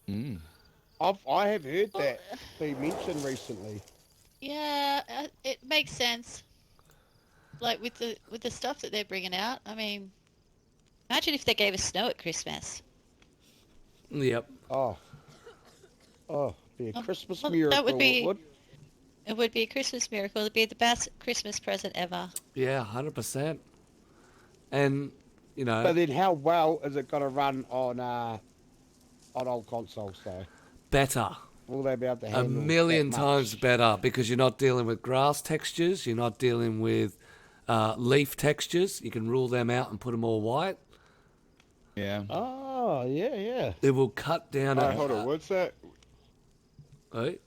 Mm. I have heard that be mentioned recently. Yeah, it makes sense. Like with the stuff that they're bringing out. I mean, imagine if they gave us snow at Christmas. Yep. Oh, be a Oh, Christmas well, miracle. that would be- It would. It would be a Christmas miracle. It'd be the best Christmas present ever. Yeah, 100%. And you know, But then, how well is it going to run on old consoles? Though, better. will they be able to A handle million that times much? better because you're not dealing with grass textures. You're not dealing with leaf textures. You can rule them out and put them all white. Yeah. Oh, yeah. It will cut down. All right, hold on. What's that? Right?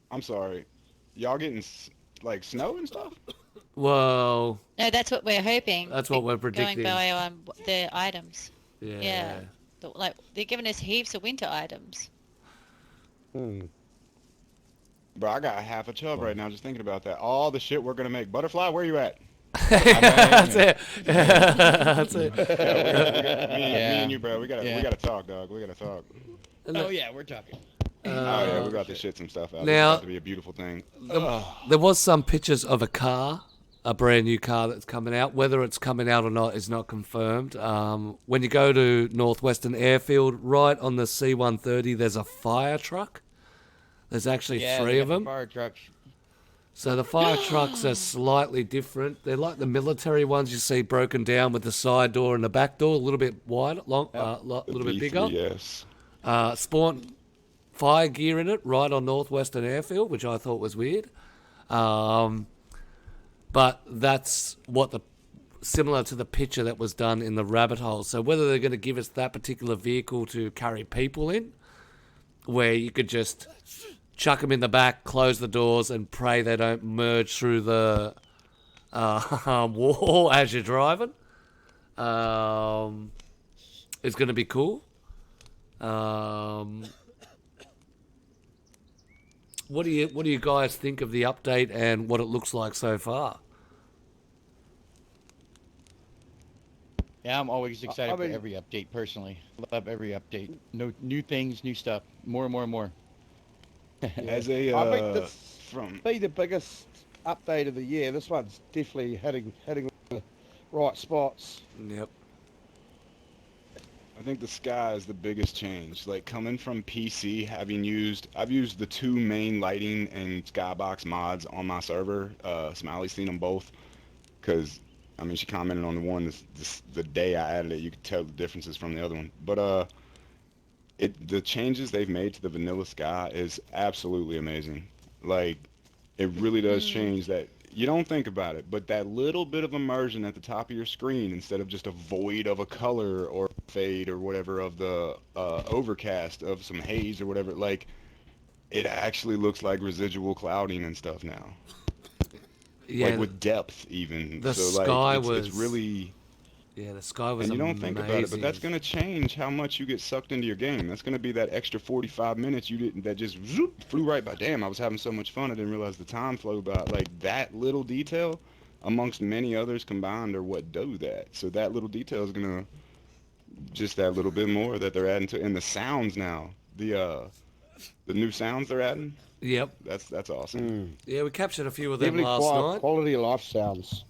I'm sorry. Y'all getting like snow and stuff? Well, No, that's what we're hoping. that's what we're predicting. Going by the items. Yeah. Yeah. Like they're giving us heaps of winter items. Hmm. Bro, I got half a chub right now just thinking about that. All the shit we're gonna make. Butterfly, where you at? That's it. That's it. Me Yeah. and you, bro. We gotta talk, dog. We gotta talk. Oh yeah, we're talking. Oh yeah, we got to shit some stuff out. Now- It's about to be a beautiful thing. There was some pictures of a car, a brand new car that's coming out. Whether it's coming out or not is not confirmed. When you go to Northwestern Airfield, right on the C-130, there's a fire truck. There's actually Yeah, 3 they of got the them. Fire trucks. So the fire trucks are slightly different. They're like the military ones you see broken down with the side door and the back door, a little bit wider, little bit bigger. Yes. Spawn fire gear in it right on Northwestern Airfield, which I thought was weird. But that's similar to the picture that was done in the rabbit hole. So whether they're going to give us that particular vehicle to carry people in, where you could just chuck them in the back, close the doors, and pray they don't merge through the wall as you're driving, is going to be cool. What do you guys think of the update and what it looks like so far? Yeah, I'm always excited I mean- for every update. Personally, love every update. No new things, new stuff. More and more and more. As a I think this from be the biggest update of the year. This one's definitely hitting the right spots. Yep. I think the sky is the biggest change. Like coming from PC, I've used the two main lighting and skybox mods on my server. Smiley's seen them both, because I mean she commented on the one the day I added it. You could tell the differences from the other one. But the changes they've made to the vanilla sky is absolutely amazing. Like it really does change that. You don't think about it, but that little bit of immersion at the top of your screen, instead of just a void of a color or fade or whatever of the overcast of some haze or whatever, like it actually looks like residual clouding and stuff now. Yeah. Like with depth even. The So like sky it's was really, Yeah, the sky was and you amazing. don't think about it, but that's going to change how much you get sucked into your game. That's going to be that extra 45 minutes you didn't, that just zoop, flew right by. Damn, I was having so much fun, I didn't realize the time flew by. Like that little detail, amongst many others combined, are what do that. So that little detail is going to, just that little bit more that they're adding to, and the sounds now, the new sounds they're adding, Yep. that's awesome. Yeah, we captured a few of them Definitely last night. quality of life sounds.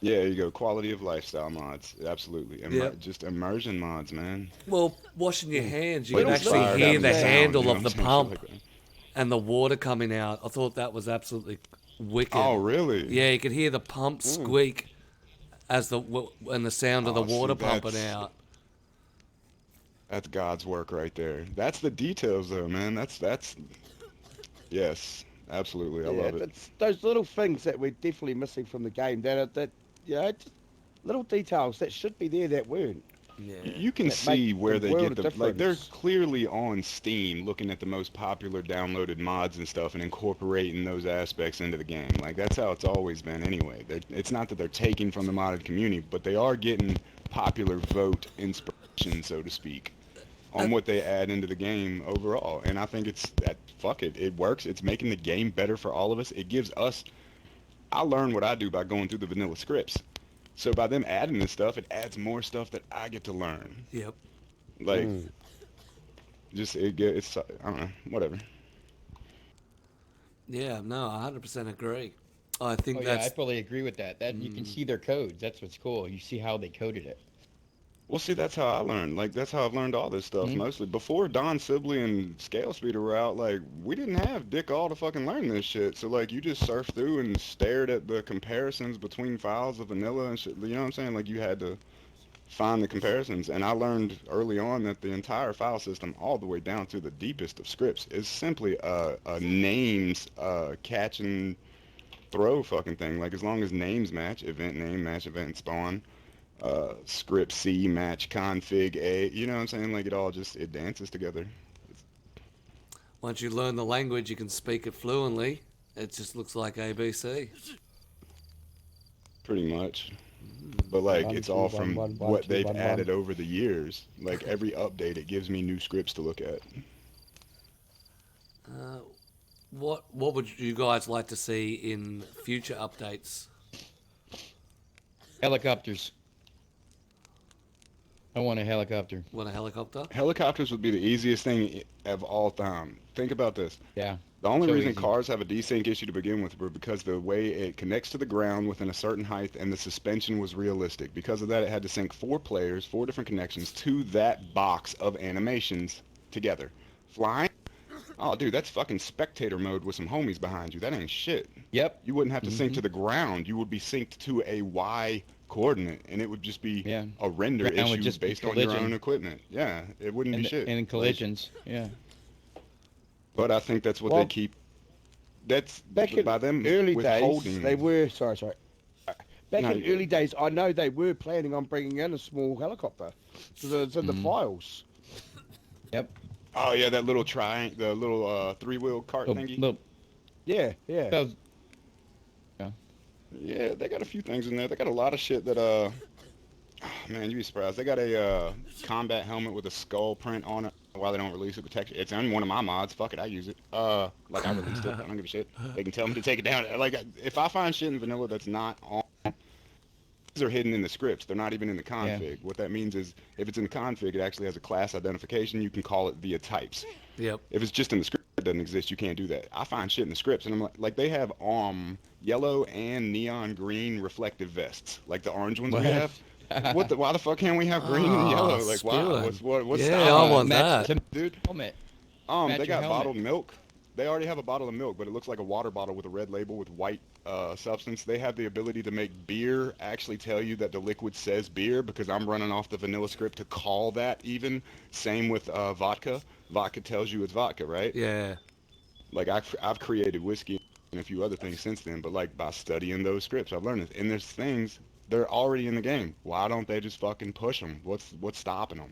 Yeah, there you go. Quality of lifestyle mods, absolutely. Yep. Just immersion mods, man. Well, washing your hands, you Like can actually inspired hear having the sound, handle you know of the what I'm saying? pump Shit like that. and the water coming out. I thought that was absolutely wicked. Oh, really? Yeah, you could hear the pump squeak as and the sound of the Oh, see, water pumping that's- out. That's God's work right there. That's the details, though, man. That's. Yes, absolutely. I love it. It's those little things that we're definitely missing from the game. Just little details that should be there that weren't. Yeah. You can That see make where the they world get of the like. They're difference. clearly on Steam, looking at the most popular downloaded mods and stuff, and incorporating those aspects into the game. Like that's how it's always been, anyway. It's not that they're taking from the modded community, but they are getting popular vote inspiration, so to speak, on what they add into the game overall. And I think it's that. Fuck it, it works. It's making the game better for all of us. It gives us. I learn what I do by going through the vanilla scripts. So by them adding this stuff, it adds more stuff that I get to learn. Yep. Like, it's I don't know, whatever. Yeah, no, 100% agree. I think Oh yeah, I that's fully agree with that. That you can see their codes. That's what's cool. You see how they coded it. Well, see, that's how I learned. Like, that's how I've learned all this stuff, mostly. Before Don Sibley and Scale Speeder were out, like, we didn't have dick all to fucking learn this shit. So, like, you just surfed through and stared at the comparisons between files of vanilla and shit. You know what I'm saying? Like, you had to find the comparisons. And I learned early on that the entire file system, all the way down to the deepest of scripts, is simply a names catch and throw fucking thing. Like, as long as names match, event name match event spawn, script C match config A, you know what I'm saying? Like it dances together. once you learn the language, you can speak it fluently. It just looks like ABC. Pretty much. But like One, it's two, all one, from one, one, what two, they've one, added one. over the years. Like every update, it gives me new scripts to look at. What would you guys like to see in future updates? Helicopters. I want a helicopter. Want a helicopter? Helicopters would be the easiest thing of all time. Think about this. Yeah. The only So reason easy. cars have a desync issue to begin with were because the way it connects to the ground within a certain height and the suspension was realistic. Because of that, it had to sync 4 players, 4 different connections to that box of animations together. Flying? Oh, dude, that's fucking spectator mode with some homies behind you. That ain't shit. Yep. You wouldn't have to sync to the ground. You would be synced to a Y coordinate, and it would just be Yeah. a render Ground would issue just be based on your collision. own equipment. Yeah, it wouldn't be shit. And collisions. Yeah. But I think that's what Well, they keep. That's Back in by them early withholding. days, they were sorry. Back No, in you- early days, I know they were planning on bringing in a small helicopter. So it's in the files. Yep. Oh yeah, that little the little 3-wheel cart Little, thingy. little, Yeah. those- Yeah, they got a few things in there. They got a lot of shit that man, you'd be surprised. They got a combat helmet with a skull print on it. Why they don't release it with texture? It's on one of my mods. Fuck it, I use it. Like I released it. I don't give a shit. They can tell me to take it down. Like if I find shit in vanilla that's not on are hidden in the scripts. They're not even in the Yeah. config. What that means is if it's in the config, it actually has a class identification. You can call it via types. Yep. If it's just in the script, it doesn't exist. You can't do that. I find shit in the scripts, and I'm like they have yellow and neon green reflective vests, like the orange ones we What? have. Why the fuck can't we have green and yellow? Like, why? spewing. What's Yeah, stopping I us? want match that. the Dude, helmet. they Match your got helmet. bottled milk. They already have a bottle of milk, but it looks like a water bottle with a red label with white substance. They have the ability to make beer actually tell you that the liquid says beer because I'm running off the vanilla script to call that even. Same with vodka. Vodka tells you it's vodka, right? Yeah. Like I've created whiskey and a few other things since then, but like by studying those scripts, I've learned it. And there's things they're already in the game. Why don't they just fucking push them? What's stopping them?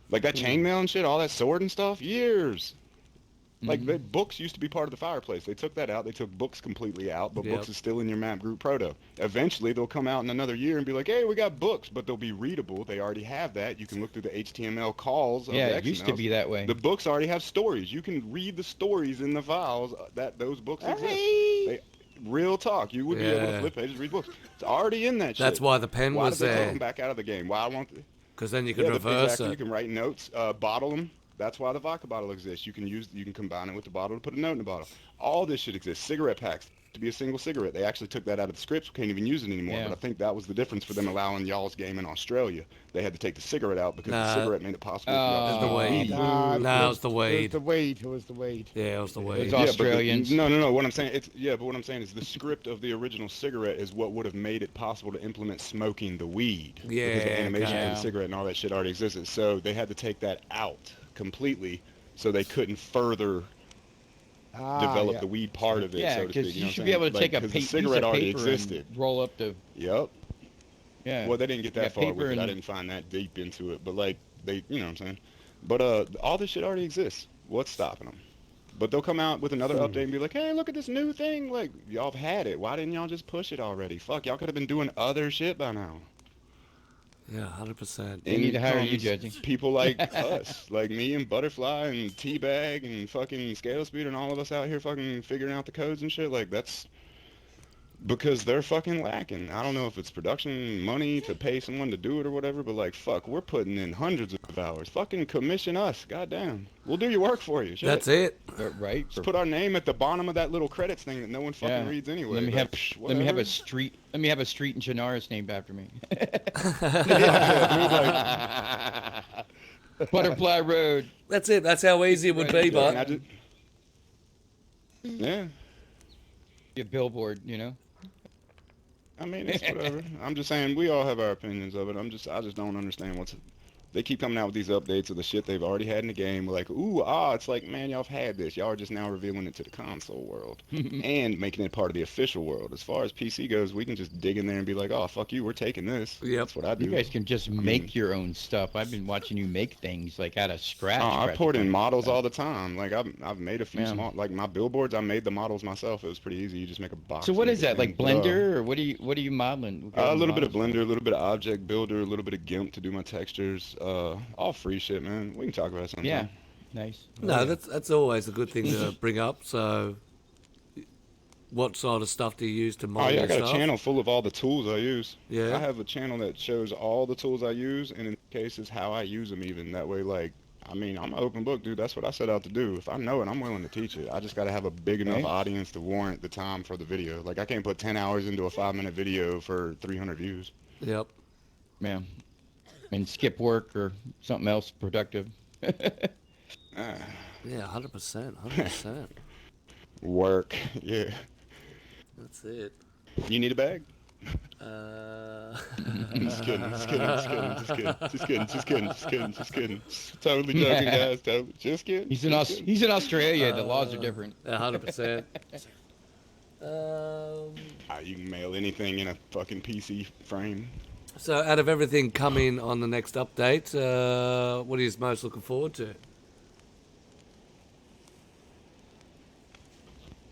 Like that chainmail and shit, all that sword and stuff, years. Like the books used to be part of the fireplace. They took that out. They took books completely out, but Yep. books is still in your map group proto. Eventually, they'll come out in another year and be like, "Hey, we got books," but they'll be readable. They already have that. You can look through the HTML calls of Yeah, the it used to XMLs. be that way. The books already have stories. You can read the stories in the files that those books exist. They, real talk. You would be able to Yeah. flip pages, read books. It's already in that shit. That's why the pen Why was did they take there. them back out of the game? Why won't they? Because then you could Yeah, reverse exactly. You it. can write notes, bottle them. That's why the vodka bottle exists. You can combine it with the bottle to put a note in the bottle. All this shit exists. Cigarette packs to be a single cigarette. They actually took that out of the scripts. We can't even use it anymore. Yeah. But I think that was the difference for them allowing y'all's game in Australia. They had to take the cigarette out because Nah. the cigarette made it possible. to It's the Oh, weed. boo. No, it's the It weed. was the weed. It was the weed. Yeah, it was the It's weed. all- Yeah, but Australians. no. What I'm saying, but what I'm saying is the script of the original cigarette is what would have made it possible to implement smoking the weed. Because Yeah, the animation for okay. the cigarette and all that shit already existed. So they had to take that out completely, so they couldn't further develop Yeah. the weed part of it. Yeah, so to because speak. you know should what be I'm able to saying? take a Like, 'cause piece the cigarette of already paper existed. and roll up the Yep. yeah. Well, they didn't get You that got far with paper it. I and- didn't find that deep into it, but like they, you know what I'm saying. But all this shit already exists. What's stopping them? But they'll come out with another update and be like, "Hey, look at this new thing! Like y'all have had it. Why didn't y'all just push it already? Fuck, y'all could have been doing other shit by now." Yeah, 100%. They need to hire you, comes Judgy. People like us, like me and Butterfly and Teabag and fucking Scale Speed and all of us out here fucking figuring out the codes and shit. Like that's because they're fucking lacking. I don't know if it's production money to pay someone to do it or whatever, but like fuck, we're putting in hundreds of hours. Fucking commission us, goddamn. We'll do your work for you. Shit. That's it. Right. Just put our name at the bottom of that little credits thing that no one fucking Yeah. reads anyway. Let me but, have psh, let me have whatever. a street. Let me have a street in Chinaris named after me. Yeah, dude, like, Butterfly Road. That's it. That's how easy it would be, Right. and I but just, yeah. A billboard, you know. I mean, it's whatever. I'm just saying we all have our opinions of it. I just don't understand they keep coming out with these updates of the shit they've already had in the game. We're like, it's like, man, y'all have had this. Y'all are just now revealing it to the console world and making it part of the official world. As far as PC goes, we can just dig in there and be like, oh, fuck you, we're taking this. Yep. That's what I do. You guys can just make your own stuff. I've been watching you make things like out of scratch. I poured in practically. models all the time. Like I've made a few Yeah. small, like my billboards. I made the models myself. It was pretty easy. You just make a box. So what and is that? everything. Like But, Blender or what are you modeling? What kind a of little bit of models? Blender, a little bit of Object Builder, a little bit of GIMP to do my textures. All free shit, man. We can talk about it sometime. Yeah. Nice. no, that's always a good thing to bring up. So, what sort of stuff do you use to Oh model yeah, I your got stuff? a channel full of all the tools I use. Yeah. I have a channel that shows all the tools I use, and in cases how I use them. Even that way, like, I mean, I'm an open book, dude. That's what I set out to do. If I know it, I'm willing to teach it. I just got to have a big enough Right. audience to warrant the time for the video. Like, I can't put 10 hours into a 5-minute video for 300 views. Yep. Yeah. And skip work or something else productive. Ah, Yeah, 100%. 100%. work, yeah. That's it. You need a bag? Just kidding. Totally joking, guys. Just kidding. He's in Australia. The laws are different. 100%. You can mail anything in a fucking PC frame. So, out of everything coming on the next update, what are you most looking forward to?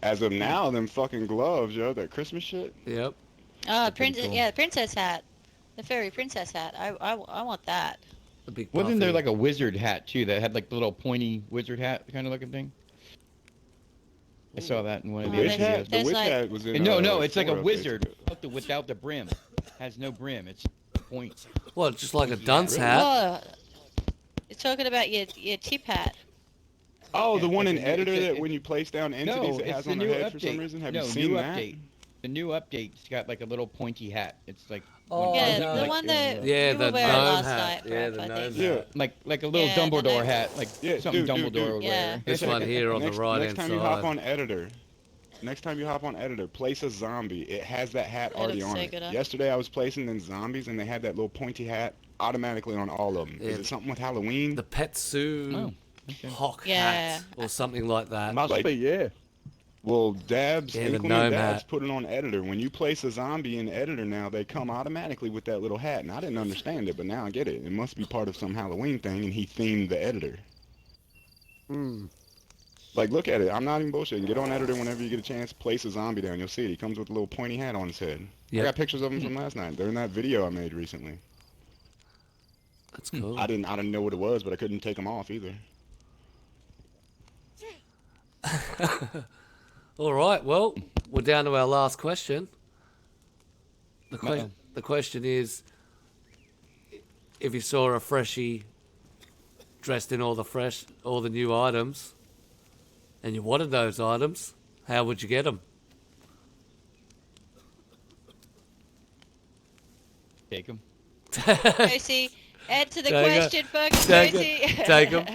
As of now, them fucking gloves, yo, that Christmas shit. Yep. Oh, pretty cool. the princess hat. The fairy princess hat. I want that. The big Wasn't there puffy. like a wizard hat too that had like the little pointy wizard hat kind of looking thing? I saw that in one of Oh, the Witch other there's- hat. videos. The there's witch like- hat was in. No, it's like a 4 wizard updates. without the brim. Has no brim. It's point. What, just like a Really? dunce hat? Oh, you're talking about your tip hat. Oh, the one in It's a- editor it's a- that when you place down entities, No, it it's has the on new their head for some update. reason. Have No, you seen new that? update. The new update's got like a little pointy hat. It's like Oh, Yeah, no. the like- one that Yeah, you the were wearing gnome last hat. night, Yeah, Prep, the I gnome think. Yeah. hat. like a little Yeah, the Dumbledore gnome- hat, like Yeah, something dude, Dumbledore would Yeah. wear. This one here on next, the right next hand time you hop side. on editor, next time you hop on editor, place a zombie. It has that hat That already looks on so it. good, huh? Yesterday I was placing in zombies and they had that little pointy hat automatically on all of them. Yeah. Is it something with Halloween? The Petsu Oh, okay. Hawk Yeah. hat or something like that. Must Like- be, yeah. Well, Dabs, Yeah, the Inkling gnome and Dabs hat. put it on editor. When you place a zombie in editor now, they come automatically with that little hat. And I didn't understand it, but now I get it. It must be part of some Halloween thing, and he themed the editor. Hmm. Like, look at it. I'm not even bullshitting. Get on editor whenever you get a chance. Place a zombie down. You'll see it. He comes with a little pointy hat on his head. Yep. I got pictures of him from last night. They're in that video I made recently. That's cool. I didn't know what it was, but I couldn't take them off either. All right, well, we're down to our last question. Uh-oh. The question is, if you saw a freshie dressed in all the new items, and you wanted those items, how would you get them? Take them. Josie, answer the Take it. question, folks. Take Josie. it. Take 'em.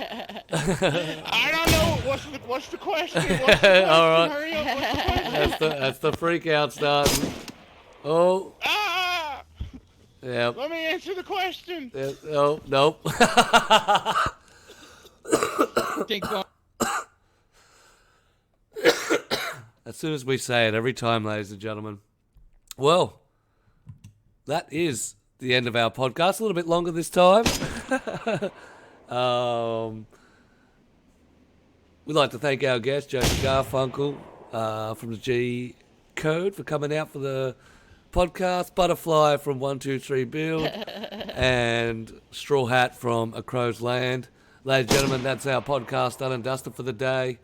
I don't know. What's the question? What's the question? All right. Hurry up. What's the question? That's the freak out starting. Oh, Ah! yeah. Let me answer the question. Oh, nope. Take one. As soon as we say it, every time, ladies and gentlemen. Well, that is the end of our podcast. A little bit longer this time. We'd like to thank our guest, Josie Garfunkel, from the G Code, for coming out for the podcast. Butterfly from 123 Build, and Straw Hat from A Crow's Land. Ladies and gentlemen, that's our podcast done and dusted for the day.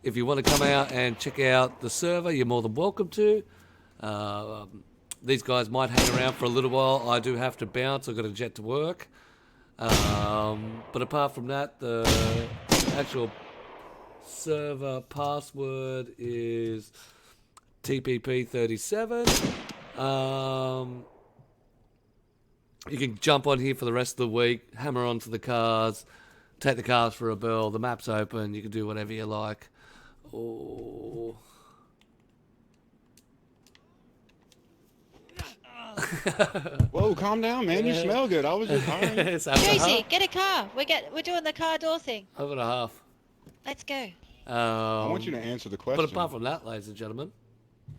If you want to come out and check out the server, you're more than welcome to. These guys might hang around for a little while. I do have to bounce. I've got a jet to work. But apart from that, the actual server password is TPP 37. You can jump on here for the rest of the week, hammer onto the cars, take the cars for a bill. The map's open. You can do whatever you like. Oh. Whoa, calm down, man. You Yeah. smell good. I was just all right. It's half and a Josie, half. get a car. We're doing the car door thing. Half and a half. Let's go. I want you to answer the question. But apart from that, ladies and gentlemen,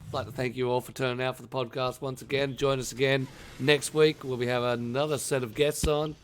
I'd like to thank you all for turning out for the podcast once again. Join us again next week where we have another set of guests on.